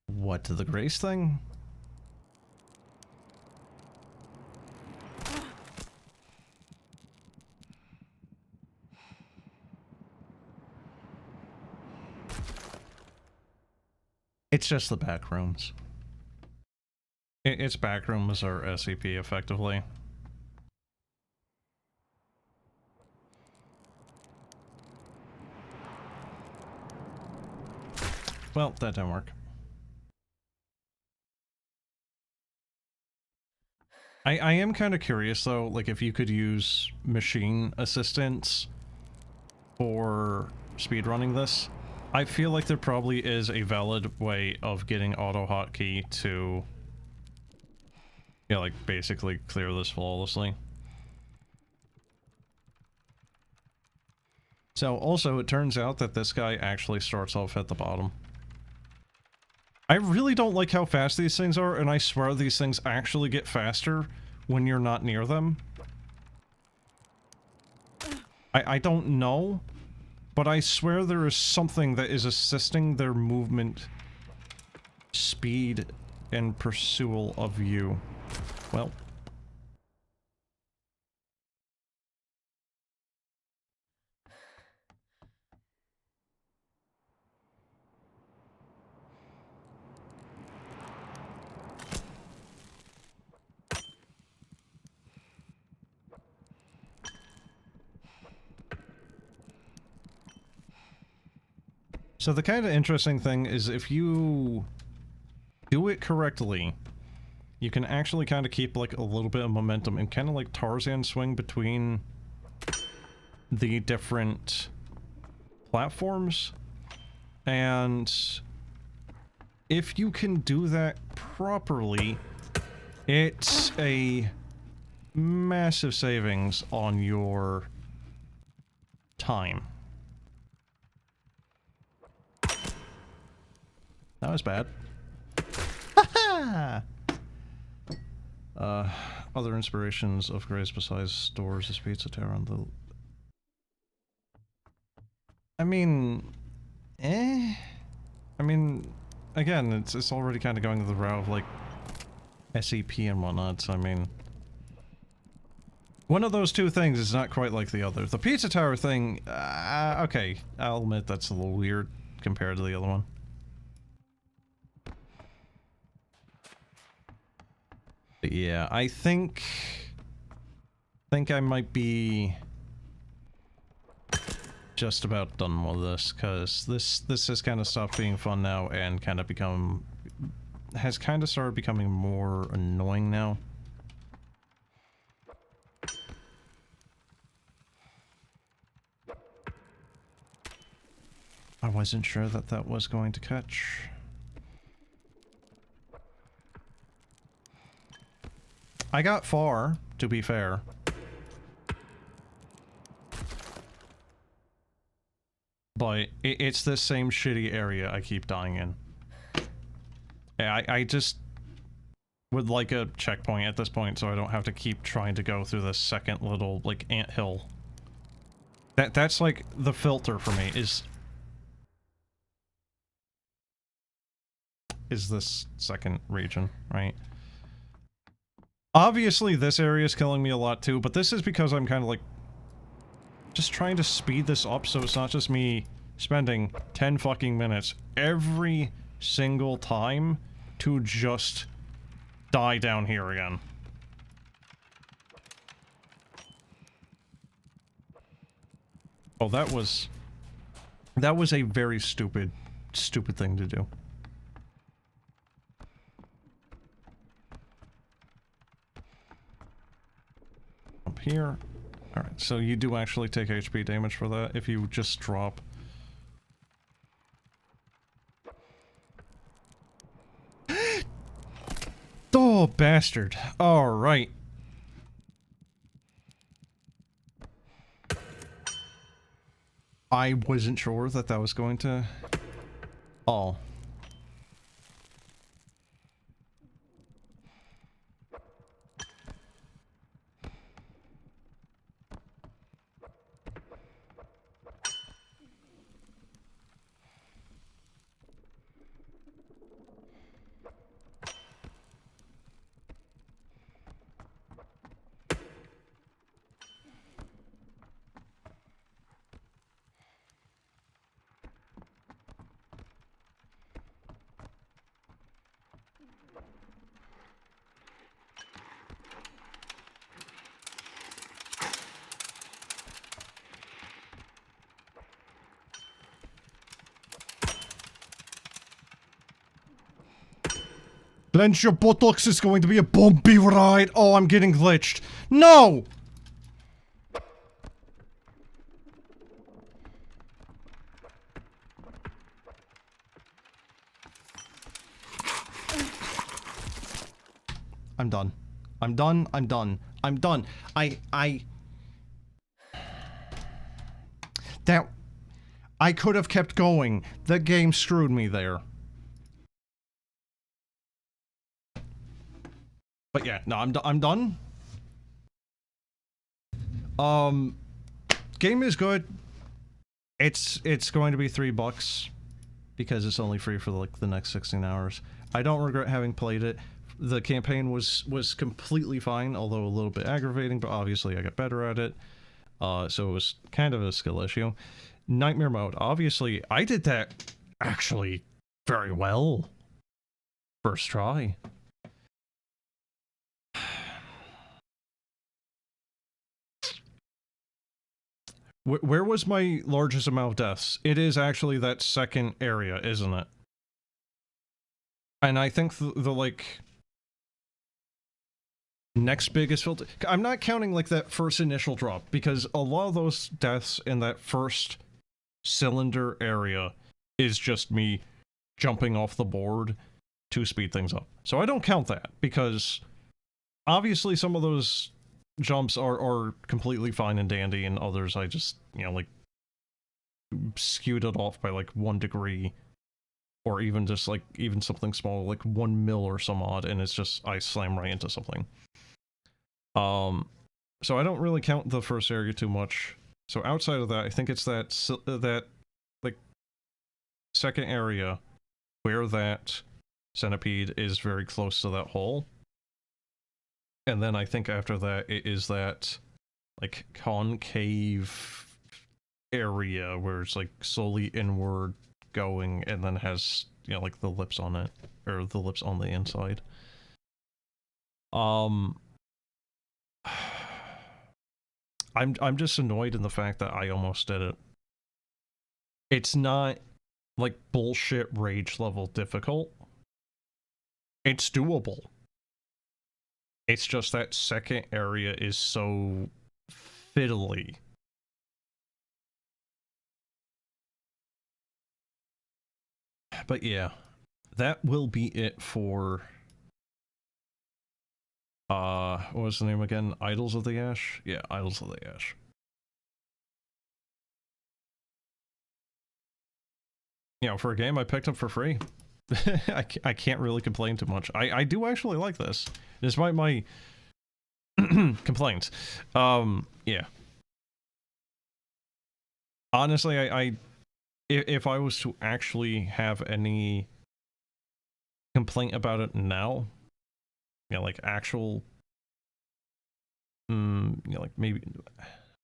What, the Grace thing? It's just the back rooms. Its back rooms are SCP, effectively. Well, that didn't work. I am kind of curious, though, like, if you could use machine assistance for speedrunning this. I feel like there probably is a valid way of getting auto hotkey to, yeah, like, basically clear this flawlessly. So, also, it turns out that this guy actually starts off at the bottom. I really don't like how fast these things are, and I swear these things actually get faster when you're not near them. I don't know, but I swear there is something that is assisting their movement, speed, and pursuit of you. Well. So the kind of interesting thing is if you do it correctly, you can actually kind of keep like a little bit of momentum and kind of like Tarzan swing between the different platforms. And if you can do that properly, it's a massive savings on your time. That was bad. Haha! Other inspirations of Grace besides stores is Pizza Tower on the... I mean... I mean, again, it's already kind of going the route of, like, SCP and whatnot, so I mean... One of those two things is not quite like the other. The Pizza Tower thing, okay, I'll admit that's a little weird compared to the other one. But yeah, I think I might be just about done with this, because this has kind of stopped being fun now and kind of has kind of started becoming more annoying now. I wasn't sure that that was going to catch. I got far, to be fair. But it's this same shitty area I keep dying in. I just would like a checkpoint at this point so I don't have to keep trying to go through this second little, like, anthill. That's like the filter for me, is this second region, right? Obviously this area is killing me a lot too, but this is because I'm kind of like just trying to speed this up so it's not just me spending 10 fucking minutes every single time to just die down here again. Oh, that was a very stupid thing to do. here. Alright, so you do actually take HP damage for that if you just drop. Oh, bastard. Alright. I wasn't sure that that was going to... Oh. Clench your buttocks, it's going to be a bumpy ride. Oh, I'm getting glitched. No! I'm done. I'm done. I'm done. I'm done. That... I could have kept going. The game screwed me there. But yeah, no, I'm done. Game is good. It's going to be $3 because it's only free for like the next 16 hours. I don't regret having played it. The campaign was completely fine, although a little bit aggravating, but obviously I got better at it. So it was kind of a skill issue. Nightmare mode. Obviously, I did that actually very well. First try. Where was my largest amount of deaths? It is actually that second area, isn't it? And I think the like... next biggest filter... I'm not counting like that first initial drop, because a lot of those deaths in that first cylinder area is just me jumping off the board to speed things up. So I don't count that, because obviously some of those jumps are completely fine and dandy, and others I just, you know, like, skewed it off by like 1 degree, or even just like, even something small, like 1 mil or some odd, and it's just, I slam right into something. So I don't really count the first area too much. So outside of that, I think it's that like, second area where that centipede is very close to that hole. And then I think after that, it is that, like, concave area where it's, like, slowly inward going and then has, you know, like, the lips on it. Or the lips on the inside. I'm just annoyed in the fact that I almost did it. It's not, like, bullshit rage level difficult. It's doable. It's just that second area is so fiddly. But yeah, that will be it for... what was the name again? Idols of the Ash? Yeah, Idols of the Ash. You know, for a game I picked up for free. I can't really complain too much. I do actually like this, despite my complaints. Yeah. Honestly, if I was to actually have any complaint about it now, you know, like actual, you know, like maybe,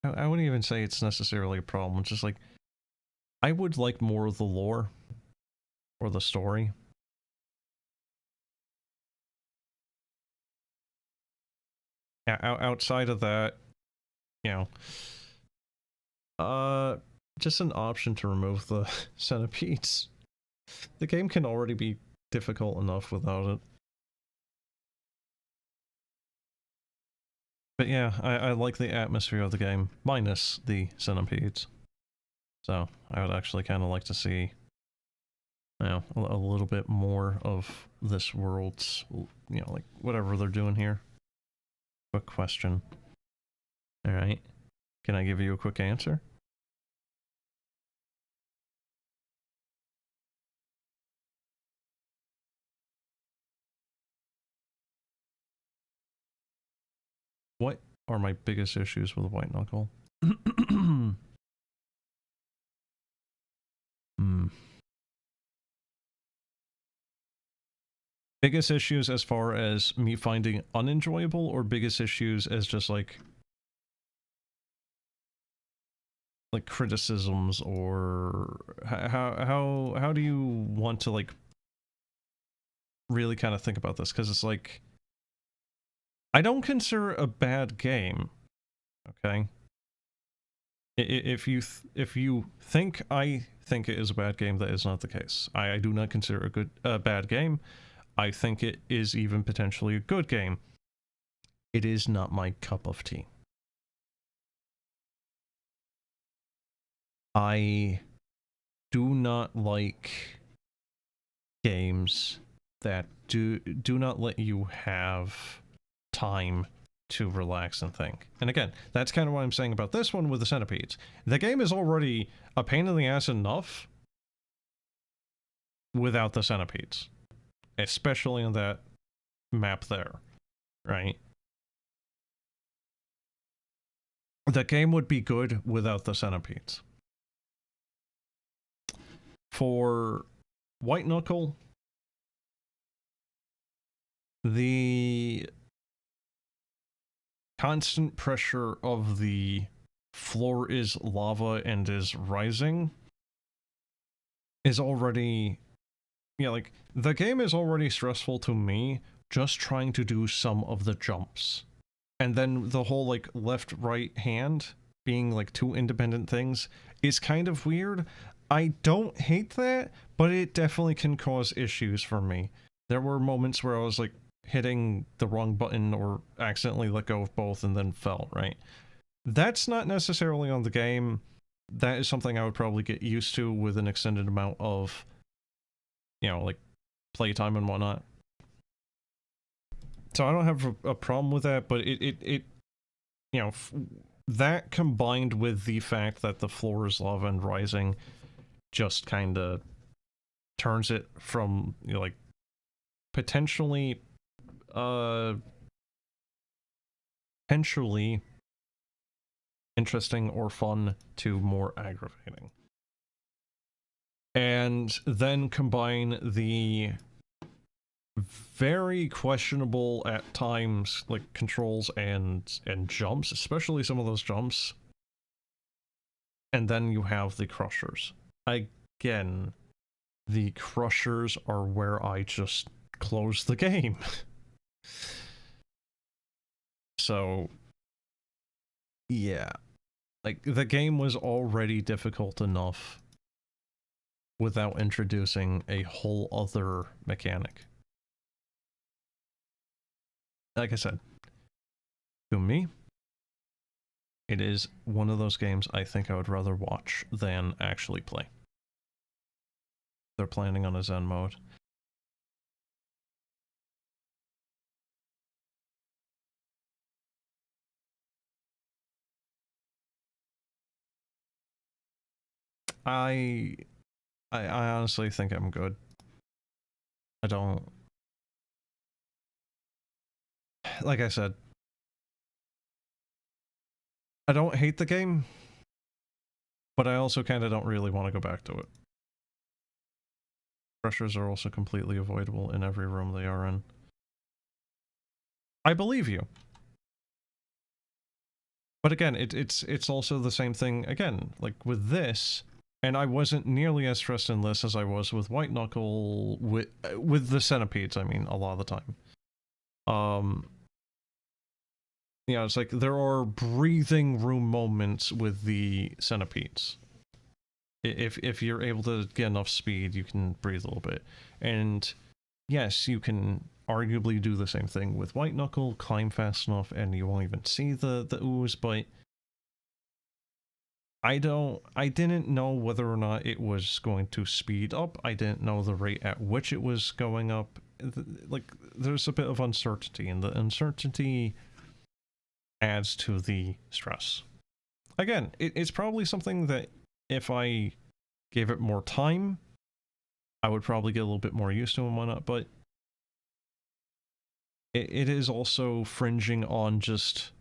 I wouldn't even say it's necessarily a problem. It's just like, I would like more of the lore or the story. Outside of that, you know, just an option to remove the centipedes. The game can already be difficult enough without it. But yeah, I like the atmosphere of the game, minus the centipedes. So I would actually kind of like to see, you know, a little bit more of this world's, you know, like whatever they're doing here. Quick question. All right. Can I give you a quick answer? What are my biggest issues with White Knuckle? Hmm. Biggest issues as far as me finding unenjoyable, or biggest issues as just like criticisms, or how do you want to like really kind of think about this? Because it's like, I don't consider it a bad game, okay? If you think I think it is a bad game, that is not the case. I do not consider it a bad game. I think it is even potentially a good game. It is not my cup of tea. I do not like games that do not let you have time to relax and think. And again, that's kind of what I'm saying about this one with the centipedes. The game is already a pain in the ass enough without the centipedes, especially in that map there, right? The game would be good without the centipedes. For White Knuckle, the constant pressure of the floor is lava and is rising is already, yeah, like, the game is already stressful to me just trying to do some of the jumps. And then the whole, like, left, right hand being, like, two independent things is kind of weird. I don't hate that, but it definitely can cause issues for me. There were moments where I was, like, hitting the wrong button or accidentally let go of both and then fell, right? That's not necessarily on the game. That is something I would probably get used to with an extended amount of, you know, like, playtime and whatnot. So I don't have a problem with that, but it you know, that combined with the fact that the floor is lava and rising just kind of turns it from, you know, like, potentially interesting or fun to more aggravating. And then combine the very questionable at times, like, controls and jumps, especially some of those jumps. And then you have the crushers. Again, the crushers are where I just close the game. So, yeah. Like, the game was already difficult enough without introducing a whole other mechanic. Like I said, to me, it is one of those games I think I would rather watch than actually play. They're planning on a Zen mode. I honestly think I'm good. I don't... Like I said, I don't hate the game, but I also kind of don't really want to go back to it. Pressures are also completely avoidable in every room they are in. I believe you. But again, it's also the same thing, again, like with this, and I wasn't nearly as stressed in this as I was with White Knuckle, with the centipedes, I mean, a lot of the time. You know, it's like, there are breathing room moments with the centipedes. If you're able to get enough speed, you can breathe a little bit. And yes, you can arguably do the same thing with White Knuckle, climb fast enough, and you won't even see the ooze, but I didn't know whether or not it was going to speed up. I didn't know the rate at which it was going up. Like, there's a bit of uncertainty, and the uncertainty adds to the stress. Again, it's probably something that if I gave it more time, I would probably get a little bit more used to and whatnot, but it is also fringing on just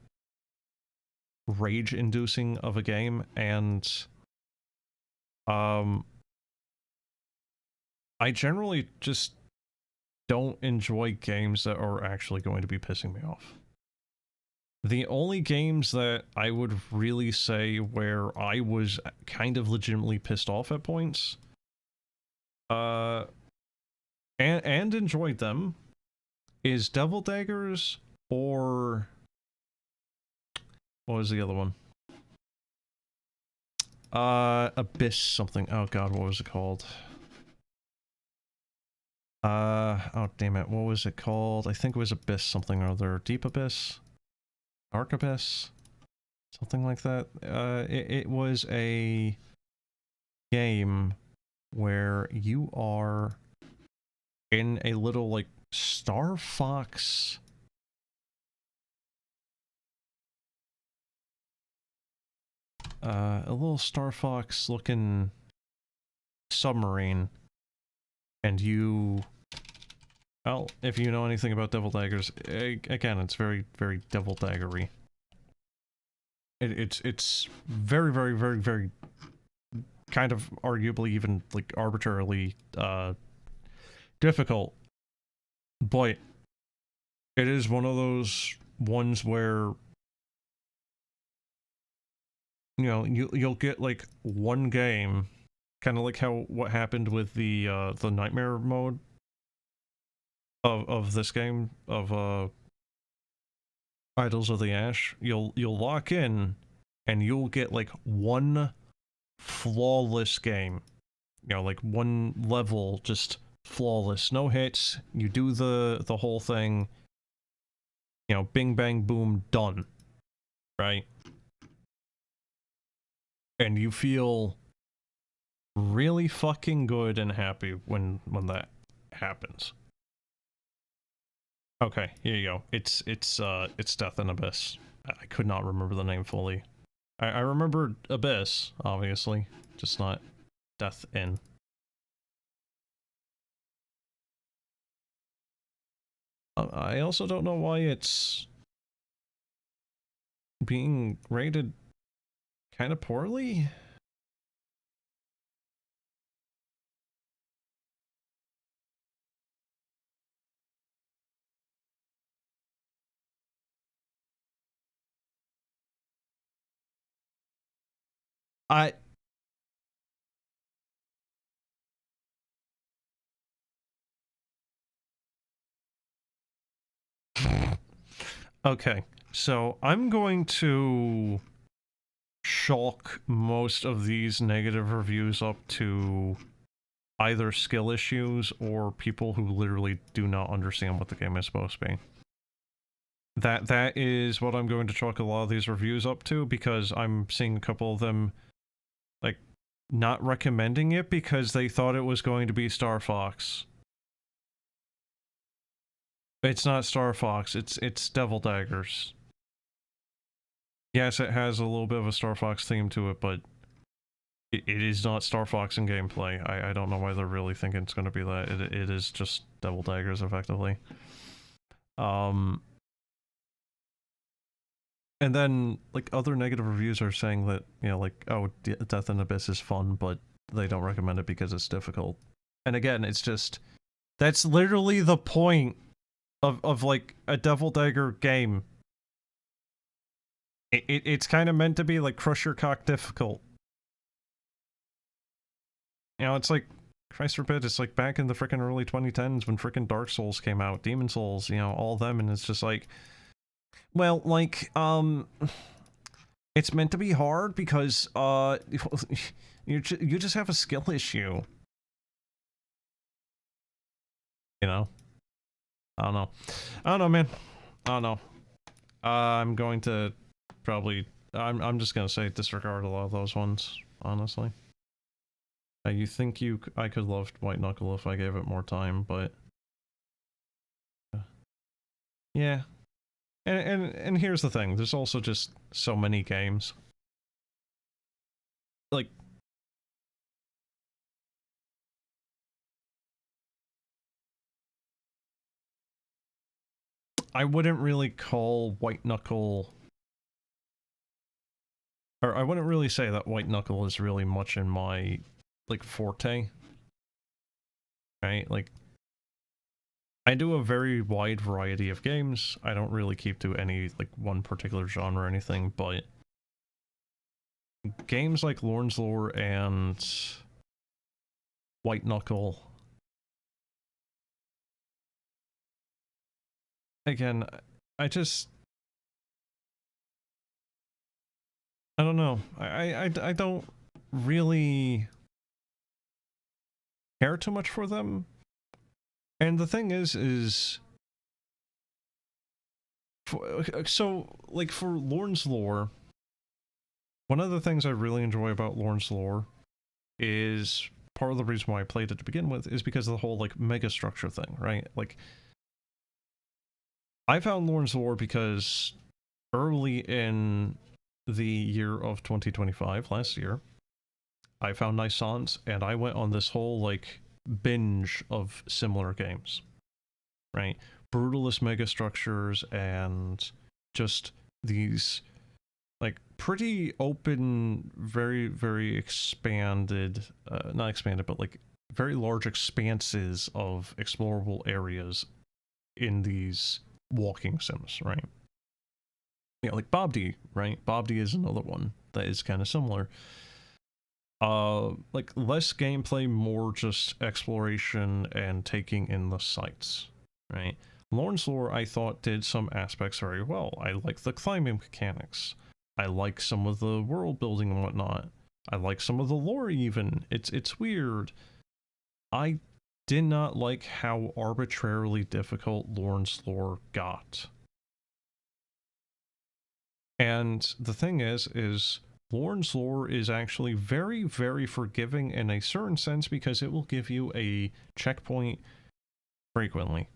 rage-inducing of a game, and I generally just don't enjoy games that are actually going to be pissing me off. The only games that I would really say where I was kind of legitimately pissed off at points, and enjoyed them, is Devil Daggers, or what was the other one? Abyss something. Oh god, what was it called? Oh damn it, what was it called? I think it was Abyss something or other. Deep Abyss? Dark Abyss? Something like that. It was a game where you are in a little, like, Star Fox... a little Star Fox looking submarine, and you... Well, if you know anything about Devil Daggers, again, it's very, very Devil Daggery. It's very, very, very, very kind of arguably even, like, arbitrarily, difficult. But it is one of those ones where, you know, you'll get, like, one game, kind of like what happened with the Nightmare mode of this game, of, Idols of the Ash. You'll lock in, and you'll get, like, one flawless game. You know, like, one level, just flawless. No hits, you do the whole thing, you know, bing bang boom, done. Right? And you feel really fucking good and happy when that happens. Okay, here you go. It's Death in Abyss. I could not remember the name fully. I remember Abyss, obviously, just not Death in. I also don't know why it's being rated kind of poorly. Okay, so I'm going to chalk most of these negative reviews up to either skill issues or people who literally do not understand what the game is supposed to be. That is what I'm going to chalk a lot of these reviews up to, because I'm seeing a couple of them, like, not recommending it because they thought it was going to be Star Fox. It's not Star Fox, it's Devil Daggers. Yes, it has a little bit of a Star Fox theme to it, but it is not Star Fox in gameplay. I don't know why they're really thinking it's going to be that. It is just Devil Daggers, effectively. And then, like, other negative reviews are saying that, you know, like, oh, Death in Abyss is fun, but they don't recommend it because it's difficult. And again, it's just... That's literally the point of like, a Devil Dagger game. It's kind of meant to be, like, crush your cock difficult. You know, it's like, Christ forbid, it's like back in the frickin' early 2010s when frickin' Dark Souls came out, Demon Souls, you know, all them, and it's just like... Well, like, it's meant to be hard because, you just have a skill issue. You know? I don't know. I don't know, man. I don't know. I'm going to probably... I'm just gonna say disregard a lot of those ones, honestly. You think I could love White Knuckle if I gave it more time, but... yeah. And here's the thing, there's also just so many games. Like... I wouldn't really call White Knuckle... or I wouldn't really say that White Knuckle is really much in my, like, forte. Right? Like, I do a very wide variety of games. I don't really keep to any, like, one particular genre or anything, but games like Lorne's Lore and White Knuckle, again, I don't know. I don't really care too much for them. And the thing is... so, like, for Lorne's Lore, one of the things I really enjoy about Lorne's Lore is part of the reason why I played it to begin with is because of the whole, like, mega structure thing, right? Like, I found Lorne's Lore because early in the year of 2025, last year, I found Nice and I went on this whole, like, binge of similar games, right? Brutalist megastructures and just these, like, pretty open, very, very expanded, not expanded, but, like, very large expanses of explorable areas in these walking sims, right? Yeah, like Bob D, right? Bob D is another one that is kind of similar. Like, less gameplay, more just exploration and taking in the sights, right? Lorne's Lore, I thought, did some aspects very well. I like the climbing mechanics. I like some of the world building and whatnot. I like some of the lore even. It's weird. I did not like how arbitrarily difficult Lorne's Lore got. And the thing is Lorne's Lore is actually very, very forgiving in a certain sense because it will give you a checkpoint frequently.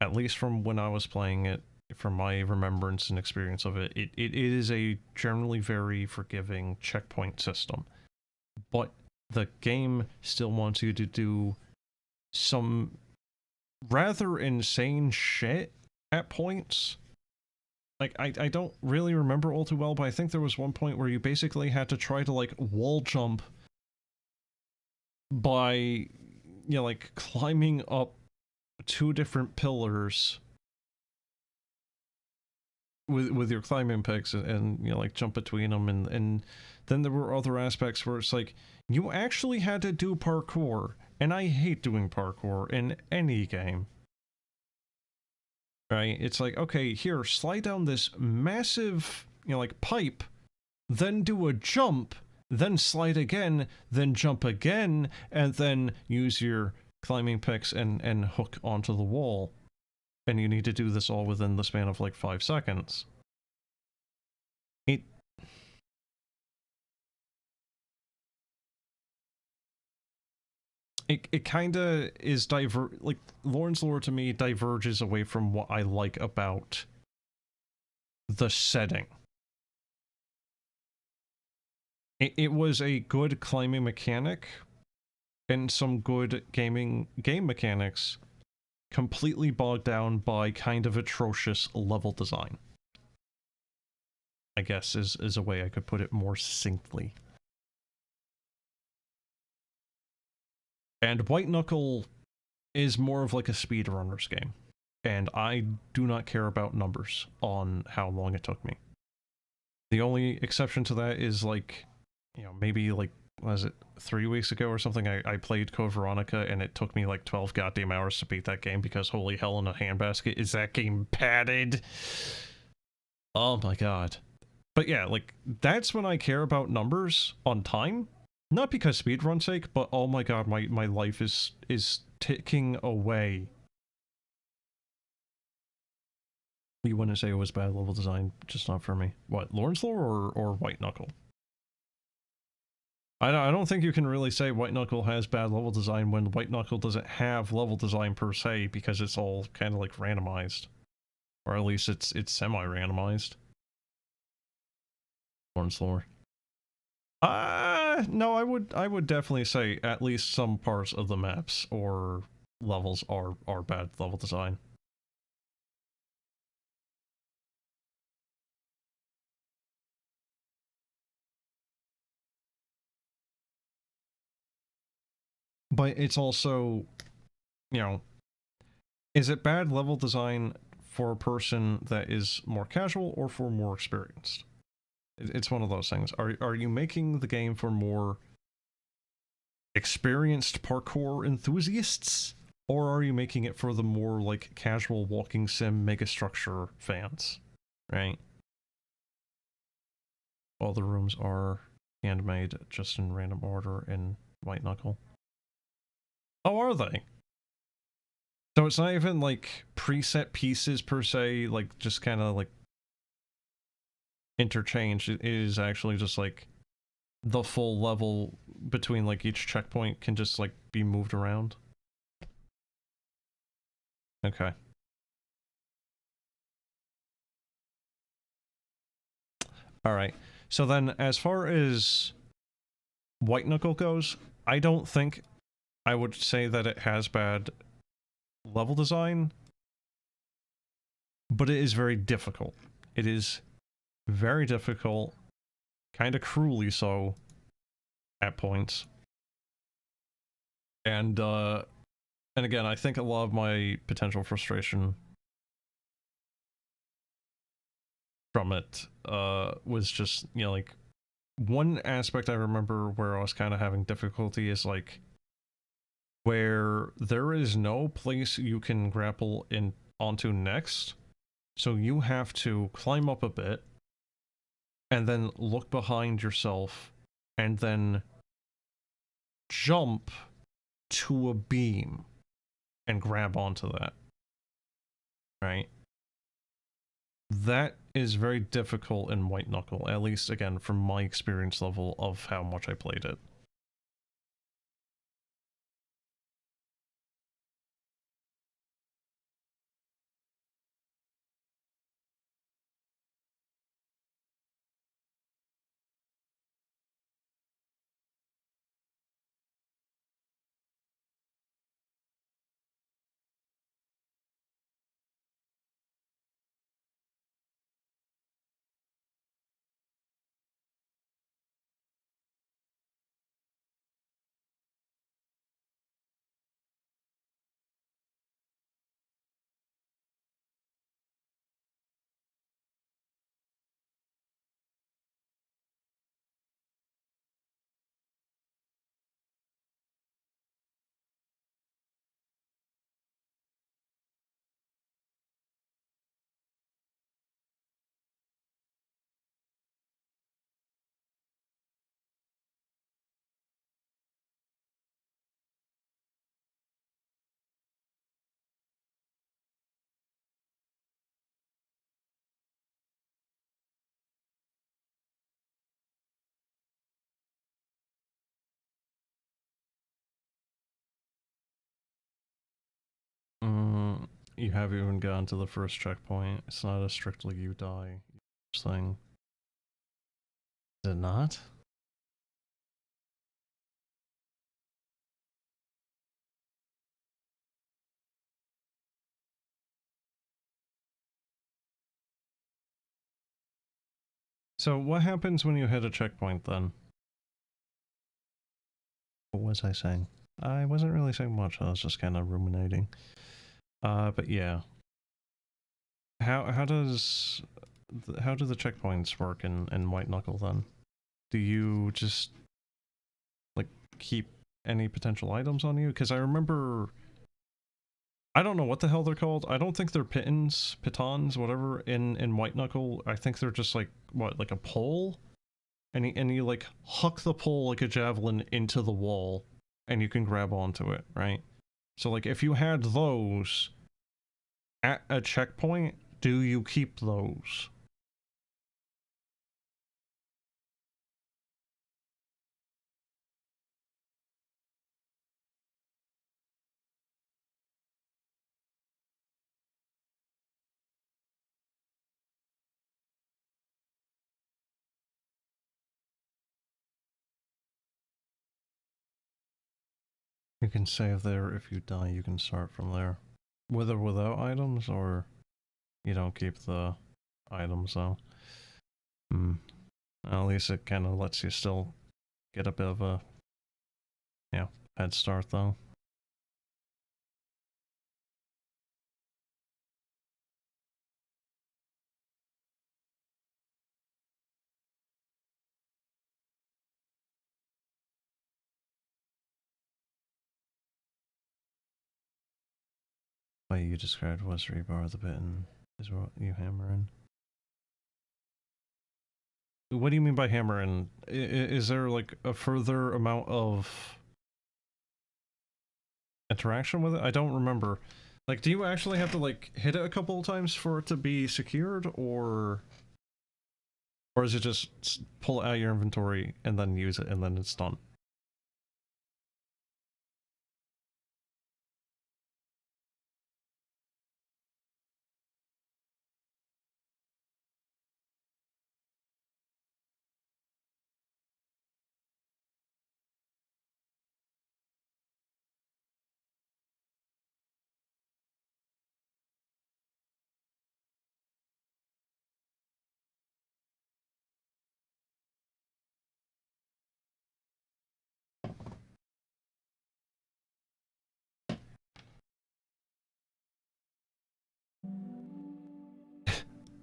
At least from when I was playing it, from my remembrance and experience of it, it is a generally very forgiving checkpoint system. But the game still wants you to do some rather insane shit at points. Like, I don't really remember all too well, but I think there was one point where you basically had to try to, like, wall jump by, you know, like, climbing up 2 different pillars with your climbing picks and you know, like, jump between them, and then there were other aspects where it's like, you actually had to do parkour, and I hate doing parkour in any game. Right? It's like, okay, here, slide down this massive, you know, like, pipe, then do a jump, then slide again, then jump again, and then use your climbing picks and hook onto the wall. And you need to do this all within the span of, like, 5 seconds. It kinda is like, Lorne's Lore to me diverges away from what I like about the setting. It was a good climbing mechanic and some good game mechanics, completely bogged down by kind of atrocious level design, I guess is a way I could put it more succinctly. And White Knuckle is more of like a speedrunner's game, and I do not care about numbers on how long it took me. The only exception to that is, like, you know, maybe, like, was it 3 weeks ago or something, I played Code Veronica, and it took me like 12 goddamn hours to beat that game because holy hell in a handbasket, is that game padded? Oh my god. But yeah, like, that's when I care about numbers on time. Not because speedrun's sake, but oh my god, my life is ticking away. You wouldn't say it was bad level design, just not for me. What, Lawrence Lore or White Knuckle? I don't think you can really say White Knuckle has bad level design when White Knuckle doesn't have level design per se, because it's all kind of like randomized. Or at least it's semi-randomized. Lawrence Lore. No, I would definitely say at least some parts of the maps or levels are bad level design. But it's also, you know, is it bad level design for a person that is more casual or for more experienced? It's one of those things. Are you making the game for more experienced parkour enthusiasts? Or are you making it for the more, like, casual walking sim megastructure fans? Right? All the rooms are handmade just in random order in White Knuckle. Oh, are they? So it's not even, like, preset pieces per se, like, just kind of, like, interchanged. It is actually just, like, the full level between, like, each checkpoint can just, like, be moved around. Okay. Alright. So then, as far as White Knuckle goes, I don't think I would say that it has bad level design, but it is very difficult. It is very difficult, kind of cruelly so, at points. And again, I think a lot of my potential frustration from it was just, you know, like, one aspect I remember where I was kind of having difficulty is, like, where there is no place you can grapple onto next, so you have to climb up a bit, and then look behind yourself, and then jump to a beam, and grab onto that. Right? That is very difficult in White Knuckle, at least, again, from my experience level of how much I played it. You have even gone to the first checkpoint. It's not a strictly you die thing. Is it not? So what happens when you hit a checkpoint then? What was I saying? I wasn't really saying much, I was just kind of ruminating. But yeah. How do the checkpoints work in White Knuckle then? Do you just, like, keep any potential items on you? Because I remember, I don't know what the hell they're called. I don't think they're pitons, whatever, in White Knuckle. I think they're just, like, what, like a pole? And you, like, huck the pole like a javelin into the wall, and you can grab onto it, right? So, like, if you had those at a checkpoint, Do you keep those? You can save there. If you die, you can start from there. With or without items, or you don't keep the items though? Hmm. At least it kind of lets you still get a bit of a, yeah, head start though. What you described was rebar the bit and is what you hammer in. What do you mean by hammer in? Is there like a further amount of interaction with it? I don't remember. Like, do you actually have to like hit it a couple of times for it to be secured, or is it just pull it out of your inventory and then use it and then it's done?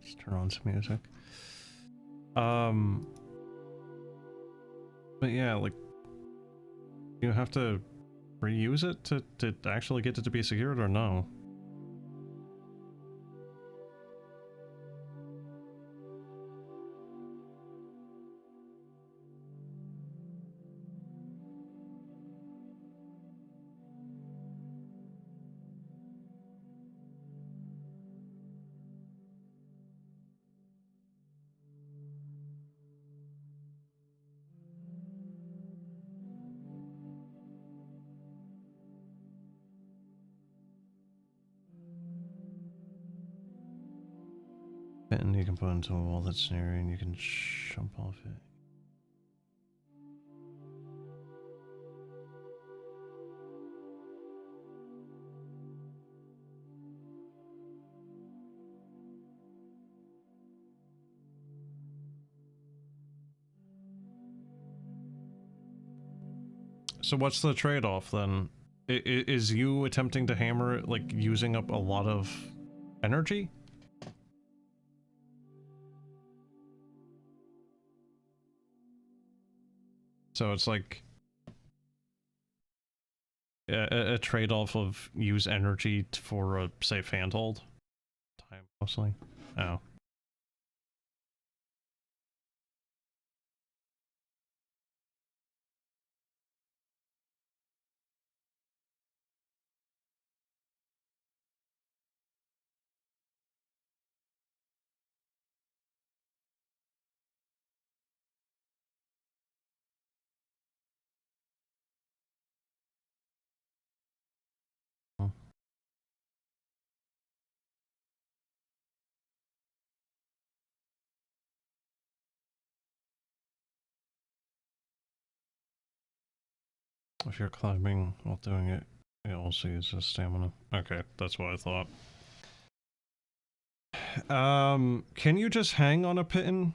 Just turn on some music. But yeah, like, you have to reuse it to actually get it to be secured, or no? And you can put it into a wall that's near you and you can jump off it. So what's the trade-off then? Is you attempting to hammer it, like, using up a lot of energy? So it's like a trade-off of use energy for a safe handhold? Time, mostly? Oh. If you're climbing while doing it, it also uses stamina. Okay, that's what I thought. Can you just hang on a piton?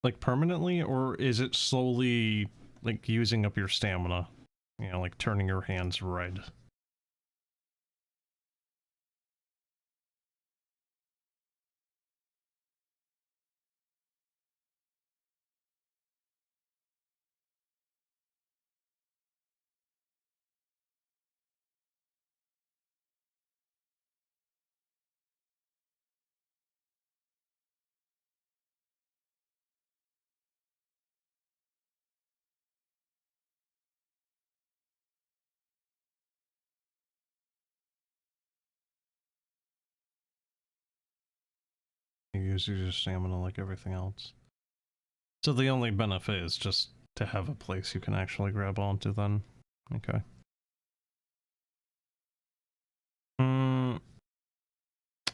Like, permanently, or is it slowly, like, using up your stamina? You know, like, turning your hands red? use your stamina like everything else. So the only benefit is just to have a place you can actually grab onto then. Okay.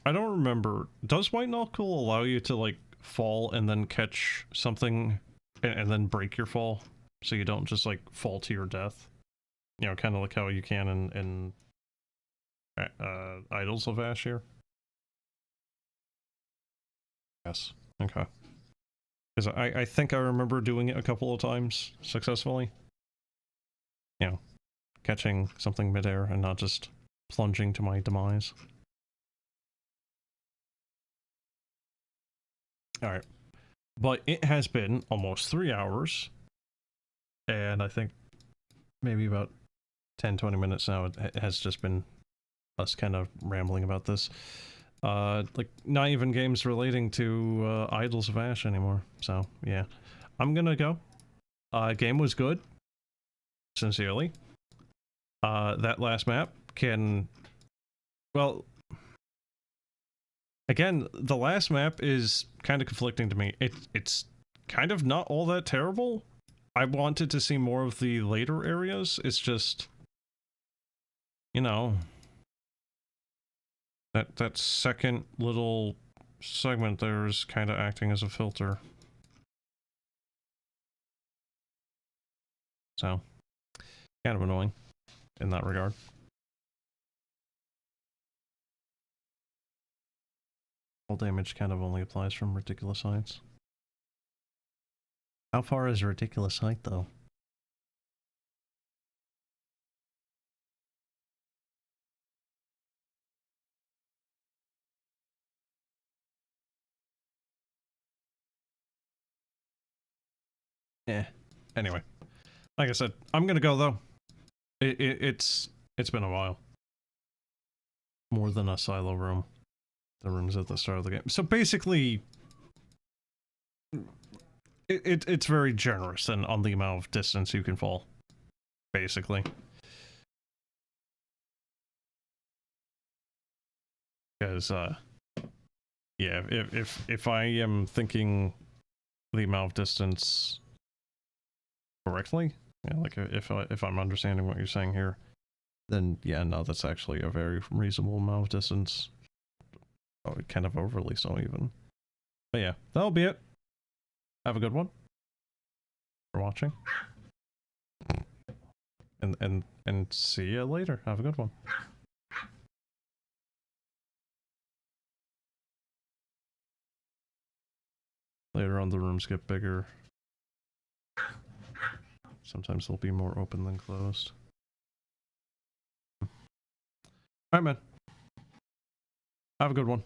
I don't remember. Does White Knuckle allow you to, like, fall and then catch something and then break your fall? So you don't just, like, fall to your death? You know, kind of like how you can in Idols of Ash here? Yes. Okay. Because I think I remember doing it a couple of times successfully. You know, catching something midair and not just plunging to my demise. Alright. But it has been almost 3 hours. And I think maybe about 10-20 minutes now it has just been us kind of rambling about this. Like, not even games relating to Idols of Ash anymore. So, yeah. I'm gonna go. Game was good. Sincerely. That last map can... Well... Again, the last map is kind of conflicting to me. It's kind of not all that terrible. I wanted to see more of the later areas. It's just... You know... That second little segment there is kind of acting as a filter. So, kind of annoying in that regard. All damage kind of only applies from ridiculous heights. How far is ridiculous height, though? Eh. Anyway, like I said, I'm gonna go though. It's been a while. More than a silo room. The rooms at the start of the game. So basically, it's very generous and on the amount of distance you can fall. Basically. Because yeah, if I am thinking the amount of distance correctly, yeah, like if I'm understanding what you're saying here, then yeah, no, that's actually a very reasonable amount of distance. Oh, kind of overly so even. But yeah, that'll be it. Have a good one for watching. And see you later. Have a good one. Later on the rooms get bigger. Sometimes they'll be more open than closed. Alright, man. Have a good one.